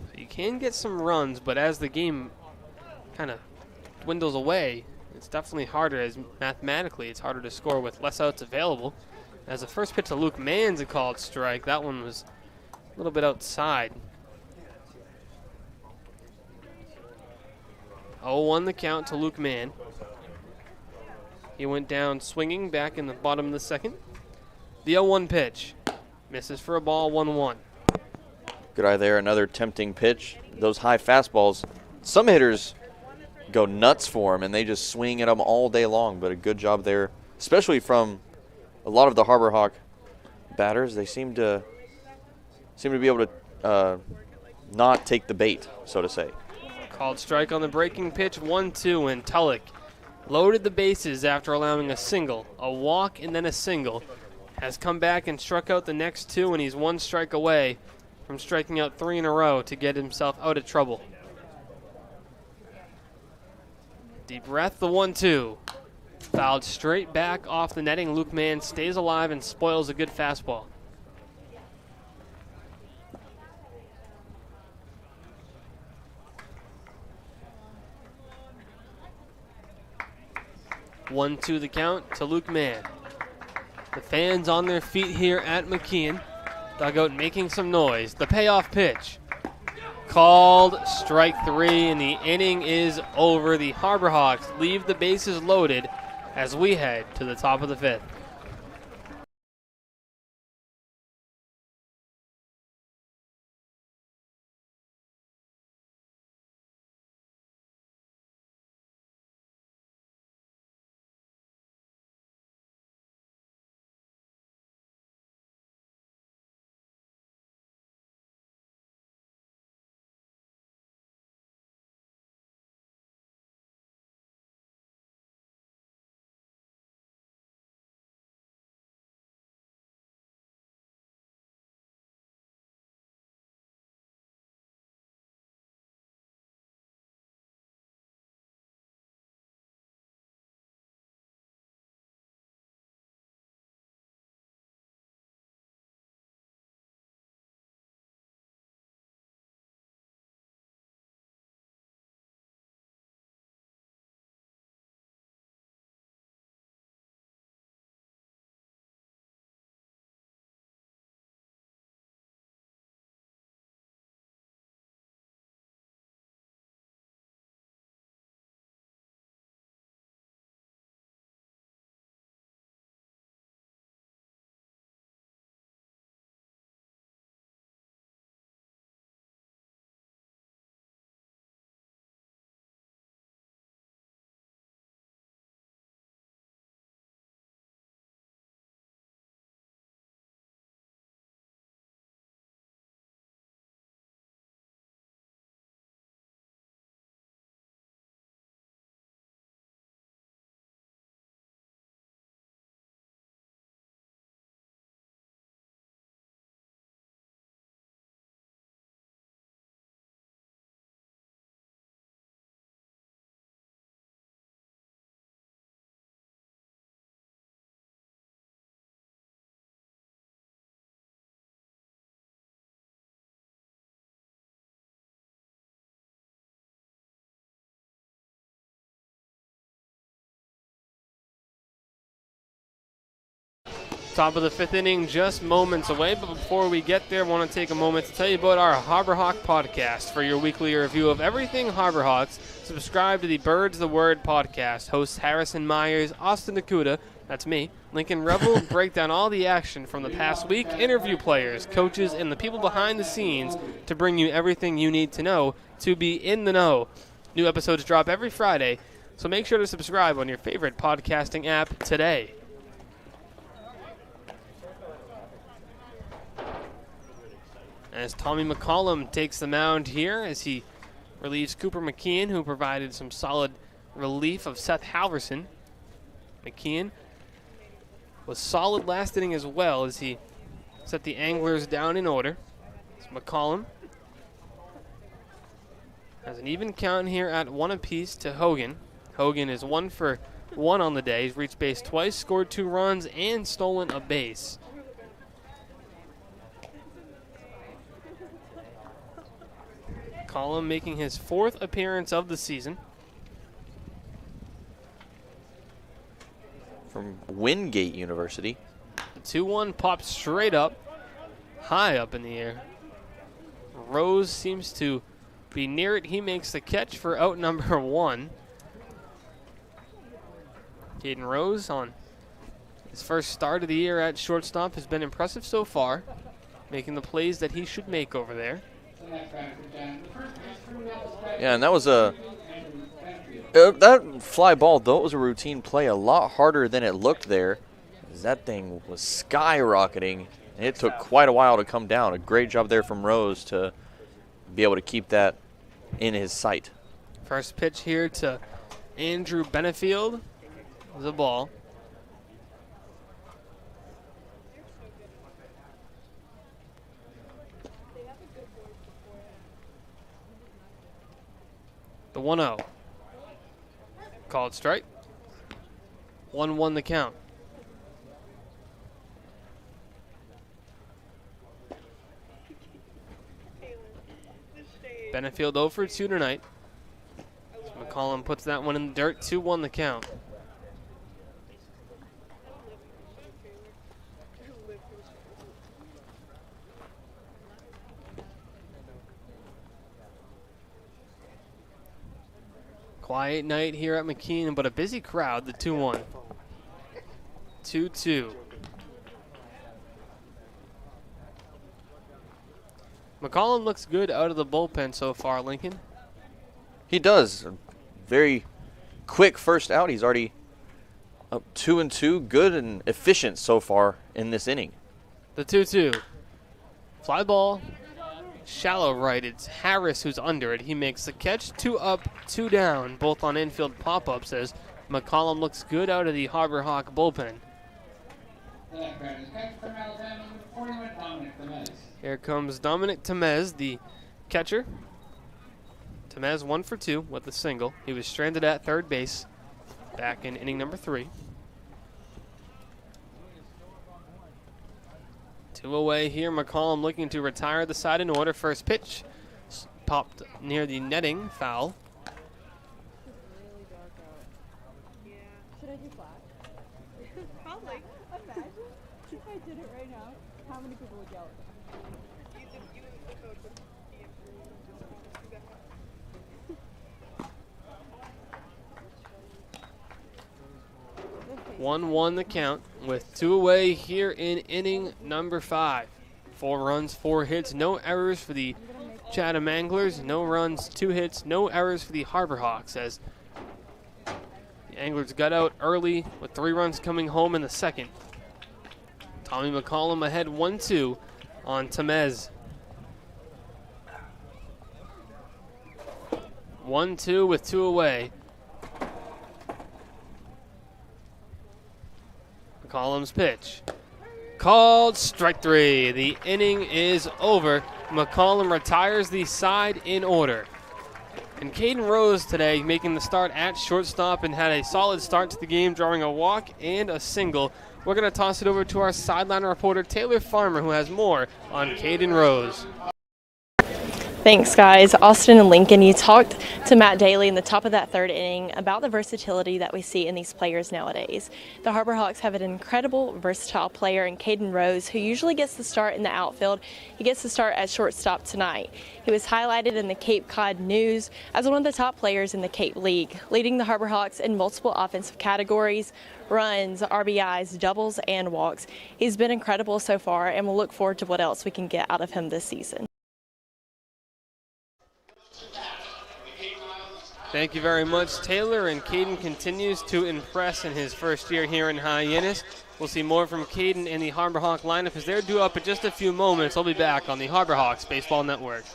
So you can get some runs, but as the game kind of dwindles away, it's definitely harder, as mathematically it's harder to score with less outs available. As the first pitch to Luke Mann's a called strike, that one was a little bit outside. 0-1 the count to Luke Mann. He went down swinging back in the bottom of the second. The 0-1 pitch. Misses for a ball, 1-1. Good eye there, another tempting pitch. Those high fastballs, some hitters go nuts for them, and they just swing at them all day long, but a good job there, especially from a lot of the Harbor Hawk batters. They seem to be able to not take the bait, so to say. Called strike on the breaking pitch, 1-2, and Tulloch loaded the bases after allowing a single, a walk, and then a single. Has come back and struck out the next 2, and he's 1 strike away from striking out 3 in a row to get himself out of trouble. Deep breath, the 1-2. Fouled straight back off the netting. Luke Mann stays alive and spoils a good fastball. One, 2 the count to Luke Mann. The fans on their feet here at McKeon. Dugout making some noise. The payoff pitch. Called strike 3, and the inning is over. The Harbor Hawks leave the bases loaded as we head to the top of the 5th. Top of the 5th inning, just moments away. But before we get there, I want to take a moment to tell you about our Harbor Hawk podcast. For your weekly review of everything Harbor Hawks, subscribe to the Birds the Word podcast. Hosts Harrison Meyers, Austin DeCouta, that's me, Lincoln Revill, break down all the action from the past week, interview players, coaches, and the people behind the scenes to bring you everything you need to know to be in the know. New episodes drop every Friday, so make sure to subscribe on your favorite podcasting app today. As Tommy McCollum takes the mound here as he relieves Cooper McKeon, who provided some solid relief of Seth Halverson. McKeon was solid last inning as well as he set the Anglers down in order. It's McCollum has an even count here at 1 apiece to Hogan. Hogan is 1 for 1 on the day. He's reached base twice, scored 2 runs, and stolen a base. McCollum making his 4th appearance of the season. From Wingate University. The 2-1 popped straight up, high up in the air. Rose seems to be near it. He makes the catch for out number 1. Caden Rose on his first start of the year at shortstop has been impressive so far, making the plays that he should make over there. Yeah, and that was that fly ball, though it was a routine play, a lot harder than it looked there. That thing was skyrocketing, and it took quite a while to come down. A great job there from Rose to be able to keep that in his sight. First pitch here to Andrew Benefield. The ball. The 1-0. Called strike. 1-1 the count. Benefield 0 for 2 tonight. McCollum puts that one in the dirt. 2-1 the count. Quiet night here at McKean, but a busy crowd, the 2-1. 2-2. McCollum looks good out of the bullpen so far, Lincoln. He does. A very quick first out. He's already up 2-2. Good and efficient so far in this inning. The 2-2. Fly ball. Shallow right. It's Harris who's under it. He makes the catch. 2 up, 2 down, both on infield pop-ups as McCollum looks good out of the Harbor Hawk bullpen. Here comes Dominic Temez, the catcher. Temez 1 for 2 with a single. He was stranded at third base back in inning number 3. 2 away here. McCollum looking to retire the side in order. First pitch popped near the netting. Foul. Should I do flash? Probably. Imagine if I did it right now, how many people would yell at me? You and the coach would be in 1-1 the count with 2 away here in inning number 5. 4 runs, 4 hits, no errors for the Chatham Anglers. No runs, 2 hits, no errors for the Harbor Hawks as the Anglers got out early with 3 runs coming home in the second. Tommy McCollum ahead 1-2 on Temez. 1-2 with 2 away. McCollum's pitch. Called strike 3. The inning is over. McCollum retires the side in order. And Caden Rose today making the start at shortstop and had a solid start to the game, drawing a walk and a single. We're going to toss it over to our sideline reporter, Taylor Farmer, who has more on Caden Rose. Thanks, guys. Austin and Lincoln, you talked to Matt Daly in the top of that third inning about the versatility that we see in these players nowadays. The Harbor Hawks have an incredible, versatile player in Caden Rose, who usually gets the start in the outfield. He gets the start at shortstop tonight. He was highlighted in the Cape Cod News as one of the top players in the Cape League, leading the Harbor Hawks in multiple offensive categories, runs, RBIs, doubles, and walks. He's been incredible so far, and we'll look forward to what else we can get out of him this season. Thank you very much, Taylor. And Caden continues to impress in his first year here in Hyannis. We'll see more from Caden in the Harbor Hawk lineup as they're due up in just a few moments. I'll be back on the Harbor Hawks Baseball Network.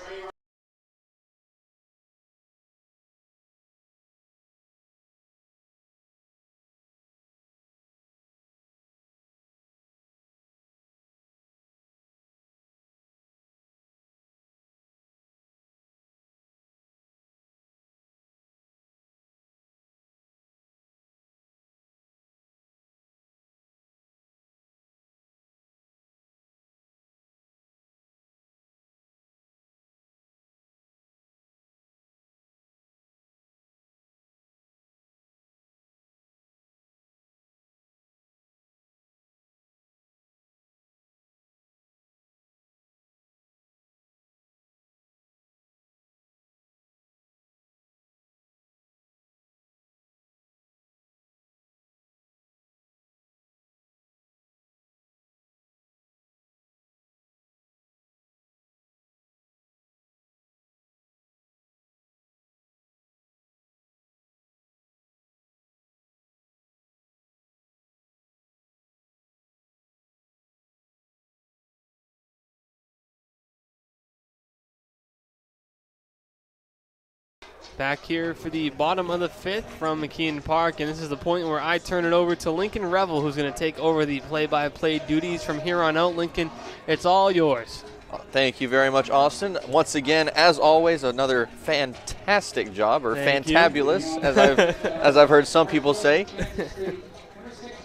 Back here for the bottom of the fifth from McKeon Park, and this is the point where I turn it over to Lincoln Revill, who's going to take over the play-by-play duties from here on out. Lincoln, it's all yours. Thank you very much, Austin. Once again, as always, another fantastic job, or fantabulous, as I've heard some people say.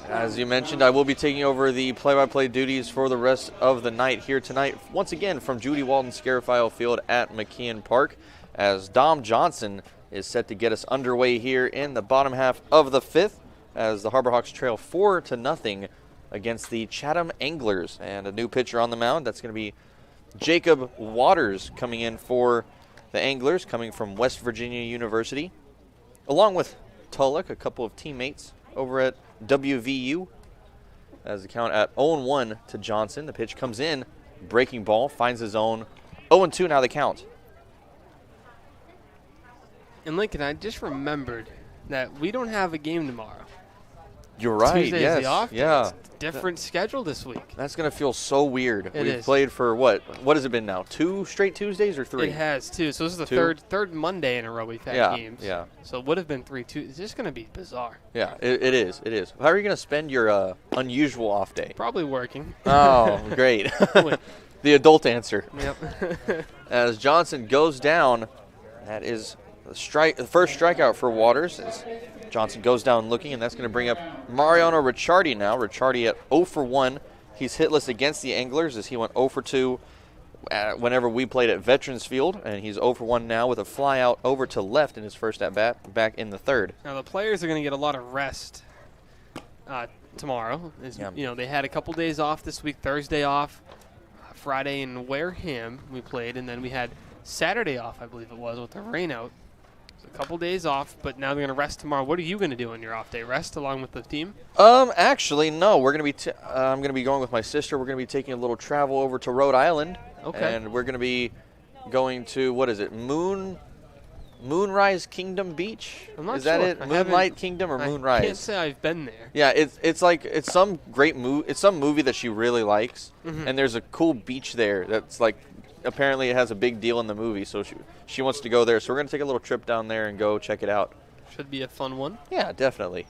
As you mentioned, I will be taking over the play-by-play duties for the rest of the night here tonight, once again from Judy Walton Scarafile Field at McKeon Park, as Dom Johnson is set to get us underway here in the bottom half of the fifth, as the Harbor Hawks trail 4-0 against the Chatham Anglers. And a new pitcher on the mound, that's going to be Jacob Waters coming in for the Anglers, coming from West Virginia University, along with Tulloch, a couple of teammates over at WVU, as the count at 0-1 to Johnson. The pitch comes in, breaking ball, finds his own. 0-2 now the count. And Lincoln, I just remembered that we don't have a game tomorrow. You're right, Tuesday is the off day. yeah. It's a different schedule this week. That's going to feel so weird. We've is. Played for what has it been now? 2 straight Tuesdays or 3? It has, too. So this is the third Monday in a row we've had games. Yeah. So it would have been 3 Tuesdays. It's just going to be bizarre. Yeah, it is. It is. How are you going to spend your unusual off day? Probably working. Oh, great. The adult answer. Yep. As Johnson goes down, that is the first strikeout for Waters. As Johnson goes down looking, and that's going to bring up Mariano Ricciardi now. Ricciardi at 0-for-1. He's hitless against the Anglers as he went 0-for-2 whenever we played at Veterans Field, and he's 0-for-1 now with a fly out over to left in his first at-bat back in the third. Now the players are going to get a lot of rest tomorrow. You know, they had a couple days off this week, Thursday off, Friday in Wareham we played, and then we had Saturday off, I believe it was, with the rain out. A couple days off, but now they're going to rest tomorrow. What are you going to do on your off day? Rest along with the team? Actually, no. We're going to be. I'm going to be going with my sister. We're going to be taking a little travel over to Rhode Island. Okay. And we're going to be going to, what is it? Moonrise Kingdom Beach. I'm not is that sure. it? Moonlight Kingdom or Moonrise? I can't say I've been there. Yeah, it's some great movie. It's some movie that she really likes, and there's a cool beach there that's like. Apparently it has a big deal in the movie, so she wants to go there. So we're going to take a little trip down there and go check it out. Should be a fun one. Yeah, definitely.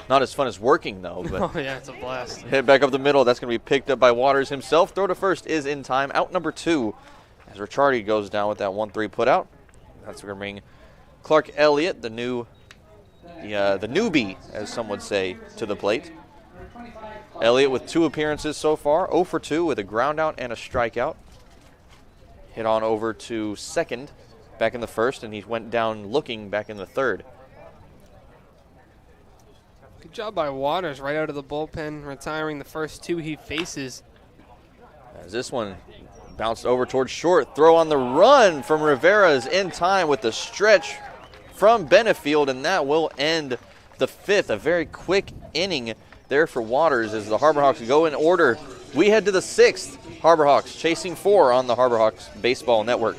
Not as fun as working, though. But oh, yeah, it's a blast. Hit back up the middle. That's going to be picked up by Waters himself. Throw to first is in time. Out number 2 as Ricciardi goes down with that 1-3 put out. That's going to bring Clark Elliott, the newbie, as some would say, to the plate. Elliott with 2 appearances so far, 0-for-2 with a ground out and a strikeout. hit on over to second back in the first, and he went down looking back in the third. Good job by Waters right out of the bullpen, retiring the first 2 he faces. As this one bounced over towards short. Throw on the run from Rivera is in time with the stretch from Benefield, and that will end the 5th. A very quick inning there for Waters as the Harborhawks go in order. We head to the 6th. Harborhawks chasing 4 on the Harborhawks Baseball Network.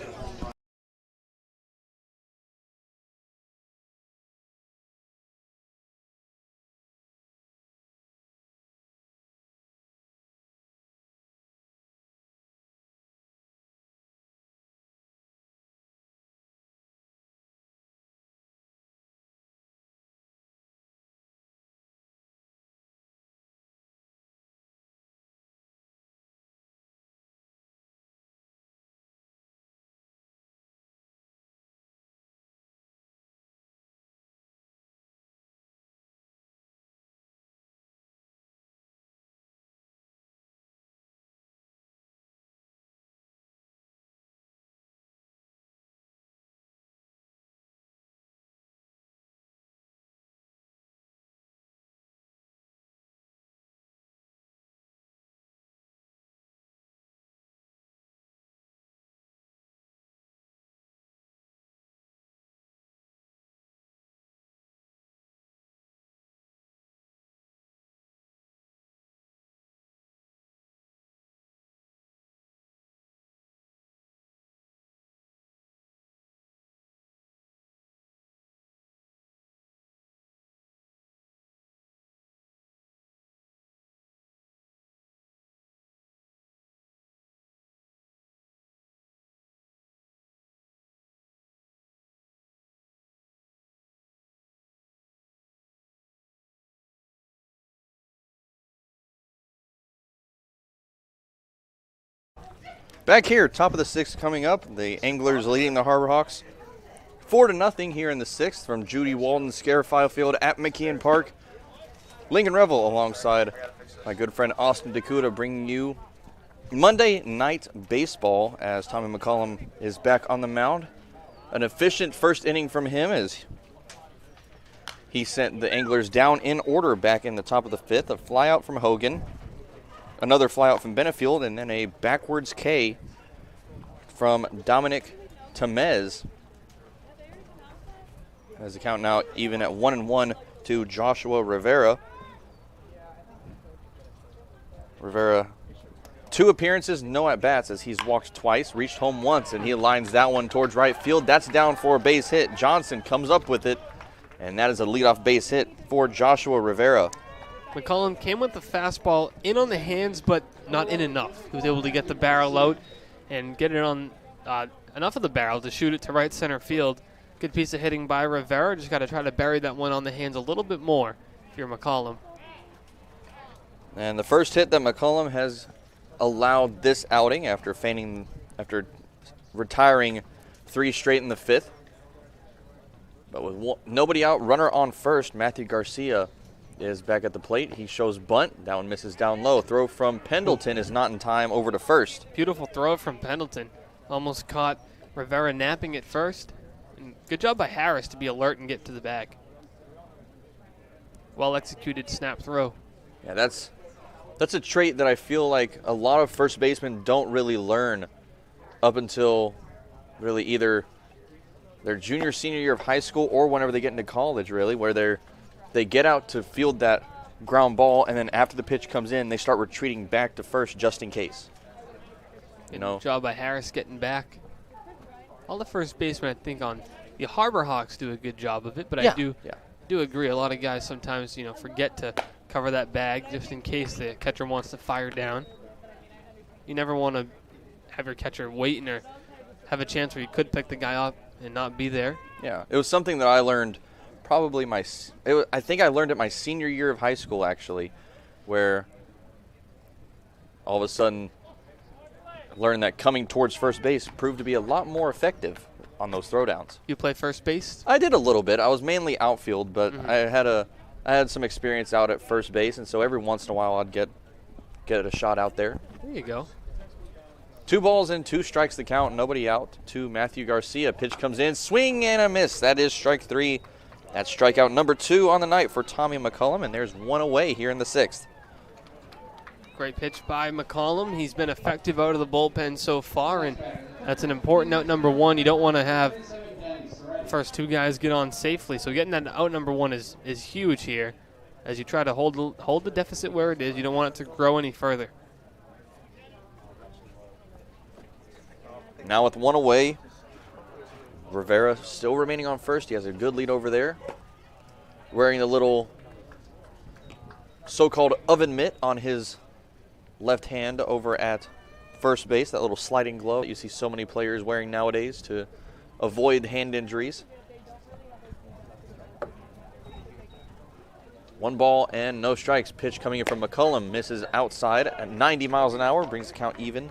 Back here, top of the 6th coming up. The Anglers leading the Harborhawks 4-0 here in the 6th from Judy Walden Scarifile Field at McKeon Park. Lincoln Revill alongside my good friend Austin DeCouta bringing you Monday Night Baseball as Tommy McCollum is back on the mound. An efficient first inning from him as he sent the Anglers down in order back in the top of the 5th. A flyout from Hogan. Another flyout from Benefield, and then a backwards K from Dominic Tamez. As the count now even at 1-1 to Joshua Rivera. Rivera, 2 appearances, no at-bats as he's walked twice, reached home once, and he lines that one towards right field. That's down for a base hit. Johnson comes up with it, and that is a leadoff base hit for Joshua Rivera. McCollum came with the fastball in on the hands, but not in enough. He was able to get the barrel out and get it on enough of the barrel to shoot it to right center field. Good piece of hitting by Rivera. Just got to try to bury that one on the hands a little bit more if you're McCollum. And the first hit that McCollum has allowed this outing after retiring 3 straight in the 5th. But with nobody out, runner on first, Matthew Garcia is back at the plate. He shows bunt. That one misses down low. Throw from Pendleton is not in time over to first. Beautiful throw from Pendleton. Almost caught Rivera napping at first. And good job by Harris to be alert and get to the bag. Well executed snap throw. Yeah, that's a trait that I feel like a lot of first basemen don't really learn up until really either their junior, senior year of high school or whenever they get into college, really, where they get out to field that ground ball, and then after the pitch comes in, they start retreating back to first just in case. Good job by Harris getting back. All the first basemen, I think, on the Harborhawks do a good job of it, but I do agree. A lot of guys sometimes, forget to cover that bag just in case the catcher wants to fire down. You never want to have your catcher waiting or have a chance where you could pick the guy up and not be there. Yeah, it was something that I learned probably I think I learned it my senior year of high school, actually, where all of a sudden I learned that coming towards first base proved to be a lot more effective on those throwdowns. You play first base? I did a little bit. I was mainly outfield, but I had some experience out at first base, and so every once in a while I'd get a shot out there. There you go. 2 balls and 2 strikes the count. Nobody out to Matthew Garcia. Pitch comes in. Swing and a miss. That is strike 3. That's strikeout number 2 on the night for Tommy McCullum, and there's 1 away here in the 6th. Great pitch by McCollum. He's been effective out of the bullpen so far, and that's an important out number 1. You don't want to have first 2 guys get on safely, so getting that out number 1 is huge here as you try to hold the deficit where it is. You don't want it to grow any further. Now with 1 away, Rivera still remaining on first. He has a good lead over there. Wearing the little so-called oven mitt on his left hand over at first base, that little sliding glove that you see so many players wearing nowadays to avoid hand injuries. 1 ball and no strikes. Pitch coming in from McCullum, misses outside at 90 miles an hour, brings the count even.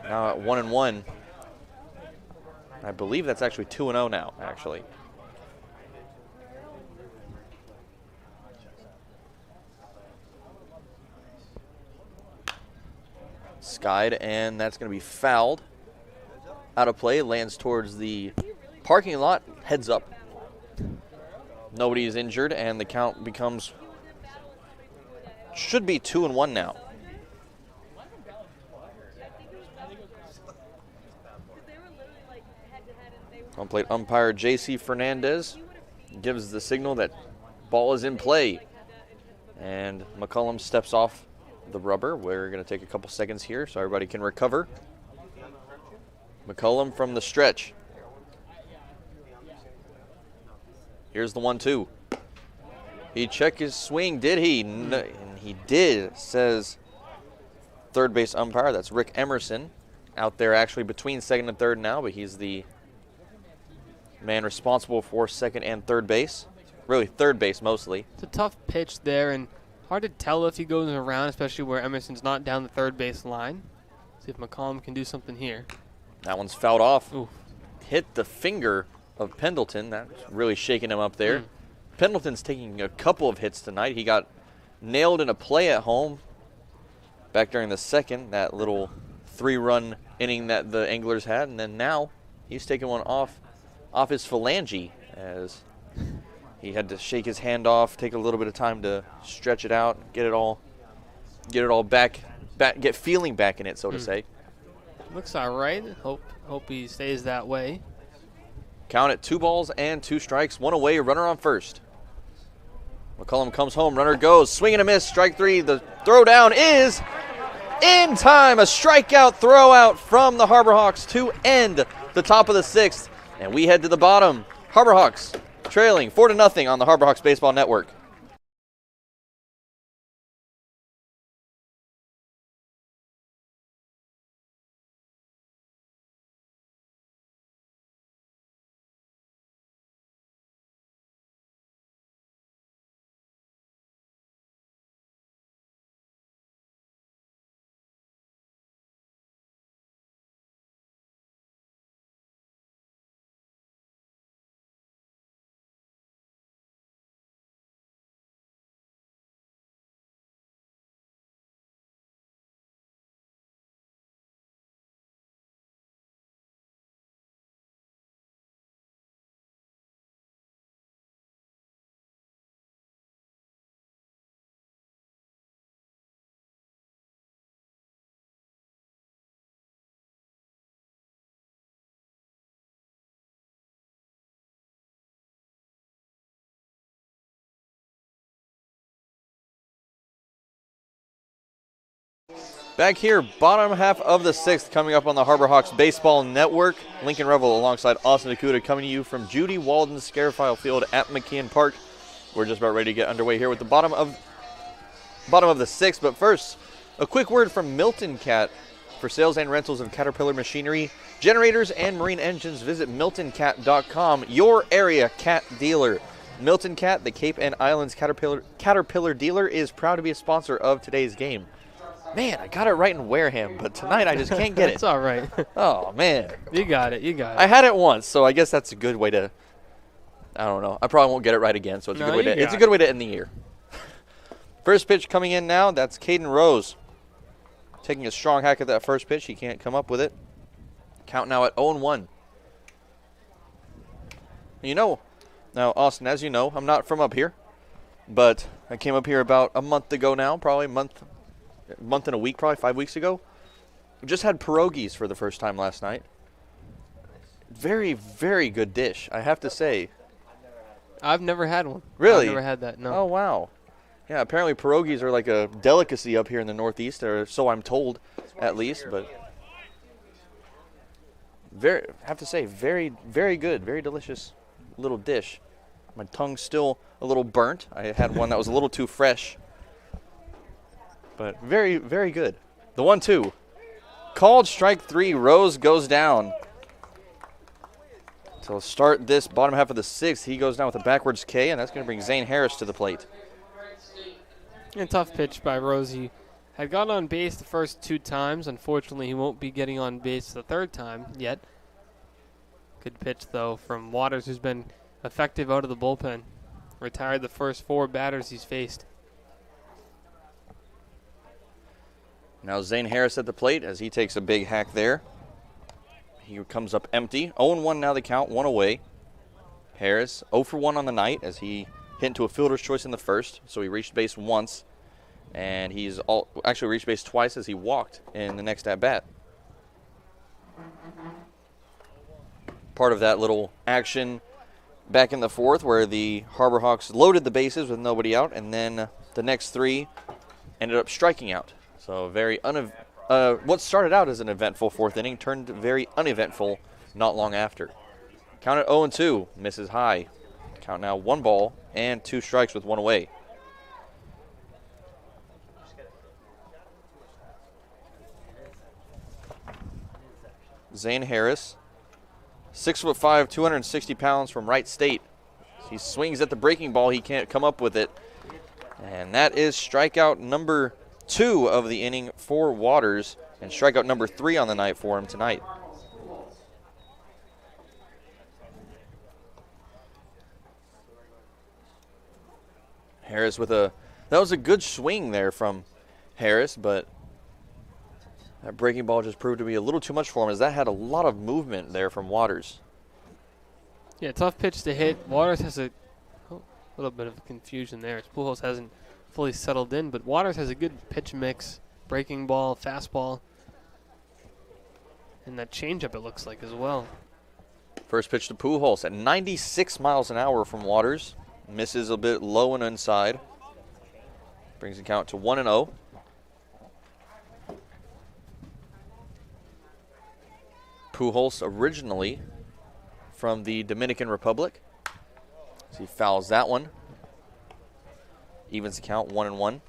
Now at 1-1. I believe that's actually 2-0 now, actually. Skied, and that's going to be fouled. Out of play, lands towards the parking lot, heads up. Nobody is injured, and the count becomes, should be 2-1 now. On plate umpire J.C. Fernandez gives the signal that ball is in play. And McCullum steps off the rubber. We're going to take a couple seconds here so everybody can recover. McCullum from the stretch. Here's the 1-2. He checked his swing, did he? No, and he did, says third base umpire. That's Rick Emerson. Out there actually between second and third now, but he's the man responsible for second and third base. Really third base mostly. It's a tough pitch there, and hard to tell if he goes around, especially where Emerson's not down the third base line. See if McCollum can do something here. That one's fouled off. Oof. Hit the finger of Pendleton. That's really shaking him up there. Pendleton's taking a couple of hits tonight. He got nailed in a play at home back during the second, that little 3-run inning that the Anglers had, and then now he's taking one off his phalange as he had to shake his hand off, take a little bit of time to stretch it out, get it all back, get feeling back in it, so to say. Looks all right. Hope he stays that way. Count at 2 balls and 2 strikes, 1 away, runner on first. McCullum comes home, runner goes, swing and a miss, strike 3. The throw down is in time. A strikeout throw out from the Harbor Hawks to end the top of the 6th. And we head to the bottom. Harbor Hawks trailing 4-0 on the Harbor Hawks Baseball Network. Back here, bottom half of the 6th, coming up on the Harbor Hawks Baseball Network. Lincoln Revill alongside Austin DeCouta coming to you from Judy Walden Scarifile Field at McKeon Park. We're just about ready to get underway here with the bottom of the 6th. But first, a quick word from Milton Cat. For sales and rentals of Caterpillar machinery, generators, and marine engines, visit miltoncat.com, your area cat dealer. Milton Cat, the Cape and Islands Caterpillar dealer, is proud to be a sponsor of today's game. Man, I got it right in Wareham, but tonight I just can't get it. It's all right. Oh, man. You got it. I had it once, so I guess that's a good way to, I don't know. I probably won't get it right again, so it's a good way to end the year. First pitch coming in now, that's Caden Rose. taking a strong hack at that first pitch. He can't come up with it. Count now at 0-1. You know, now, Austin, as you know, I'm not from up here, but I came up here about a month ago now, probably a month and a week, probably 5 weeks ago. We just had pierogies for the first time last night. Very, very good dish, I have to say. I've never had one. Really? I've never had that, no. Oh, wow. Yeah, apparently pierogies are like a delicacy up here in the Northeast, or so I'm told, at least. But I have to say, very, very good, very delicious little dish. My tongue's still a little burnt. I had one that was a little too fresh. But very, very good. The 1-2. Called strike 3. Rose goes down. So start this bottom half of the 6th. He goes down with a backwards K, and that's going to bring Zane Harris to the plate. A tough pitch by Rose. He had gotten on base the first 2 times. Unfortunately, he won't be getting on base the 3rd time yet. Good pitch, though, from Waters, who's been effective out of the bullpen. Retired the first 4 batters he's faced. Now Zane Harris at the plate as he takes a big hack there. He comes up empty. 0-1 now the count, 1 away. Harris 0 for 1 on the night as he hit into a fielder's choice in the first, so he reached base once. And he's actually reached base twice as he walked in the next at-bat. Part of that little action back in the 4th where the Harbor Hawks loaded the bases with nobody out, and then the next 3 ended up striking out. So very what started out as an eventful 4th inning turned very uneventful not long after. Count at 0-2, misses high. Count now 1 ball and 2 strikes with 1 away. Zane Harris, 6'5", 260 pounds from Wright State. He swings at the breaking ball. He can't come up with it. And that is strikeout number 2 of the inning for Waters, and strikeout number 3 on the night for him tonight. Harris with that was a good swing there from Harris, but that breaking ball just proved to be a little too much for him, as that had a lot of movement there from Waters. Yeah, tough pitch to hit. Waters has a little bit of confusion there. Pujols hasn't fully settled in, but Waters has a good pitch mix. Breaking ball, fastball, and that changeup it looks like as well. First pitch to Pujols at 96 miles an hour from Waters. Misses a bit low and inside. Brings the count to 1-0. Pujols originally from the Dominican Republic. So he fouls that one. Evens the count 1-1.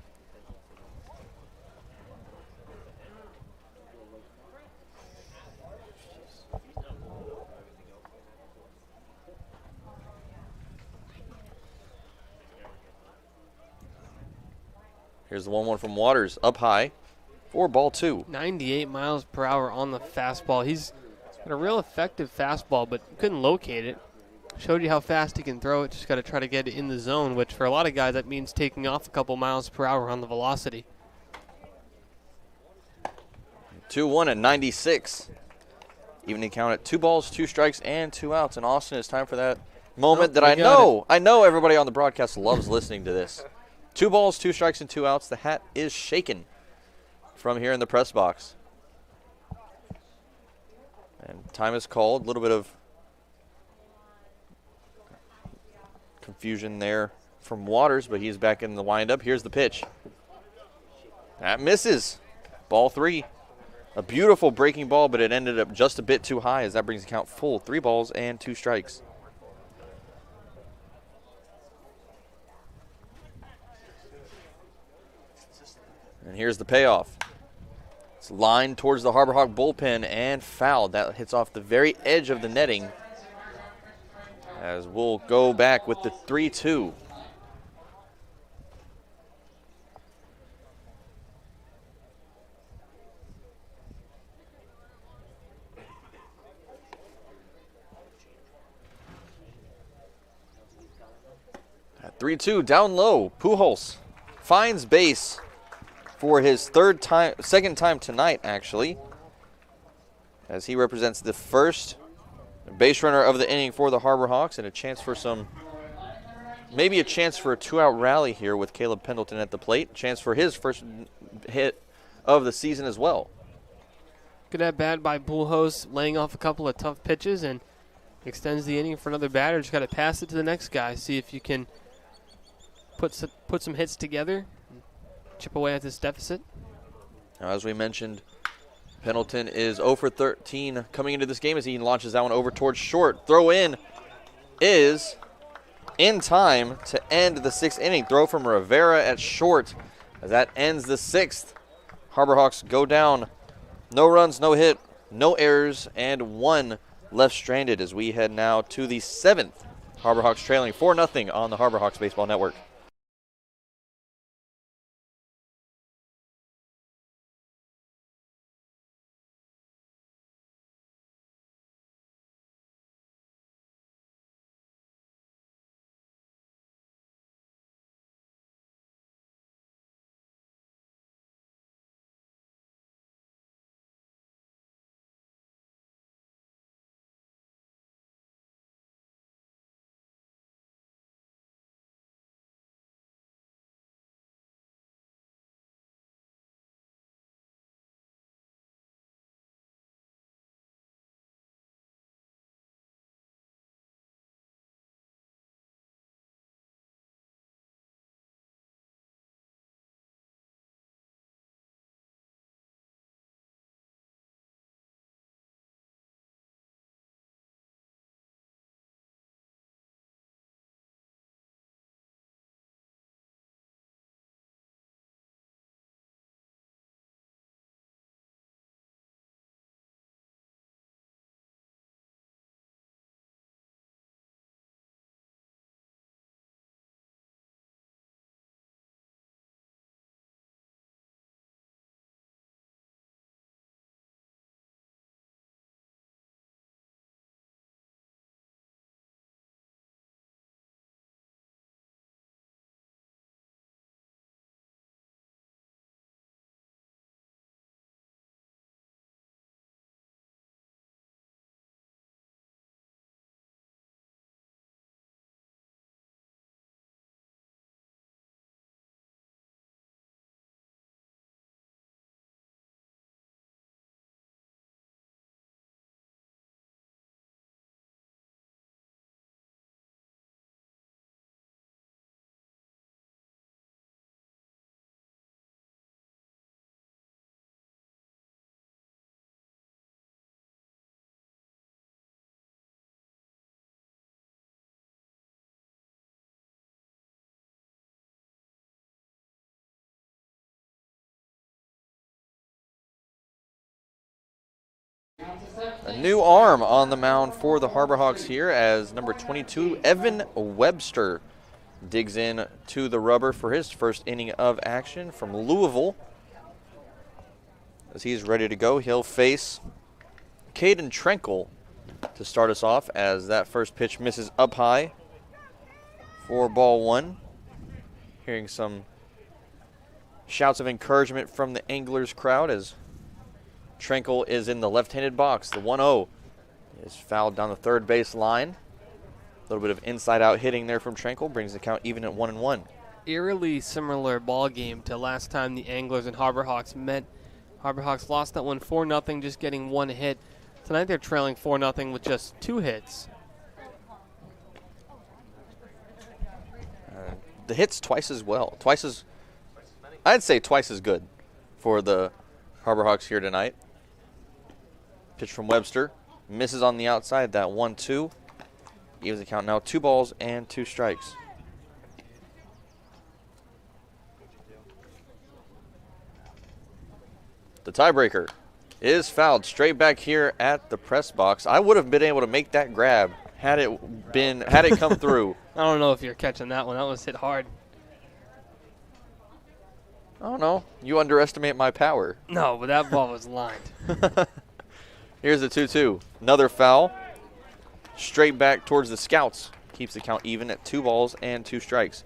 Here's the 1-1 from Waters, up high for ball 2. 98 miles per hour on the fastball. He's got a real effective fastball, but couldn't locate it. Showed you how fast he can throw it. Just got to try to get it in the zone, which for a lot of guys that means taking off a couple miles per hour on the velocity. 2-1 at 96. Evening count at 2 balls, 2 strikes, and 2 outs. And Austin, it's time for that moment that I know everybody on the broadcast loves listening to this. 2 balls, 2 strikes, and 2 outs. The hat is shaken from here in the press box. And time is called. A little bit of confusion there from Waters, but he's back in the windup. Here's the pitch. That misses. Ball 3. A beautiful breaking ball, but it ended up just a bit too high, as that brings the count full. 3 balls and 2 strikes. And here's the payoff. It's lined towards the Harbor Hawk bullpen and fouled. That hits off the very edge of the netting, as we'll go back with the 3-2. At 3-2, down low, Pujols finds base for his second time tonight, actually, as he represents the first base runner of the inning for the Harbor Hawks, and a chance for maybe a chance for a 2-out rally here with Caleb Pendleton at the plate. Chance for his first hit of the season as well. Good at bat by Bullhose, laying off a couple of tough pitches and extends the inning for another batter. Just got to pass it to the next guy. See if you can put some hits together, chip away at this deficit. Now, as we mentioned, Pendleton is 0 for 13 coming into this game as he launches that one over towards short. Throw in is in time to end the 6th inning. Throw from Rivera at short as that ends the 6th. Harbor Hawks go down. No runs, no hit, no errors, and 1 left stranded as we head now to the 7th. Harbor Hawks trailing 4-0 on the Harbor Hawks Baseball Network. A new arm on the mound for the Harbor Hawks here as number 22, Evan Webster, digs in to the rubber for his first inning of action from Louisville. As he's ready to go, he'll face Caden Trenkle to start us off as that first pitch misses up high for ball 1. Hearing some shouts of encouragement from the Anglers crowd as Trenkle is in the left-handed box. The 1-0 is fouled down the third base line. A little bit of inside-out hitting there from Trenkle brings the count even at 1-1. Eerily similar ball game to last time the Anglers and Harbor Hawks met. Harbor Hawks lost that one 4-0, just getting 1 hit. Tonight they're trailing 4-0 with just 2 hits. The hits twice as well. I'd say twice as good for the Harbor Hawks here tonight. Pitch from Webster. Misses on the outside. That 1-2. Evens the count now 2 balls and 2 strikes. The tiebreaker is fouled straight back here at the press box. I would have been able to make that grab had it come through. I don't know if you're catching that one. That was hit hard. Oh, no. You underestimate my power. No, but that ball was lined. Here's the 2-2. Another foul. Straight back towards the Scouts. Keeps the count even at 2 balls and 2 strikes.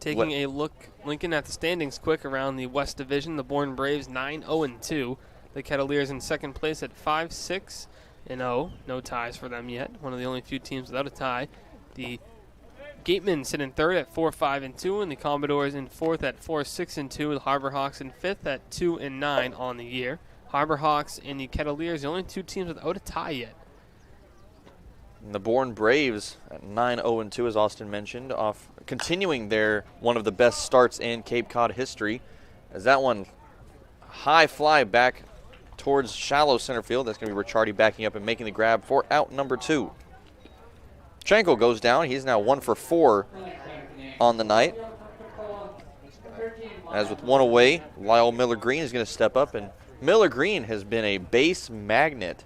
Taking a look, Lincoln, at the standings quick around the West Division. The Bourne Braves 9-0-2. The Kettleers in second place at 5-6-0. No ties for them yet. One of the only few teams without a tie. The Gatemen sit in third at 4-5-2, and the Commodores in fourth at 4-6-2. The Harbor Hawks in fifth at 2-9 on the year. Harbor Hawks and the Kettleers, the only two teams without a tie yet. And the Bourne Braves at 9-0-2, as Austin mentioned, off continuing their one of the best starts in Cape Cod history, as that one high fly back towards shallow center field. That's going to be Ricciardi backing up and making the grab for out number 2. Chanko goes down. He's now 1 for 4 on the night. As with one away, Lyle Miller Green is going to step up, and Miller Green has been a base magnet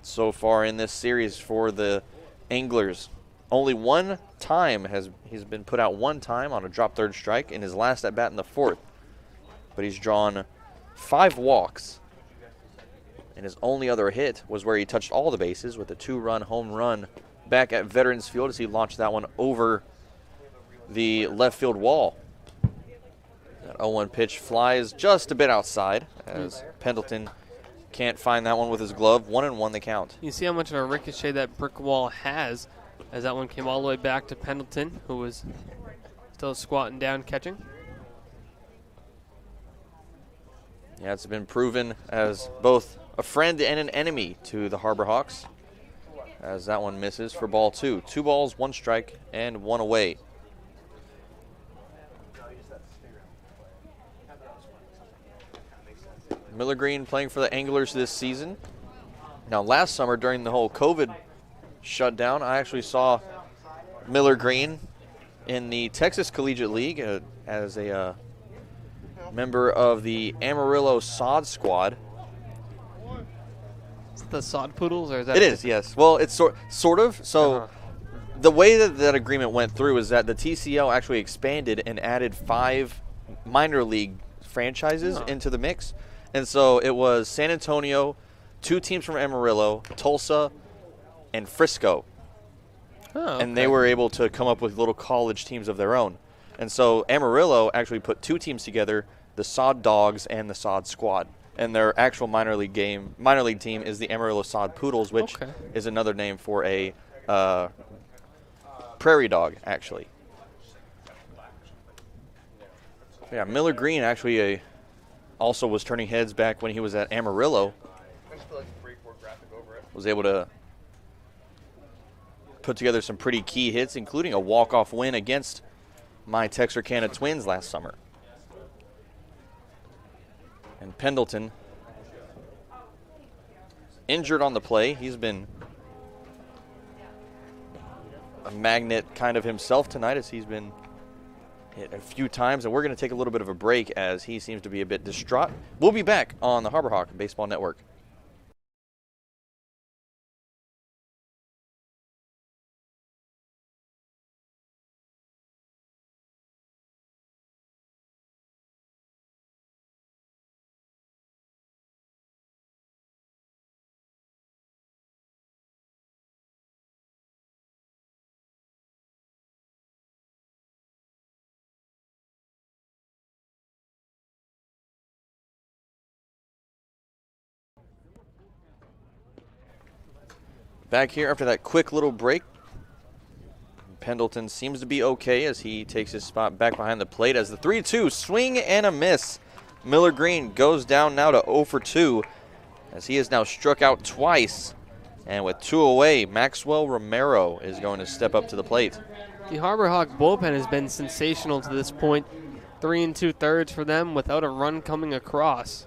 so far in this series for the Anglers. Only one time he's been put out one time on a drop third strike in his last at bat in the 4th. But he's drawn 5 walks. And his only other hit was where he touched all the bases with a 2-run home run back at Veterans Field as he launched that one over the left field wall. That 0-1 pitch flies just a bit outside as Pendleton can't find that one with his glove. 1-1 the count. You see how much of a ricochet that brick wall has, as that one came all the way back to Pendleton, who was still squatting down catching. Yeah, it's been proven as both a friend and an enemy to the Harbor Hawks, as that one misses for ball 2. 2 balls, 1 strike, and 1 away. Miller Green playing for the Anglers this season. Now, last summer during the whole COVID shutdown, I actually saw Miller Green in the Texas Collegiate League as a member of the Amarillo Sod Squad. Is it the Sod Poodles, or is that? It is, yes. Well, it's sort of. So the way that agreement went through is that the TCL actually expanded and added 5 minor league franchises into the mix. And so it was San Antonio, 2 teams from Amarillo, Tulsa, and Frisco. Oh, okay. And they were able to come up with little college teams of their own. And so Amarillo actually put 2 teams together, the Sod Dogs and the Sod Squad. And their actual minor league team is the Amarillo Sod Poodles, which is another name for a prairie dog, actually. Yeah, Miller Green actually also was turning heads back when he was at Amarillo. Was able to put together some pretty key hits, including a walk-off win against my Texarkana Twins last summer. And Pendleton injured on the play. He's been a magnet kind of himself tonight, as he's been hit a few times, and we're going to take a little bit of a break as he seems to be a bit distraught. We'll be back on the Harbor Hawk Baseball Network. Back here after that quick little break. Pendleton seems to be okay as he takes his spot back behind the plate as the 3-2 swing and a miss. Miller Green goes down now to 0 for 2 as he has now struck out twice. And with 2 away, Maxwell Romero is going to step up to the plate. The Harbor Hawk bullpen has been sensational to this point. 3 2/3 for them without a run coming across.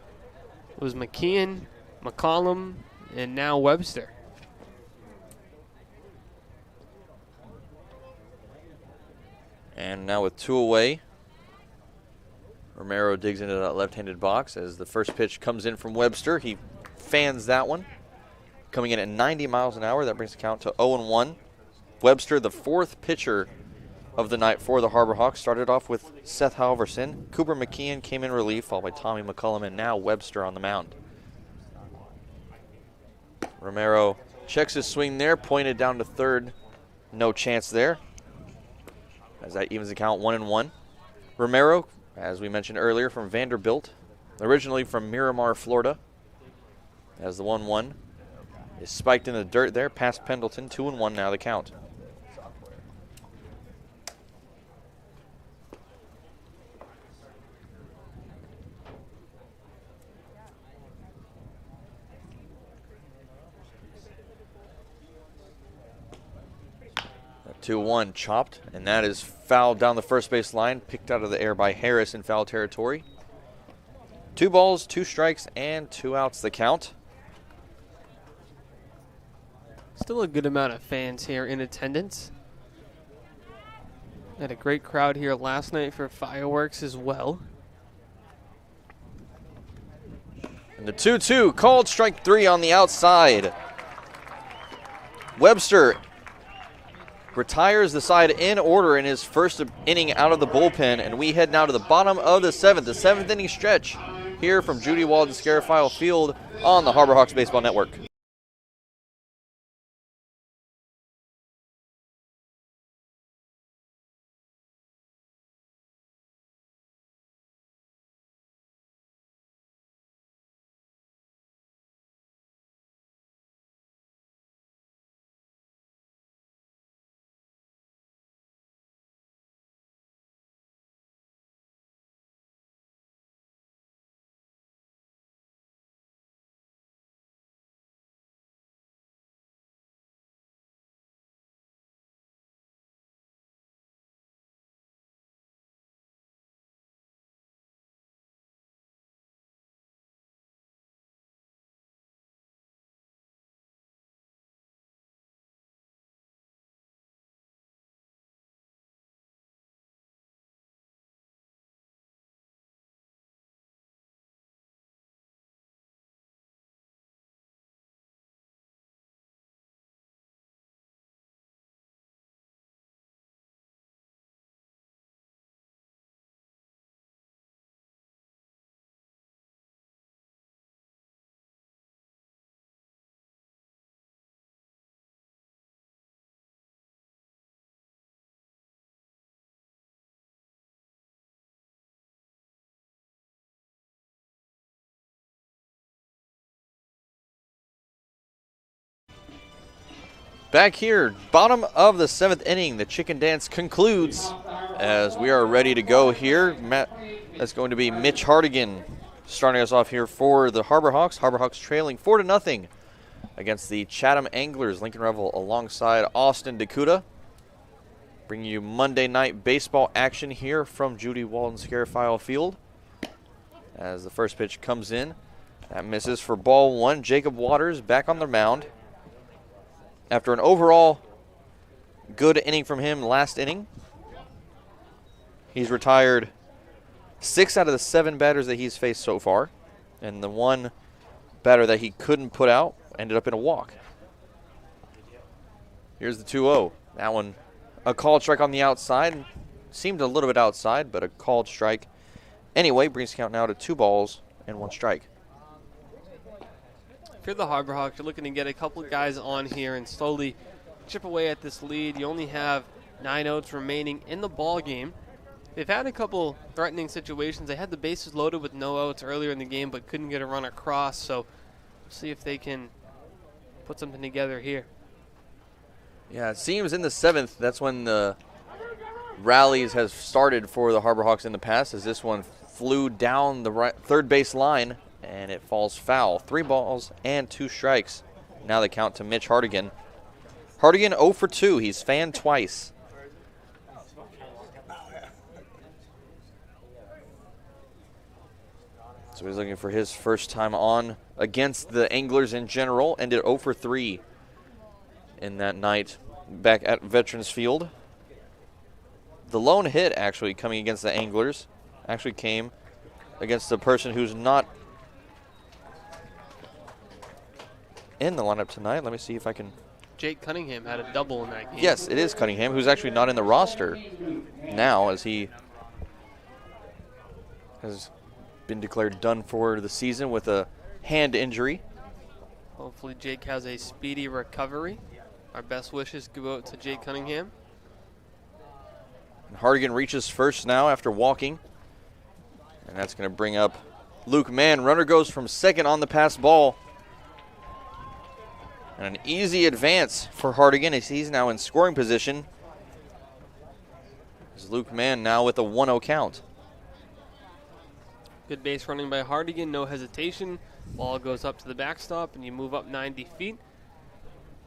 It was McKeon, McCollum, and now Webster. And now with 2 away, Romero digs into that left-handed box as the first pitch comes in from Webster. He fans that one, coming in at 90 miles an hour. That brings the count to 0-1. Webster, the 4th pitcher of the night for the Harbor Hawks, started off with Seth Halverson. Cooper McKeon came in relief, followed by Tommy McCullum, and now Webster on the mound. Romero checks his swing there, pointed down to third. No chance there. as that evens the count 1-1. Romero, as we mentioned earlier, from Vanderbilt, originally from Miramar, Florida, as the 1-1 is spiked in the dirt there past Pendleton. 2-1 now the count. A 2-1 chopped, and that is fouled down the first base line, picked out of the air by Harris in foul territory. 2 balls, 2 strikes, and 2 outs the count. Still a good amount of fans here in attendance. Had a great crowd here last night for fireworks as well. And the 2-2 called strike 3 on the outside. Webster retires the side in order in his first inning out of the bullpen, and we head now to the bottom of the 7th inning stretch here from Judy Walden Scarafile Field on the Harbor Hawks Baseball Network. Back here, bottom of the 7th inning, the chicken dance concludes as we are ready to go here. That's going to be Mitch Hardigan starting us off here for the Harbor Hawks. Harbor Hawks trailing 4-0 against the Chatham Anglers. Lincoln Revill alongside Austin DeCouta. Bringing you Monday night baseball action here from Judy Walden Scarafile Field. As the first pitch comes in, that misses for ball 1. Jacob Waters back on the mound. After an overall good inning from him last inning, he's retired 6 out of the 7 batters that he's faced so far, and the 1 batter that he couldn't put out ended up in a walk. Here's the 2-0. That one, a called strike on the outside. Seemed a little bit outside, but a called strike. Anyway, brings the count now to 2 balls and 1 strike. If you're the Harbor Hawks, you're looking to get a couple of guys on here and slowly chip away at this lead. You only have 9 outs remaining in the ball game. They've had a couple threatening situations. They had the bases loaded with no outs earlier in the game, but couldn't get a run across. So see if they can put something together here. Yeah, it seems in the 7th, that's when the rallies have started for the Harbor Hawks in the past, as this one flew down the third base line and it falls foul. 3 balls and 2 strikes. Now they count to Mitch Hardigan. Hardigan 0 for 2. He's fanned twice. So he's looking for his first time on against the Anglers in general. Ended 0 for 3 in that night back at Veterans Field. The lone hit actually coming against the Anglers actually came against the person who's not in the lineup tonight. Let me see if I can. Jake Cunningham had a double in that game. Yes, it is Cunningham, who's actually not in the roster now, as he has been declared done for the season with a hand injury. Hopefully Jake has a speedy recovery. Our best wishes go out to Jake Cunningham. Hardigan reaches first now after walking. And that's going to bring up Luke Mann. Runner goes from second on the pass ball. And an easy advance for Hardigan as he's now in scoring position. As Luke Mann now with a 1-0 count. Good base running by Hardigan, no hesitation. Ball goes up to the backstop and you move up 90 feet.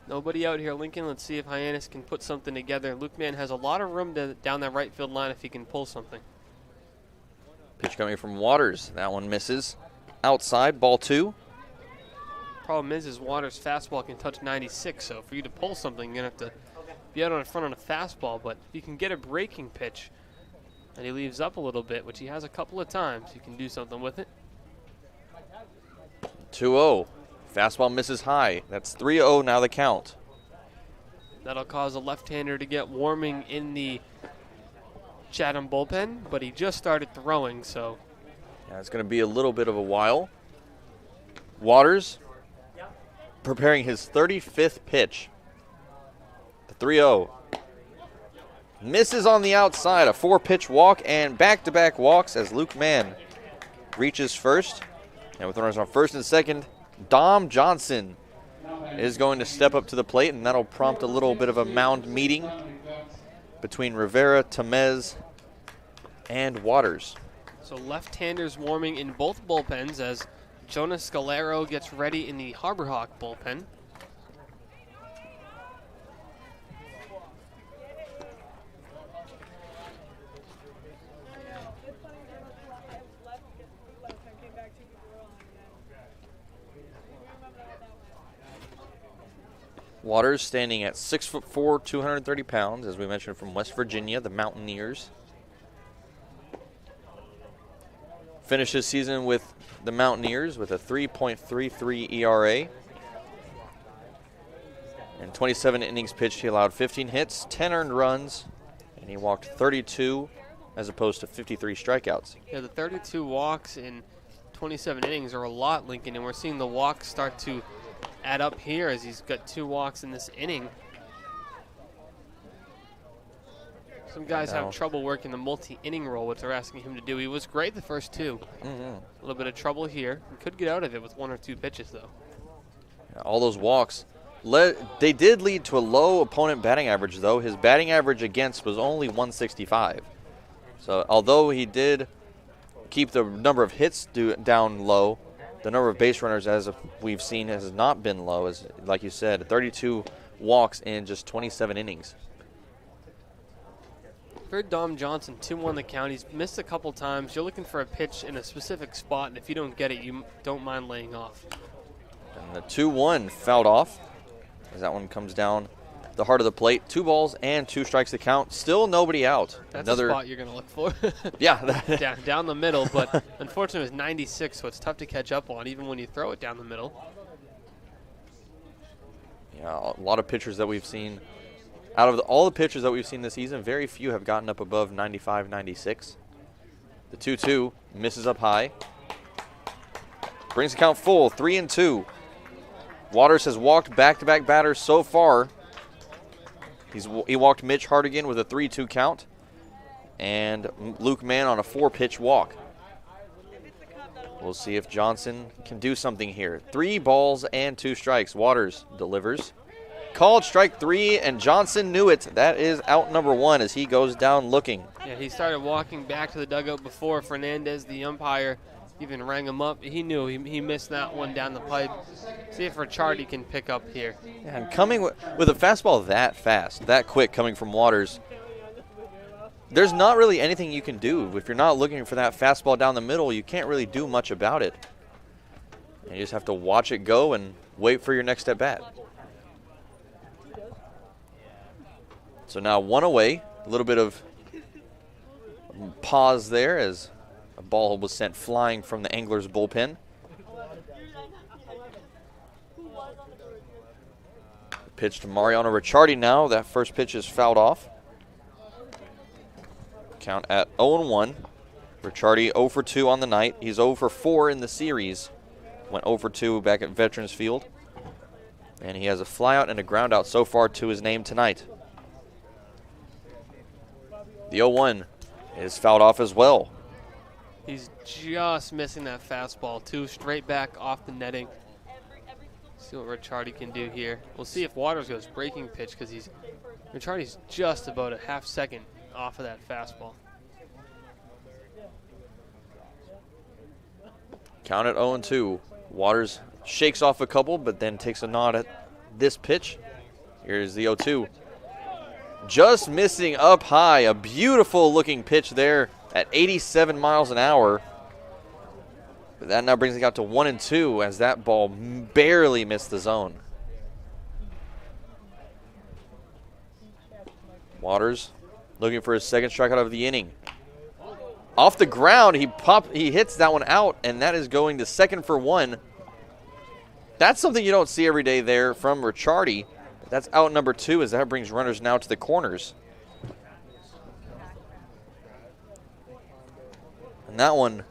Nobody out here, Lincoln. Let's see if Hyannis can put something together. Luke Mann has a lot of room down that right field line if he can pull something. Pitch coming from Waters. That one misses. Outside, ball 2. Problem is Waters' fastball can touch 96, so for you to pull something, you're going to have to be out on front on a fastball. But if you can get a breaking pitch and he leaves up a little bit, which he has a couple of times, you can do something with it. 2-0. Fastball misses high. That's 3-0 now the count. That'll cause a left-hander to get warming in the Chatham bullpen, but he just started throwing, so. Yeah, it's going to be a little bit of a while. Waters preparing his 35th pitch. The 3-0. Misses on the outside. A 4-pitch walk and back-to-back walks as Luke Mann reaches first. And with runners on first and second, Dom Johnson is going to step up to the plate, and that'll prompt a little bit of a mound meeting between Rivera, Tamez, and Waters. So left-handers warming in both bullpens as Jonas Scalero gets ready in the Harbor Hawk bullpen. Waters standing at 6'4", 230 pounds, as we mentioned, from West Virginia, the Mountaineers. Finished his season with the Mountaineers with a 3.33 ERA. In 27 innings pitched, he allowed 15 hits, 10 earned runs, and he walked 32 as opposed to 53 strikeouts. Yeah, the 32 walks in 27 innings are a lot, Lincoln, and we're seeing the walks start to add up here as he's got 2 walks in this inning. Some guys have trouble working the multi-inning role, which they're asking him to do. He was great the first 2. A little bit of trouble here. He could get out of it with 1 or 2 pitches, though. Yeah, all those walks. They did lead to a low opponent batting average, though. His batting average against was only 165. So although he did keep the number of hits down low, the number of base runners, as we've seen, has not been low. As like you said, 32 walks in just 27 innings. For Dom Johnson, 2-1 the count. He's missed a couple times. You're looking for a pitch in a specific spot, and if you don't get it, you don't mind laying off. And the 2-1 fouled off as that one comes down the heart of the plate. 2 balls and 2 strikes to count. Still nobody out. That's a spot you're going to look for. Yeah. down the middle, but unfortunately it was 96, so it's tough to catch up on even when you throw it down the middle. Yeah, a lot of pitchers that we've seen. Out of all the pitchers that we've seen this season, very few have gotten up above 95, 96. The 2-2 misses up high. Brings the count full, 3-2. Waters has walked back-to-back batters so far. He walked Mitch Hardigan with a 3-2 count, and Luke Mann on a 4-pitch walk. We'll see if Johnson can do something here. 3 balls and 2 strikes. Waters delivers. Called strike 3, and Johnson knew it. That is out number 1 as he goes down looking. Yeah, he started walking back to the dugout before Fernandez, the umpire, even rang him up. He knew he missed that one down the pipe. See if Ricciardi can pick up here. Yeah, and coming with a fastball that fast, that quick coming from Waters, there's not really anything you can do. If you're not looking for that fastball down the middle, you can't really do much about it. You just have to watch it go and wait for your next at bat. So now 1 away, a little bit of pause there as a ball was sent flying from the Anglers bullpen. Pitch to Mariano Ricciardi now. That first pitch is fouled off. Count at 0-1. Ricciardi 0 for 2 on the night. He's 0 for 4 in the series. Went 0 for 2 back at Veterans Field. And he has a flyout and a groundout so far to his name tonight. The 0-1 is fouled off as well. He's just missing that fastball, too. Straight back off the netting. See what Ricciardi can do here. We'll see if Waters goes breaking pitch because Ricciardi's just about a half second off of that fastball. Count at 0-2. Waters shakes off a couple, but then takes a nod at this pitch. Here's the 0-2. Just missing up high. A beautiful looking pitch there at 87 miles an hour. But that now brings it out to 1-2 as that ball barely missed the zone. Waters looking for his second strikeout of the inning. Off the ground, he hits that one out, and that is going to second for 1. That's something you don't see every day there from Ricciardi. That's out number 2 as that brings runners now to the corners. And that one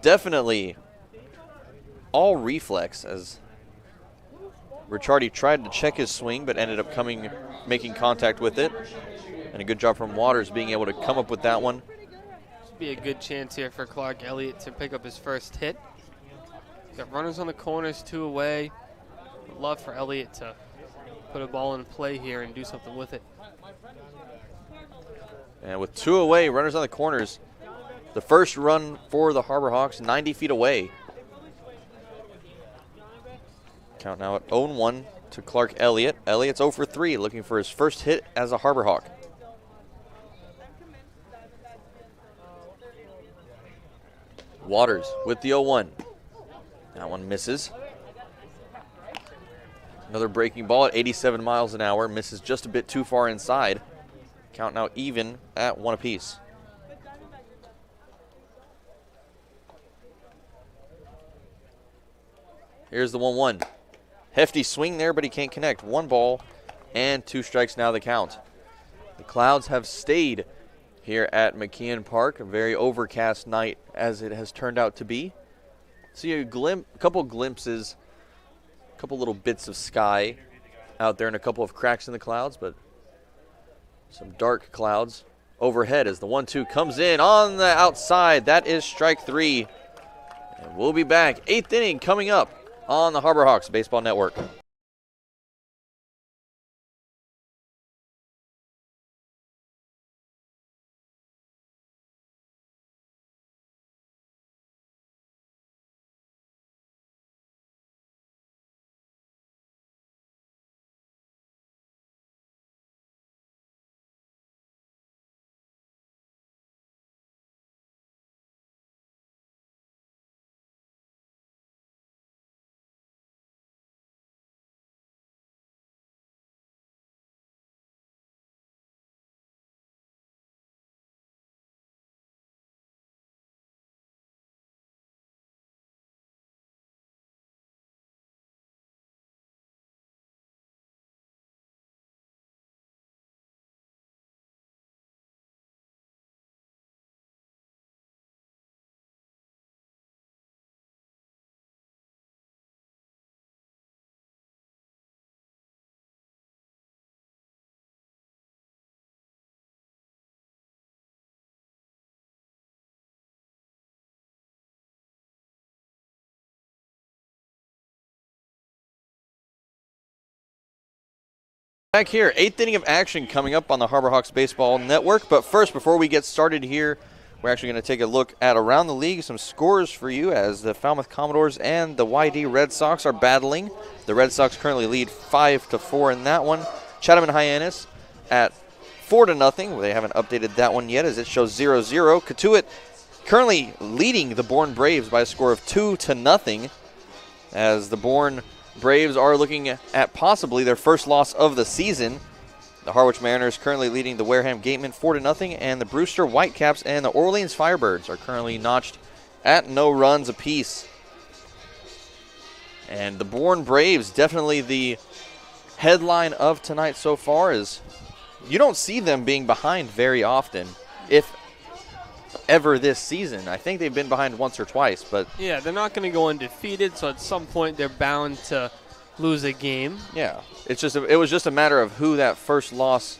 definitely all reflex as Ricciardi tried to check his swing but ended up making contact with it. And a good job from Waters being able to come up with that one. Should be a good chance here for Clark Elliott to pick up his first hit. Got runners on the corners, 2 away. Would love for Elliott to put a ball in play here and do something with it. And with 2 away, runners on the corners, the first run for the Harbor Hawks 90 feet away. Count now at 0-1 to Clark Elliott. Elliott's 0 for 3, looking for his first hit as a Harbor Hawk. Waters with the 0-1. That one misses. Another breaking ball at 87 miles an hour. Misses just a bit too far inside. Count now even at 1 apiece. Here's the 1-1. Hefty swing there, but he can't connect. 1 ball and 2 strikes now the count. The clouds have stayed here at McKeon Park. A very overcast night as it has turned out to be. See a couple glimpses, a couple little bits of sky out there and a couple of cracks in the clouds, but some dark clouds overhead as the 1-2 comes in on the outside. That is strike 3. And we'll be back. 8th inning coming up on the Harbor Hawks Baseball Network. Back here, 8th inning of action coming up on the Harbor Hawks Baseball Network. But first, before we get started here, we're actually going to take a look at around the league, some scores for you as the Falmouth Commodores and the YD Red Sox are battling. The Red Sox currently lead 5-4 in that one. Chatham and Hyannis at 4-0. They haven't updated that one yet as it shows 0-0. DeCouta currently leading the Bourne Braves by a score of 2-0 as the Bourne Braves are looking at possibly their first loss of the season. The Harwich Mariners currently leading the Wareham Gatemen 4-0, and the Brewster Whitecaps and the Orleans Firebirds are currently notched at no runs apiece. And the Bourne Braves, definitely the headline of tonight so far, is you don't see them being behind very often, if ever this season. I think they've been behind once or twice, but yeah, they're not going to go undefeated, so at some point they're bound to lose a game. Yeah, it was just a matter of who that first loss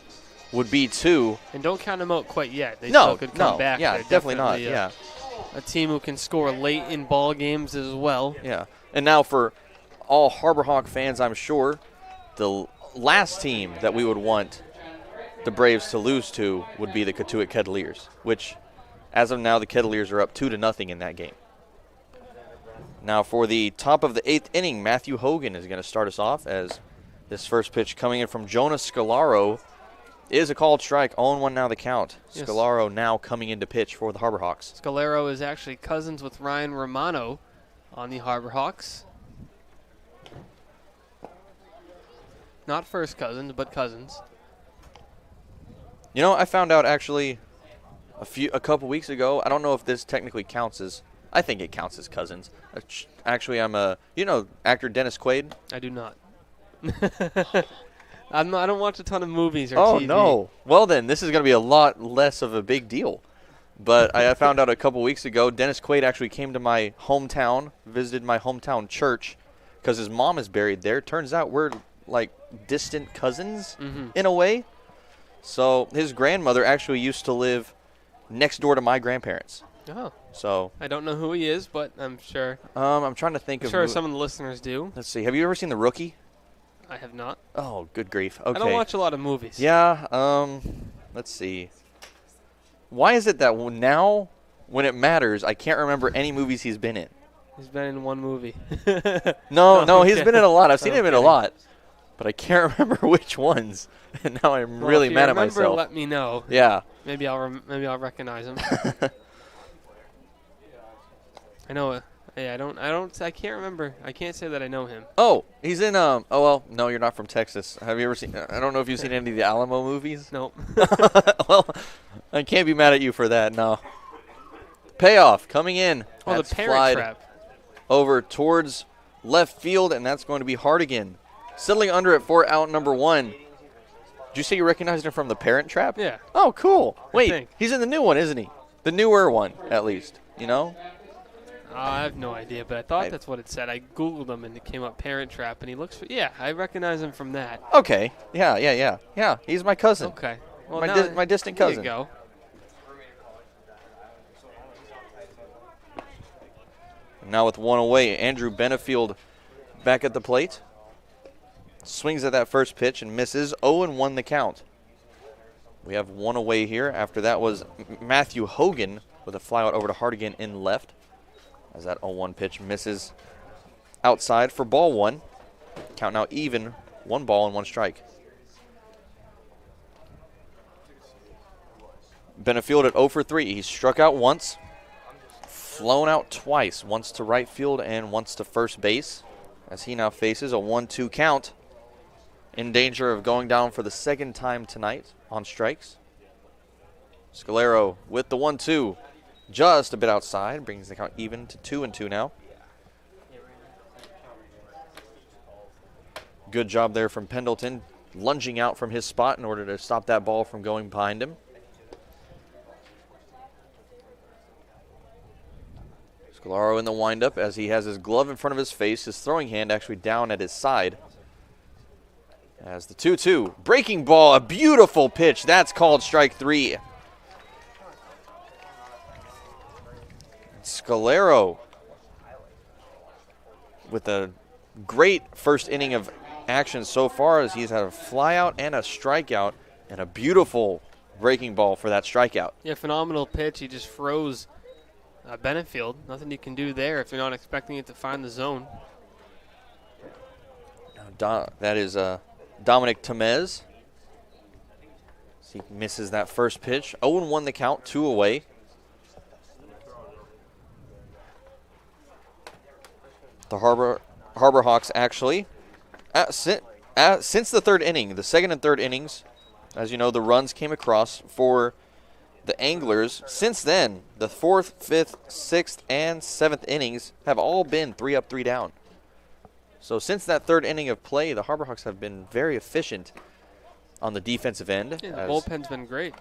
would be 2. And don't count them out quite yet. They No, still could come no, back. yeah, They're definitely not, yeah. A team who can score late in ball games as well. Yeah. And now for all Harbor Hawk fans, I'm sure, the last team that we would want the Braves to lose to would be the Cotuit Kettleers, which as of now the Kettleers are up 2-0 in that game. Now for the top of the 8th inning, Matthew Hogan is going to start us off as this first pitch coming in from Jonas Scalaro is a called strike. 0-1 now the count. Yes. Scalaro now coming in to pitch for the Harbor Hawks. Scalaro is actually cousins with Ryan Romano on the Harbor Hawks. Not first cousins, but cousins. You know, I found out actually a couple weeks ago. I don't know if this technically counts as. I think it counts as cousins. Actually, I'm a actor Dennis Quaid. I do not. I don't watch a ton of movies or Oh TV. no! Well then, this is going to be a lot less of a big deal. But I found out a couple weeks ago, Dennis Quaid actually came to my hometown, visited my hometown church, because his mom is buried there. Turns out we're like distant cousins in a way. So his grandmother actually used to live next door to my grandparents. Oh. So I don't know who he is, but I'm sure. I'm trying to think I'm of. sure some of the listeners do. Let's see. Have you ever seen The Rookie? I have not. Oh, good grief. Okay. I don't watch a lot of movies. Yeah. Let's see. Why is it that now, when it matters, I can't remember any movies he's been in? He's been in one movie. No, he's been in a lot. I've seen him in a Okay. lot, but I can't remember which ones. And now I'm really mad at myself. Let me know. Yeah. Maybe I'll recognize him. I know. I can't remember. I can't say that I know him. Oh, he's in. Oh well, no, you're not from Texas. Have you ever seen? I don't know if you've seen any of the Alamo movies. Nope. Well, I can't be mad at you for that. No. Payoff coming in. Oh, That's the Parent flied Trap. over towards left field, and that's going to be Hardigan. Settling under it for out number 1. Did you say you recognized him from the Parent Trap? Yeah. Oh, cool. Wait, think. he's in the new one, isn't he? The newer one, at least. You know? I have no idea, but I thought that's what it said. I Googled him, and it came up Parent Trap, and he looks. Yeah, I recognize him from that. Okay. Yeah. He's my cousin. Okay. Well, My distant cousin. There you go. Now with 1 away, Andrew Benefield back at the plate. Swings at that first pitch and misses. 0-1 the count. We have 1 away here. After that was Matthew Hogan with a flyout over to Hardigan in left. As that 0-1 pitch misses outside for ball 1. Count now even. 1 ball and 1 strike. Benefield at 0 for 3. He struck out once. Flown out twice. Once to right field and once to first base. As he now faces a 1-2 count. In danger of going down for the second time tonight on strikes. Scalaro with the 1-2. Just a bit outside. Brings the count even to 2-2 now. Good job there from Pendleton. Lunging out from his spot in order to stop that ball from going behind him. Scalaro in the windup as he has his glove in front of his face. His throwing hand actually down at his side. As the 2-2. Breaking ball. A beautiful pitch. That's called strike 3. Scalaro with a great first inning of action so far as he's had a flyout and a strikeout and a beautiful breaking ball for that strikeout. Yeah, phenomenal pitch. He just froze Benefield. Nothing you can do there if you're not expecting it to find the zone. That is Dominic Tamez. He misses that first pitch. 0-1 the count, 2 away. The Harbor Hawks actually, since the 3rd inning, the 2nd and 3rd innings, as you know, the runs came across for the Anglers. Since then, the 4th, 5th, 6th, and 7th innings have all been 3 up, 3 down. So since that 3rd inning of play, the Harbor Hawks have been very efficient on the defensive end. Yeah, the bullpen's been great.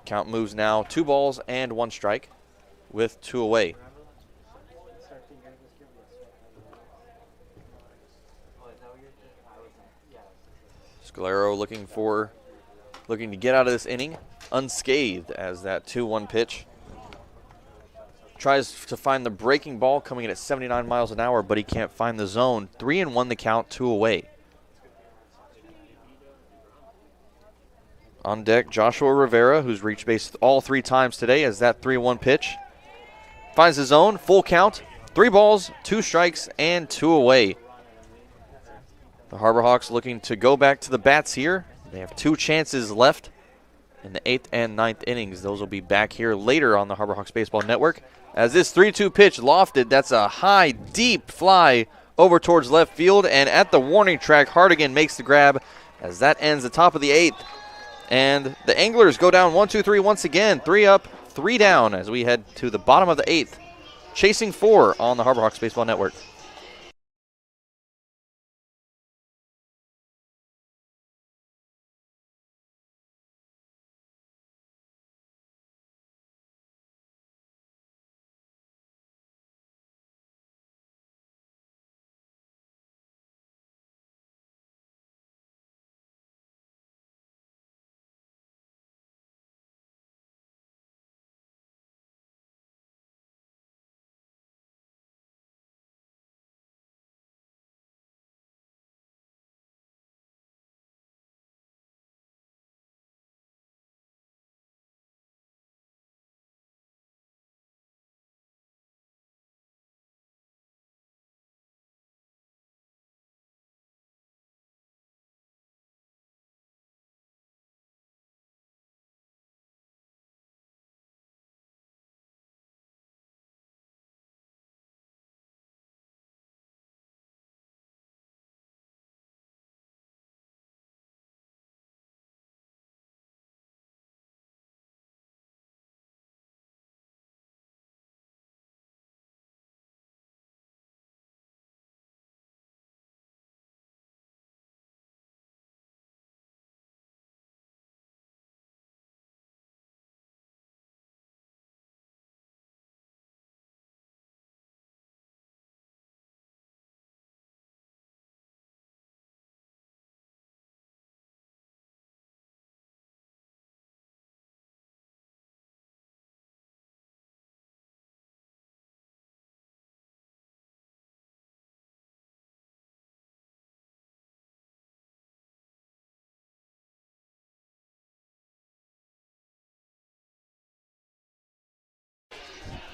Count moves now 2 balls and 1 strike with 2 away. Scalero looking to get out of this inning unscathed as that 2-1 pitch. Tries to find the breaking ball coming in at 79 miles an hour, but he can't find the zone. 3-1 the count, 2 away. On deck, Joshua Rivera, who's reached base all 3 times today as that 3-1 pitch. Finds the zone, full count, 3 balls, 2 strikes, and 2 away. The Harbor Hawks looking to go back to the bats here. They have 2 chances left in the 8th and 9th innings. Those will be back here later on the Harbor Hawks Baseball Network. As this 3-2 pitch lofted, that's a high, deep fly over towards left field. And at the warning track, Hardigan makes the grab as that ends the top of the 8th. And the Anglers go down 1-2-3 once again. 3 up, 3 down as we head to the bottom of the 8th. Chasing 4 on the Harbor Hawks Baseball Network.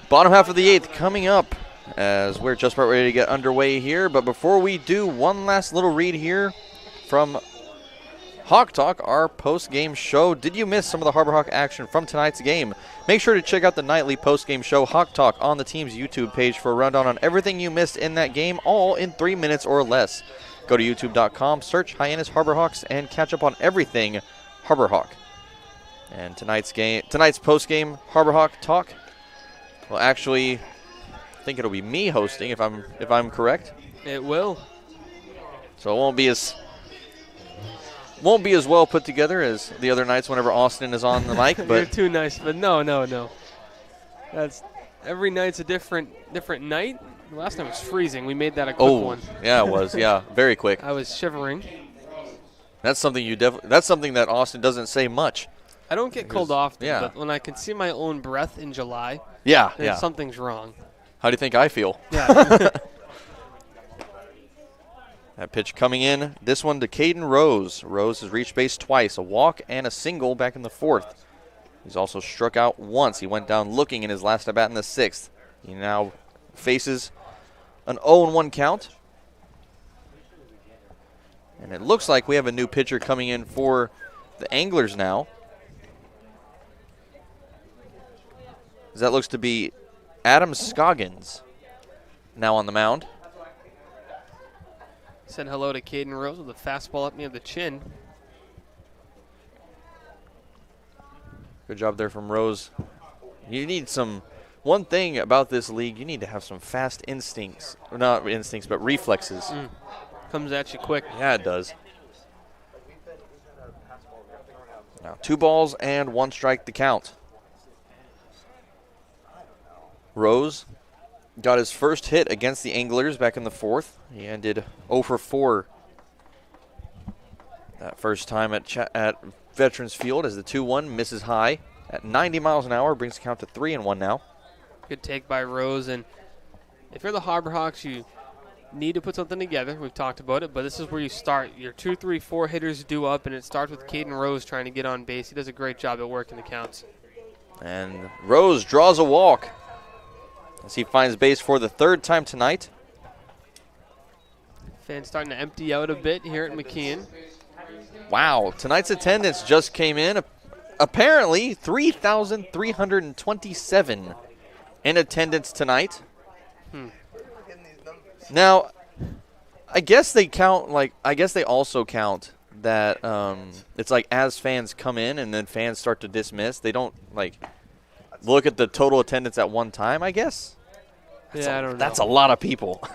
Bottom half of the 8th coming up as we're just about ready to get underway here. But before we do, one last little read here from Hawk Talk, our post-game show. Did you miss some of the Harbor Hawk action from tonight's game? Make sure to check out the nightly post-game show, Hawk Talk, on the team's YouTube page for a rundown on everything you missed in that game, all in 3 minutes or less. Go to youtube.com, search Hyannis Harbor Hawks, and catch up on everything Harbor Hawk. And tonight's post-game Harbor Hawk Talk, well, actually, I think it'll be me hosting if I'm correct. It will. So it won't be as well put together as the other nights whenever Austin is on the mic. But you're too nice. But no. That's every night's a different night. Last night was freezing. We made that a quick one. Yeah, it was. Yeah, very quick. I was shivering. That's something that's something that Austin doesn't say much. I don't get cold often, but when I can see my own breath in July, then something's wrong. How do you think I feel? Yeah. That pitch coming in, this one to Caden Rose. Rose has reached base twice, a walk and a single back in the 4th. He's also struck out once. He went down looking in his last at bat in the 6th. He now faces an 0-1 count. And it looks like we have a new pitcher coming in for the Anglers now. That looks to be Adam Scoggins now on the mound. Said hello to Caden Rose with a fastball up near the chin. Good job there from Rose. You need one thing about this league, you need to have some fast instincts. Or not instincts, but reflexes. Comes at you quick. Yeah, it does. Now 2 balls and 1 strike to count. Rose got his first hit against the Anglers back in the 4th. He ended 0 for 4 That first time at Veterans Field as the 2-1 misses high at 90 miles an hour, brings the count to 3-1 now. Good take by Rose, and if you're the Harbor Hawks, you need to put something together. We've talked about it, but this is where you start. Your 2, 3, 4 hitters due up, and it starts with Caden Rose trying to get on base. He does a great job at working the counts. And Rose draws a walk as he finds base for the 3rd time tonight. Fans starting to empty out a bit here at McKeon. Wow, tonight's attendance just came in. Apparently, 3,327 in attendance tonight. Now, I guess they also count that it's like as fans come in and then fans start to dismiss. They don't look at the total attendance at one time, I guess. Yeah, I don't know. That's a lot of people.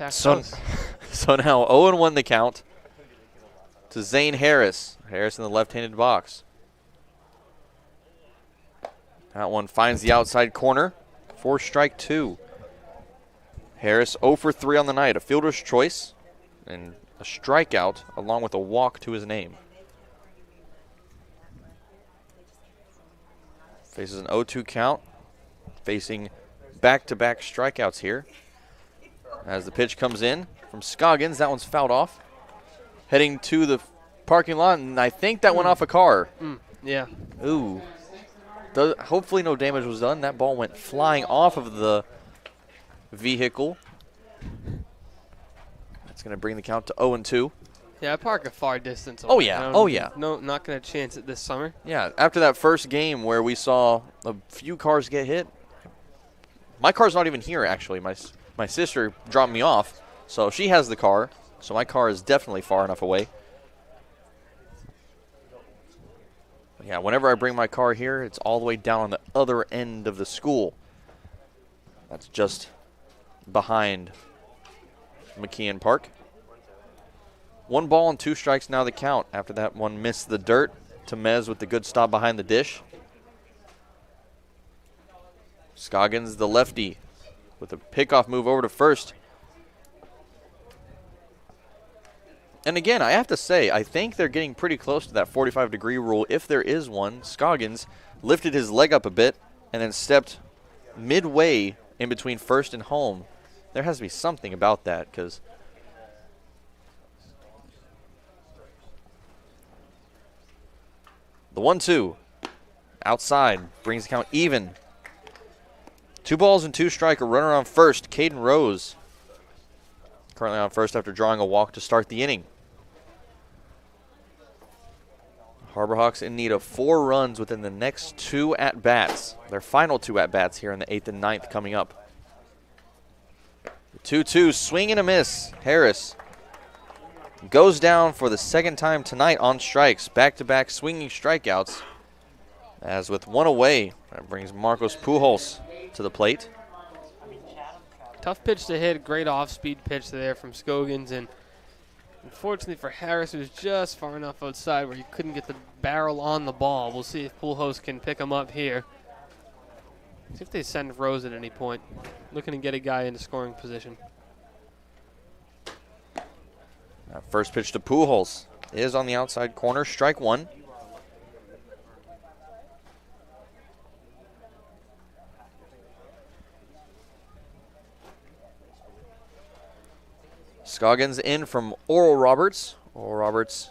So now 0-1 the count to Zane Harris. Harris in the left-handed box. That one finds the outside corner for strike 2. Harris 0 for 3 on the night. A fielder's choice and a strikeout along with a walk to his name. Faces an 0-2 count. Facing back-to-back strikeouts here. As the pitch comes in from Scoggins, that one's fouled off. Heading to the parking lot, and I think that went off a car. Yeah. Ooh. Hopefully no damage was done. That ball went flying off of the vehicle. That's going to bring the count to 0-2. Yeah, I park a far distance. Oh, yeah. Oh, yeah. No, not going to chance it this summer. Yeah, after that first game where we saw a few cars get hit, my car's not even here, actually. My sister dropped me off, so she has the car. So my car is definitely far enough away. But yeah, whenever I bring my car here, it's all the way down on the other end of the school. That's just behind McKeon Park. 1 ball and 2 strikes now the count. After that one missed the dirt to Mez with the good stop behind the dish. Scoggins, the lefty, with a pickoff move over to first. And again, I have to say, I think they're getting pretty close to that 45-degree rule, if there is one. Scoggins lifted his leg up a bit and then stepped midway in between first and home. There has to be something about that, because the 1-2 outside brings the count even. 2 balls and 2 strike, a runner on first. Caden Rose currently on first after drawing a walk to start the inning. Harbor Hawks in need of 4 runs within the next 2 at-bats. Their final 2 at-bats here in the 8th and 9th coming up. 2-2, swing and a miss. Harris goes down for the 2nd time tonight on strikes. Back-to-back swinging strikeouts. As with 1 away, that brings Marcos Pujols to the plate. Tough pitch to hit, great off-speed pitch there from Scoggins, and unfortunately for Harris, it was just far enough outside where he couldn't get the barrel on the ball. We'll see if Pujols can pick him up here. See if they send Rose at any point. Looking to get a guy into scoring position. That first pitch to Pujols is on the outside corner, strike 1. Scoggins in from Oral Roberts. Oral Roberts,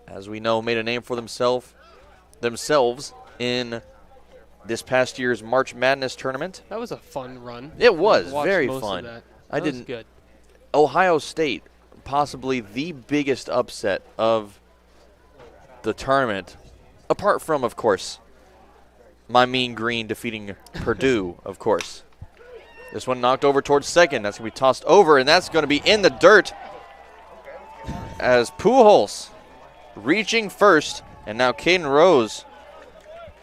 as we know, made a name for themselves in this past year's March Madness tournament. That was a fun run. It was Watched very most fun. of that. I That was didn't. good. Ohio State, possibly the biggest upset of the tournament, apart from, of course, my Mean Green defeating Purdue, of course. This one knocked over towards second. That's going to be tossed over, and that's going to be in the dirt as Pujols reaching first, and now Caden Rose,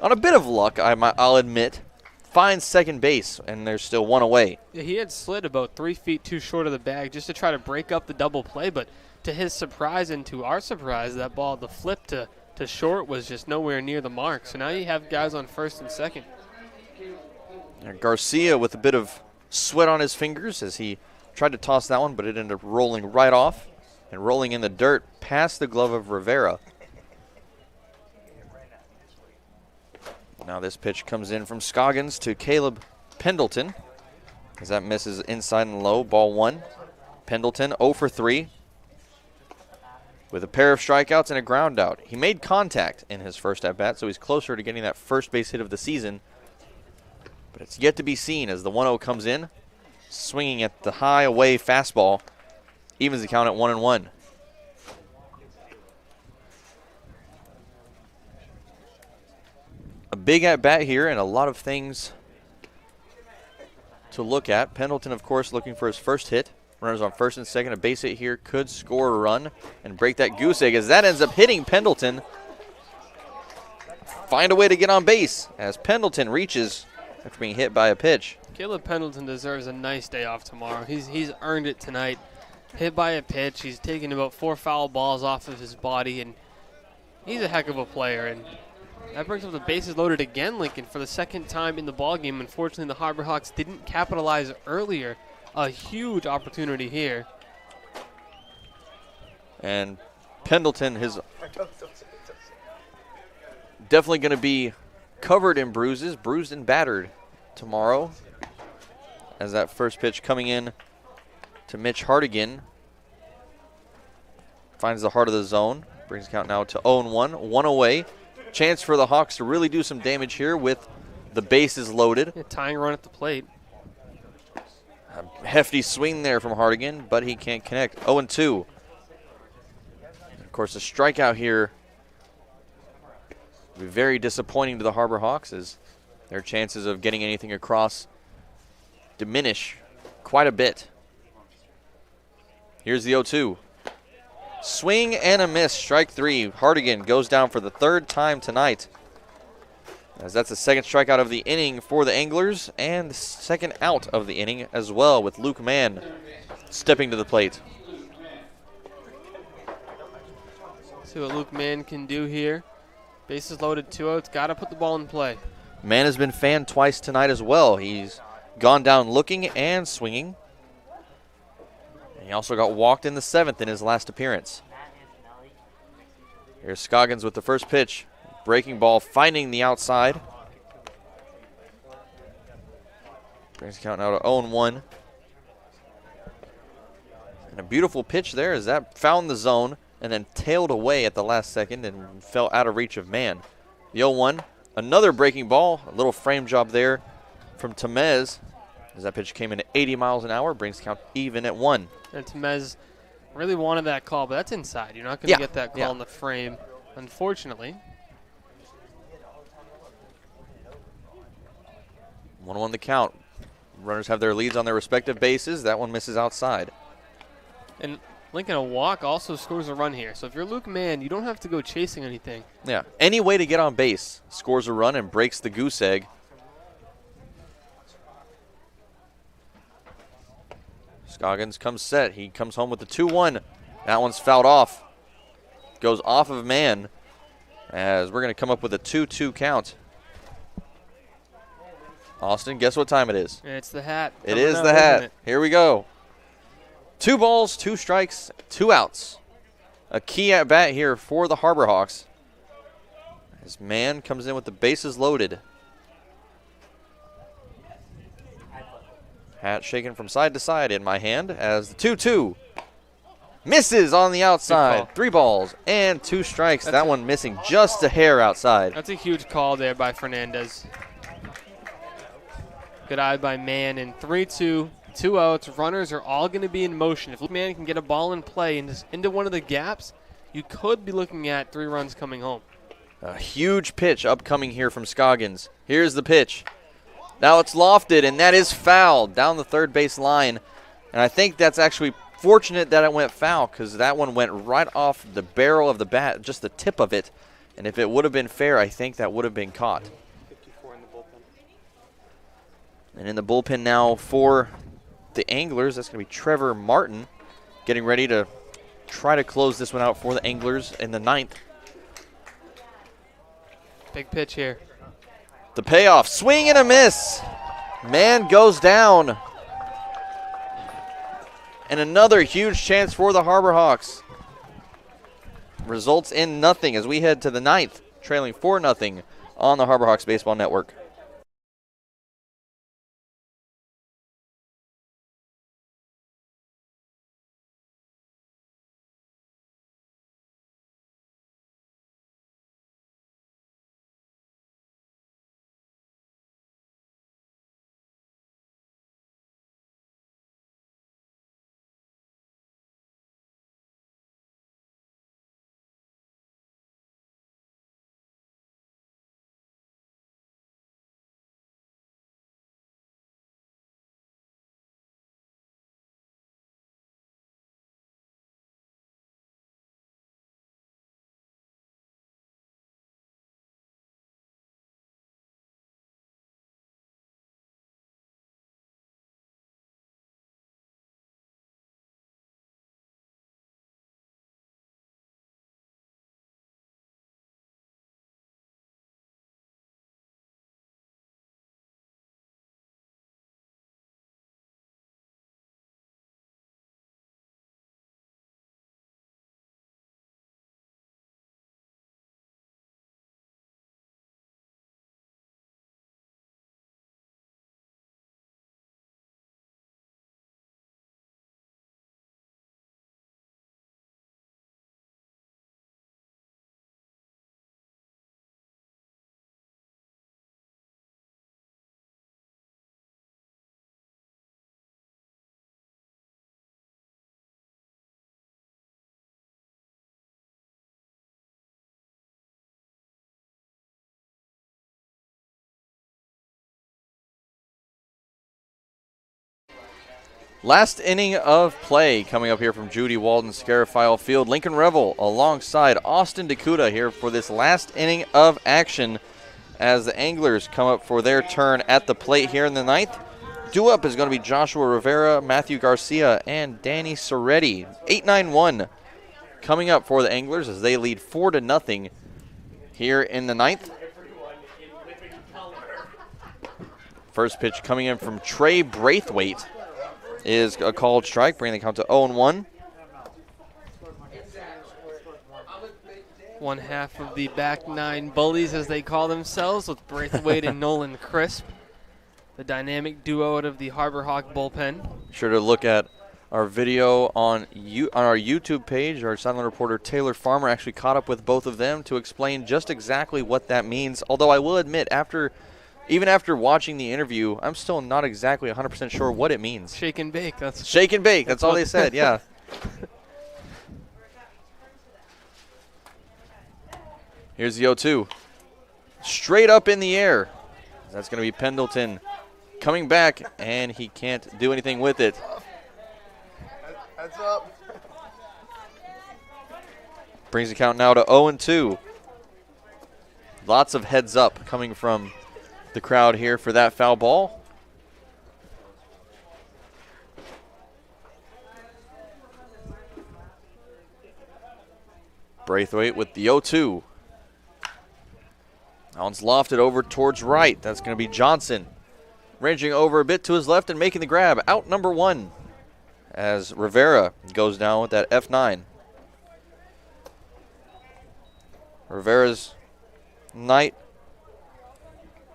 on a bit of luck, I'll admit, finds second base, and there's still 1 away. Yeah, he had slid about 3 feet too short of the bag just to try to break up the double play, but to his surprise and to our surprise, that ball, the flip to short was just nowhere near the mark. So now you have guys on first and second. And Garcia with a bit of sweat on his fingers as he tried to toss that one, but it ended up rolling right off and rolling in the dirt past the glove of Rivera. Now this pitch comes in from Scoggins to Caleb Pendleton as that misses inside and low. Ball 1. Pendleton 0 for 3 with a pair of strikeouts and a ground out. He made contact in his first at-bat, so he's closer to getting that first base hit of the season. But it's yet to be seen as the 1-0 comes in, swinging at the high away fastball. Evens the count at 1-1. A big at-bat here and a lot of things to look at. Pendleton, of course, looking for his first hit. Runners on first and second. A base hit here could score a run and break that goose egg as that ends up hitting Pendleton. Find a way to get on base as Pendleton reaches after being hit by a pitch. Caleb Pendleton deserves a nice day off tomorrow. He's earned it tonight. Hit by a pitch. He's taken about 4 foul balls off of his body, and he's a heck of a player. And that brings up the bases loaded again, Lincoln, for the second time in the ballgame. Unfortunately, the Harbor Hawks didn't capitalize earlier. A huge opportunity here. And Pendleton is definitely going to be covered in bruises, bruised and battered tomorrow. As that first pitch coming in to Mitch Hartigan finds the heart of the zone. Brings the count now to 0-1, 1 away. Chance for the Hawks to really do some damage here with the bases loaded. Yeah, tying run at the plate. A hefty swing there from Hartigan, but he can't connect. 0-2. Of course, a strikeout here will be very disappointing to the Harbor Hawks as their chances of getting anything across diminish quite a bit. Here's the 0-2. Swing and a miss, strike 3. Hartigan goes down for the 3rd time tonight, as that's the 2nd strikeout of the inning for the Anglers and the 2nd out of the inning as well, with Luke Mann stepping to the plate. See what Luke Mann can do here. Bases loaded, 2 outs. Got to put the ball in play. Mann has been fanned twice tonight as well. He's gone down looking and swinging. He also got walked in the 7th in his last appearance. Here's Scoggins with the first pitch. Breaking ball, finding the outside. Brings the count now to 0-1. And a beautiful pitch there as that found the zone and then tailed away at the last second and fell out of reach of Mann. The 0-1, another breaking ball, a little frame job there from Tamez. As that pitch came in at 80 miles an hour, brings the count even at 1. And Tamez really wanted that call, but that's inside. You're not going to get that call in the frame, unfortunately. 1-1 the count. Runners have their leads on their respective bases. That one misses outside. And Lincoln, a walk also scores a run here. So if you're Luke Mann, you don't have to go chasing anything. Yeah, any way to get on base scores a run and breaks the goose egg. Scoggins comes set. He comes home with the 2-1. That one's fouled off. Goes off of Mann as we're going to come up with a 2-2 count. Austin, guess what time it is? It's the hat. It is the hat. Here we go. 2 balls, 2 strikes, 2 outs. A key at bat here for the Harbor Hawks. As Mann comes in with the bases loaded. Hat shaken from side to side in my hand as the 2-2 misses on the outside. 3 balls and 2 strikes. That one missing just a hair outside. That's a huge call there by Fernandez. Good eye by Mann, and 3-2, 2 outs. Runners are all going to be in motion. If Luke Mann can get a ball in play into one of the gaps, you could be looking at 3 runs coming home. A huge pitch upcoming here from Scoggins. Here's the pitch. Now it's lofted, and that is foul down the third base line. And I think that's actually fortunate that it went foul because that one went right off the barrel of the bat, just the tip of it. And if it would have been fair, I think that would have been caught. 54 in the bullpen. And in the bullpen now for the Anglers, that's going to be Trevor Martin getting ready to try to close this one out for the Anglers in the 9th. Big pitch here. The payoff, swing and a miss. Man goes down And another huge chance for the Harbor Hawks. Results in nothing as we head to the 9th, trailing 4-0 on the Harbor Hawks Baseball Network. Last inning of play coming up here from Judy Walden Scarafile Field. Lincoln Revill alongside Austin DeCouta here for this last inning of action as the Anglers come up for their turn at the plate here in the 9th. Due up is going to be Joshua Rivera, Matthew Garcia, and Danny Soretti. 8-9-1 coming up for the Anglers as they lead 4-0 here in the 9th. First pitch coming in from Trey Braithwaite is a called strike, bringing the count to 0-1. One half of the back nine bullies, as they call themselves, with Braithwaite and Nolan Crisp, the dynamic duo out of the Harbor Hawk bullpen. Sure to look at our video on our YouTube page. Our Sideline reporter Taylor Farmer actually caught up with both of them to explain just exactly what that means. Although I will admit, even after watching the interview, I'm still not exactly 100% sure what it means. Shake and bake. Shake and bake. That's all they said, yeah. Here's the 0-2. Straight up in the air. That's going to be Pendleton coming back, and he can't do anything with it. Heads up. Brings the count now to 0-2. Lots of heads up coming from the crowd here for that foul ball. Braithwaite with the 0-2. That one's lofted over towards right. That's going to be Johnson. Ranging over a bit to his left and making the grab. Out number 1 as Rivera goes down with that F9. Rivera's night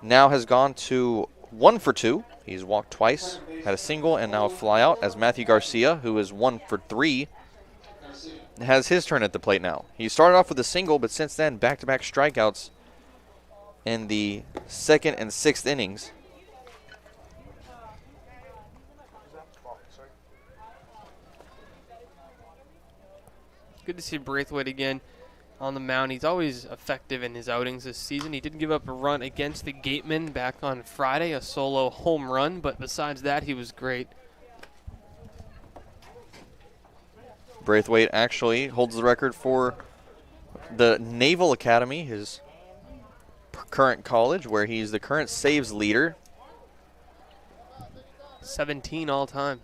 now has gone to 1 for 2. He's walked twice, had a single, and now a fly out as Matthew Garcia, who is 1 for 3, has his turn at the plate now. He started off with a single, but since then, back-to-back strikeouts in the 2nd and 6th innings. Good to see Braithwaite again on the mound. He's always effective in his outings this season. He did give up a run against the Gatemen back on Friday, a solo home run, but besides that, he was great. Braithwaite actually holds the record for the Naval Academy, his current college, where he's the current saves leader. 17 all time.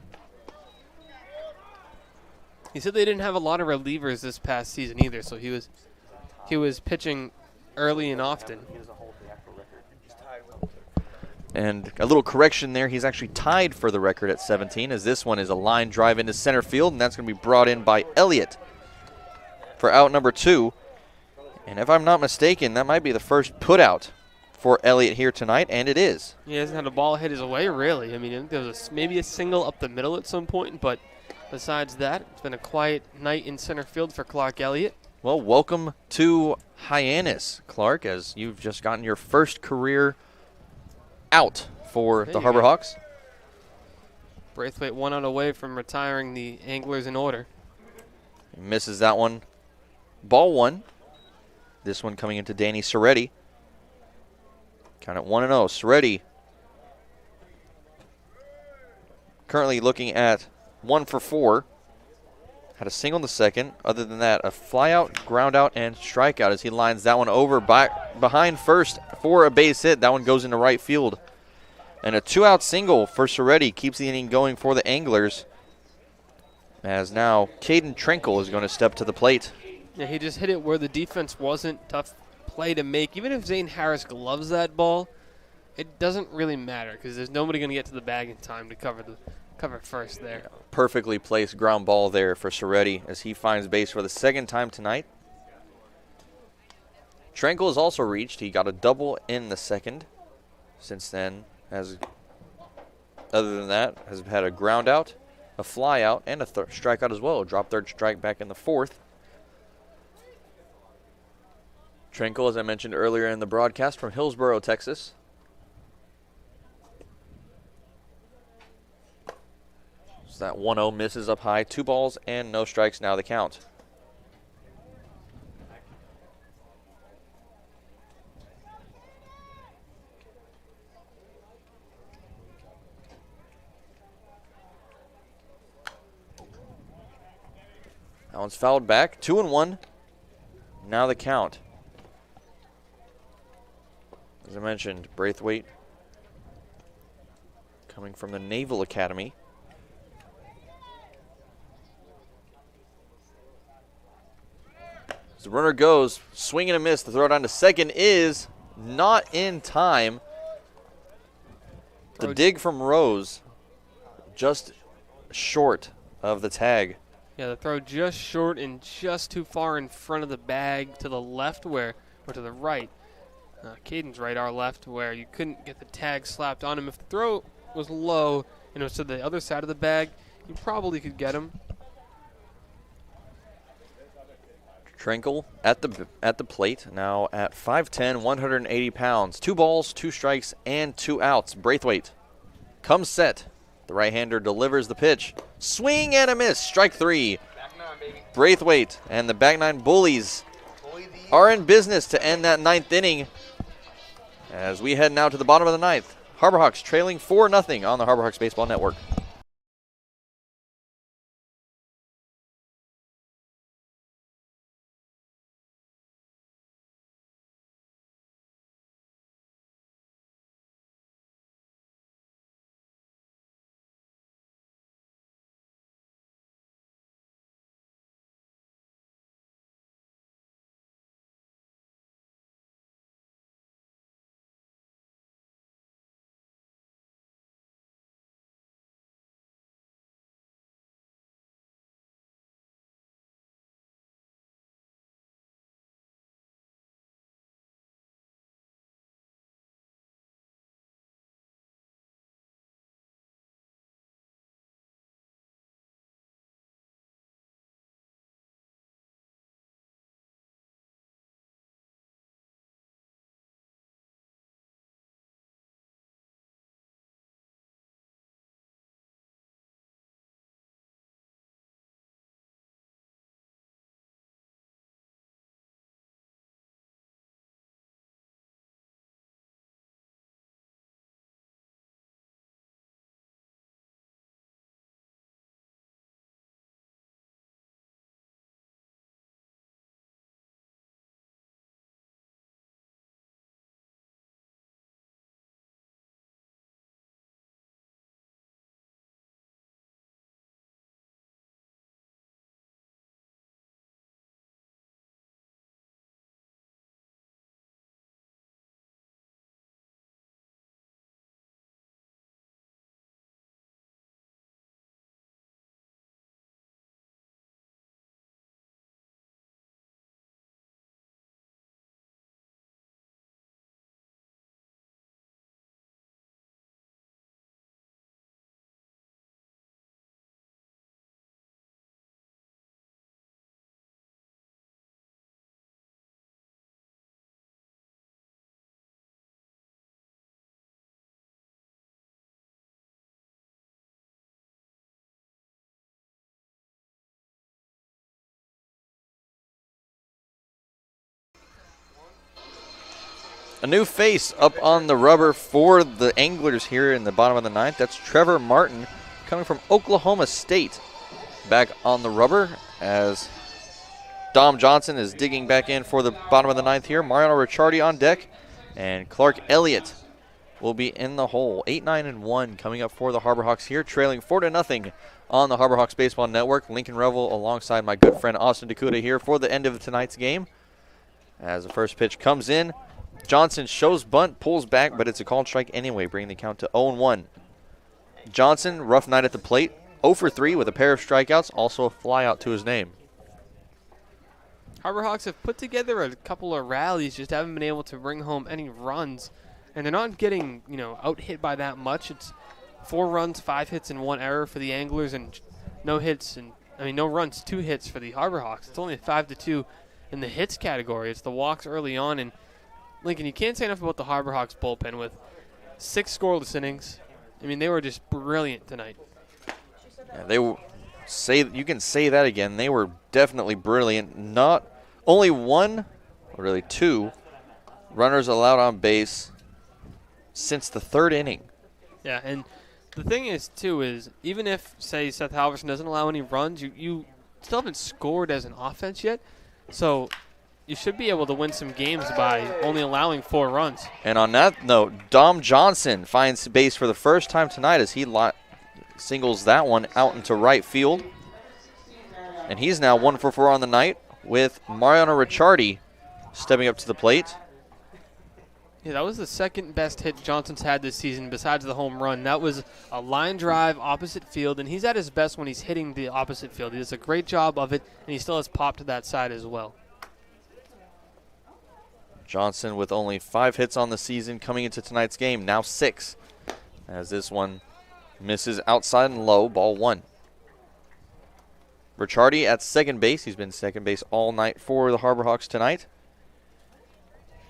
He said they didn't have a lot of relievers this past season either, so he was pitching early and often. And a little correction there, he's actually tied for the record at 17, as this one is a line drive into center field, and that's going to be brought in by Elliott for out number 2. And if I'm not mistaken, that might be the first put out for Elliott here tonight, and it is. He hasn't had a ball hit his way, really. I mean, there was maybe a single up the middle at some point, but besides that, it's been a quiet night in center field for Clark Elliott. Well, welcome to Hyannis, Clark, as you've just gotten your first career out for the Harbor Hawks. Braithwaite 1 out away from retiring the Anglers in order. He misses that one. Ball 1. This one coming into Danny Soretti. Count at 1-0. Soretti currently looking at 1 for 4. Had a single in the second. Other than that, a fly out, ground out, and strikeout as he lines that one over behind first for a base hit. That one goes into right field. And a 2-out single for Soretti keeps the inning going for the Anglers. As now Caden Trinkle is going to step to the plate. Yeah, he just hit it where the defense wasn't. Tough play to make. Even if Zane Harris gloves that ball, it doesn't really matter because there's nobody going to get to the bag in time to cover first there. Yeah, perfectly placed ground ball there for Soretti as he finds base for the second time tonight. Trinkle has also reached. He got a double in the second. Since then, other than that, has had a ground out, a fly out, and a strikeout as well. Drop third strike back in the fourth. Trinkle, as I mentioned earlier in the broadcast, from Hillsboro, Texas. So that 1-0 misses up high. 2 balls and no strikes now the count. That one's fouled back. 2-1. Now the count. As I mentioned, Braithwaite coming from the Naval Academy. As the runner goes, swing and a miss. The throw down to second is not in time. The dig from Rose just short of the tag. Yeah, the throw just short and just too far in front of the bag to the left or to the right. Caden's right, our left, where you couldn't get the tag slapped on him. If the throw was low and it was to the other side of the bag, you probably could get him. Trinkle at the plate, now at 5'10", 180 pounds. 2 balls, 2 strikes, and 2 outs. Braithwaite comes set. The right-hander delivers the pitch. Swing and a miss. Strike 3. Braithwaite and the back 9 Bullies are in business to end that 9th inning. As we head now to the bottom of the 9th. Harbor Hawks trailing 4-0 on the Harbor Hawks Baseball Network. A new face up on the rubber for the Anglers here in the bottom of the ninth. That's Trevor Martin coming from Oklahoma State. Back on the rubber as Dom Johnson is digging back in for the bottom of the ninth here. Mariano Ricciardi on deck, and Clark Elliott will be in the hole. 8-9-1 coming up for the Harbor Hawks here, trailing 4-0 on the Harbor Hawks Baseball Network. Lincoln Revill alongside my good friend Austin DeCouta here for the end of tonight's game. As the first pitch comes in, Johnson shows bunt, pulls back, but it's a called strike anyway, bringing the count to 0-1. Johnson, rough night at the plate, 0 for 3 with a pair of strikeouts, also a flyout to his name. Harbor Hawks have put together a couple of rallies, just haven't been able to bring home any runs. And they're not getting, out hit by that much. It's 4 runs, 5 hits, and 1 error for the Anglers, and no runs, 2 hits for the Harbor Hawks. It's only a 5-2 in the hits category. It's the walks early on. And Lincoln, you can't say enough about the Harbor Hawks bullpen with 6 scoreless innings. They were just brilliant tonight. Yeah, you can say that again. They were definitely brilliant. Not only 1, or really 2 runners allowed on base since the 3rd inning. Yeah, and the thing is, too, is even if, say, Seth Halverson doesn't allow any runs, you still haven't scored as an offense yet. So you should be able to win some games by only allowing 4 runs. And on that note, Dom Johnson finds base for the first time tonight as he singles that one out into right field. And he's now 1 for 4 on the night, with Mariano Ricciardi stepping up to the plate. Yeah, that was the second best hit Johnson's had this season besides the home run. That was a line drive opposite field, and he's at his best when he's hitting the opposite field. He does a great job of it, and he still has pop to that side as well. Johnson with only 5 hits on the season coming into tonight's game, now 6, as this one misses outside and low, ball 1. Ricciardi at second base. He's been second base all night for the Harbor Hawks tonight.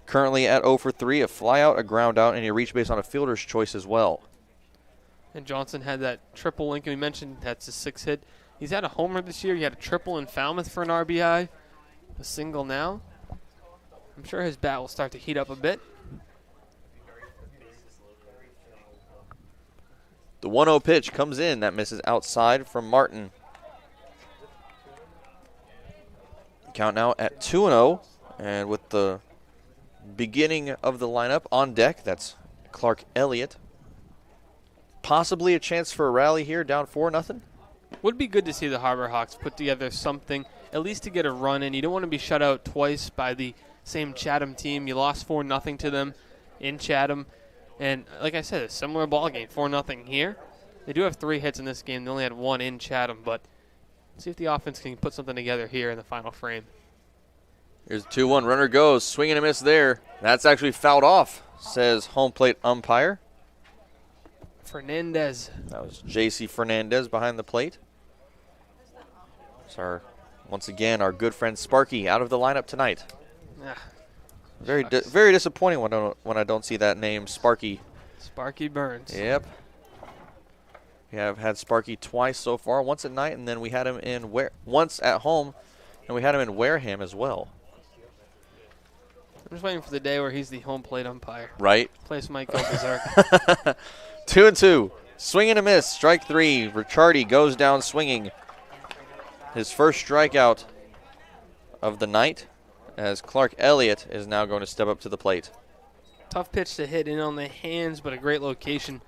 Currently at 0 for 3, a flyout, a ground out, and he reached base on a fielder's choice as well. And Johnson had that triple. Lincoln, we mentioned, that's his 6th hit. He's had a homer this year. He had a triple in Falmouth for an RBI, a single now. I'm sure his bat will start to heat up a bit. The 1-0 pitch comes in. That misses outside from Martin. Count now at 2-0. And with the beginning of the lineup on deck, that's Clark Elliott. Possibly a chance for a rally here, down 4-0. Would be good to see the Harbor Hawks put together something, at least to get a run in. You don't want to be shut out twice by the same Chatham team. You lost 4-0 to them in Chatham. And like I said, a similar ball game, 4-0 here. They do have 3 hits in this game. They only had 1 in Chatham, but let's see if the offense can put something together here in the final frame. Here's the 2-1. Runner goes. Swing and a miss there. That's actually fouled off, says home plate umpire. Fernandez. That was J.C. Fernandez behind the plate. So once again, our good friend Sparky out of the lineup tonight. Very disappointing when I don't see that name, Sparky. Sparky Burns. Yep. We have had Sparky twice so far, once at night, and then we had him once at home, and we had him in Wareham as well. I'm just waiting for the day where he's the home plate umpire. Right. Place might go berserk. 2-2. Swing and a miss. Strike 3. Ricciardi goes down swinging. His first strikeout of the night, as Clark Elliott is now going to step up to the plate. Tough pitch to hit in on the hands, but a great location.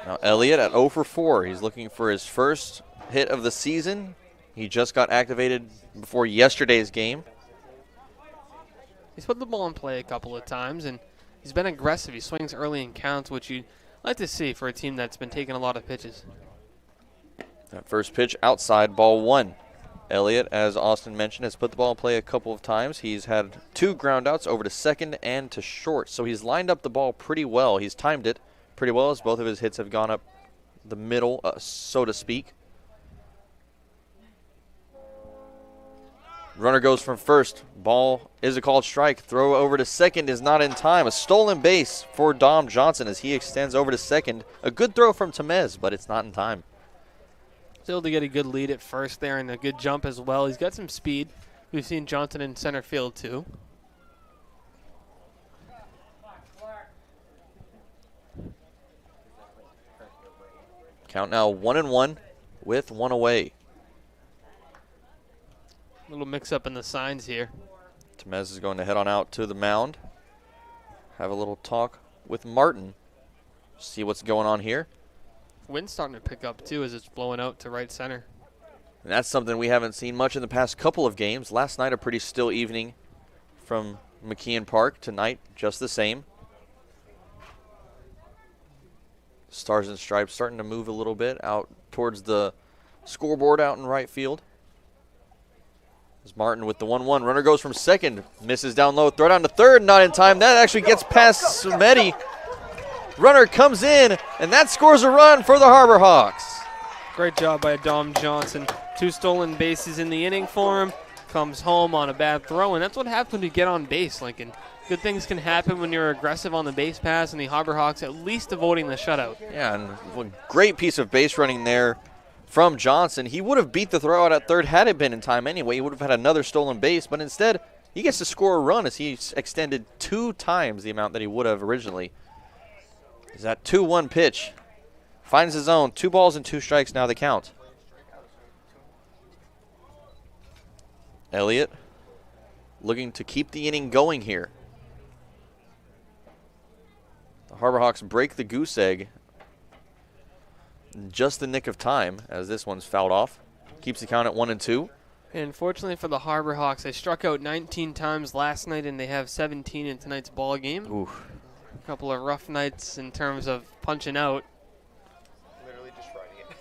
Now Elliott at 0 for 4. He's looking for his first hit of the season. He just got activated before yesterday's game. He's put the ball in play a couple of times, and he's been aggressive. He swings early in counts, which you'd like to see for a team that's been taking a lot of pitches. That first pitch outside, ball 1. Elliott, as Austin mentioned, has put the ball in play a couple of times. He's had 2 ground outs over to second and to short, so he's lined up the ball pretty well. He's timed it pretty well as both of his hits have gone up the middle, so to speak. Runner goes from first. Ball is a called strike. Throw over to second is not in time. A stolen base for Dom Johnson as he extends over to second. A good throw from Tamez, but it's not in time. Still to get a good lead at first there and a good jump as well. He's got some speed. We've seen Johnson in center field too. Count now 1-1 with one away. A little mix-up in the signs here. Temez is going to head on out to the mound. Have a little talk with Martin. See what's going on here. Wind's starting to pick up too as it's blowing out to right center. And that's something we haven't seen much in the past couple of games. Last night, a pretty still evening from McKeon Park. Tonight, just the same. Stars and Stripes starting to move a little bit out towards the scoreboard out in right field. As Martin with the 1-1. Runner goes from second. Misses down low. Throw down to third. Not in time. That actually gets past Sumedi. Runner comes in, and that scores a run for the Harbor Hawks. Great job by Dom Johnson. 2 stolen bases in the inning for him. Comes home on a bad throw, and that's what happens when you get on base, Lincoln. Good things can happen when you're aggressive on the base pass, and the Harbor Hawks at least avoiding the shutout. Yeah, and a great piece of base running there from Johnson. He would have beat the throw out at third had it been in time anyway. He would have had another stolen base, but instead he gets to score a run as he extended 2 times the amount that he would have originally. Is that 2-1 pitch. Finds his own. 2 balls and 2 strikes now the count. Elliott looking to keep the inning going here. The Harbor Hawks break the goose egg in just the nick of time as this one's fouled off. Keeps the count at 1-2. And fortunately for the Harbor Hawks, they struck out 19 times last night, and they have 17 in tonight's ball game. Ooh. A couple of rough nights in terms of punching out. Literally just writing it.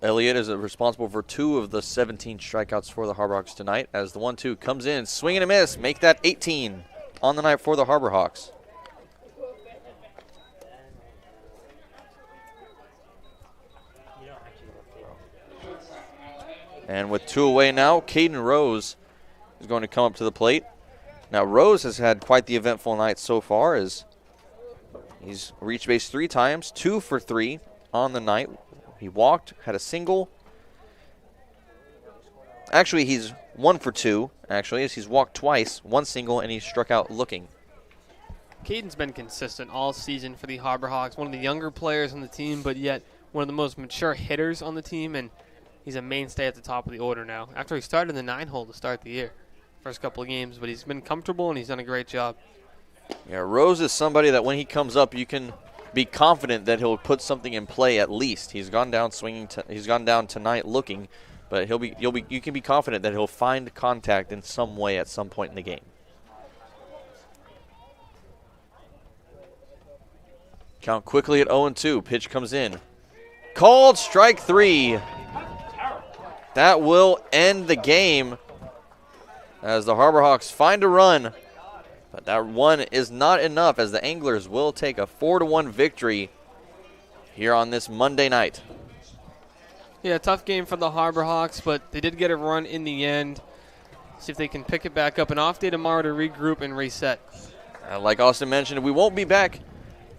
Elliott is responsible for 2 of the 17 strikeouts for the Harbor Hawks tonight as the 1-2 comes in, swing and a miss, make that 18 on the night for the Harbor Hawks. And with 2 away now, Caden Rose is going to come up to the plate. Now Rose has had quite the eventful night so far as he's reached base 3 times, 2 for 3 on the night. He walked, had a single. Actually, he's 1 for 2, actually, as he's walked twice, 1 single, and he struck out looking. Caden's been consistent all season for the Harbor Hawks. One of the younger players on the team, but yet one of the most mature hitters on the team, and he's a mainstay at the top of the order now. After he started in the 9-hole to start the year, first couple of games, but he's been comfortable and he's done a great job. Yeah, Rose is somebody that when he comes up, you can be confident that he'll put something in play at least. He's gone down swinging. He's gone down tonight looking, but you can be confident that he'll find contact in some way at some point in the game. Count quickly at 0-2. Pitch comes in. Called strike 3. That will end the game as the Harbor Hawks find a run. But that one is not enough as the Anglers will take a 4-1 victory here on this Monday night. Yeah, tough game for the Harbor Hawks, but they did get a run in the end. See if they can pick it back up. An off day tomorrow to regroup and reset. Like Austin mentioned, we won't be back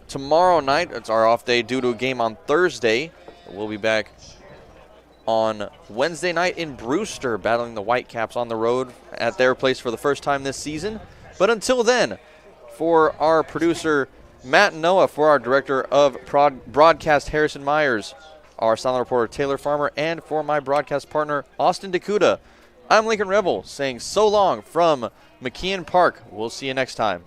tomorrow night. It's our off day due to a game on Thursday. We'll be back on Wednesday night in Brewster, battling the Whitecaps on the road at their place for the first time this season. But until then, for our producer, Matt Noah, for our director of broadcast, Harrison Meyers, our silent reporter, Taylor Farmer, and for my broadcast partner, Austin DeCouta, I'm Lincoln Revill saying so long from McKeon Park. We'll see you next time.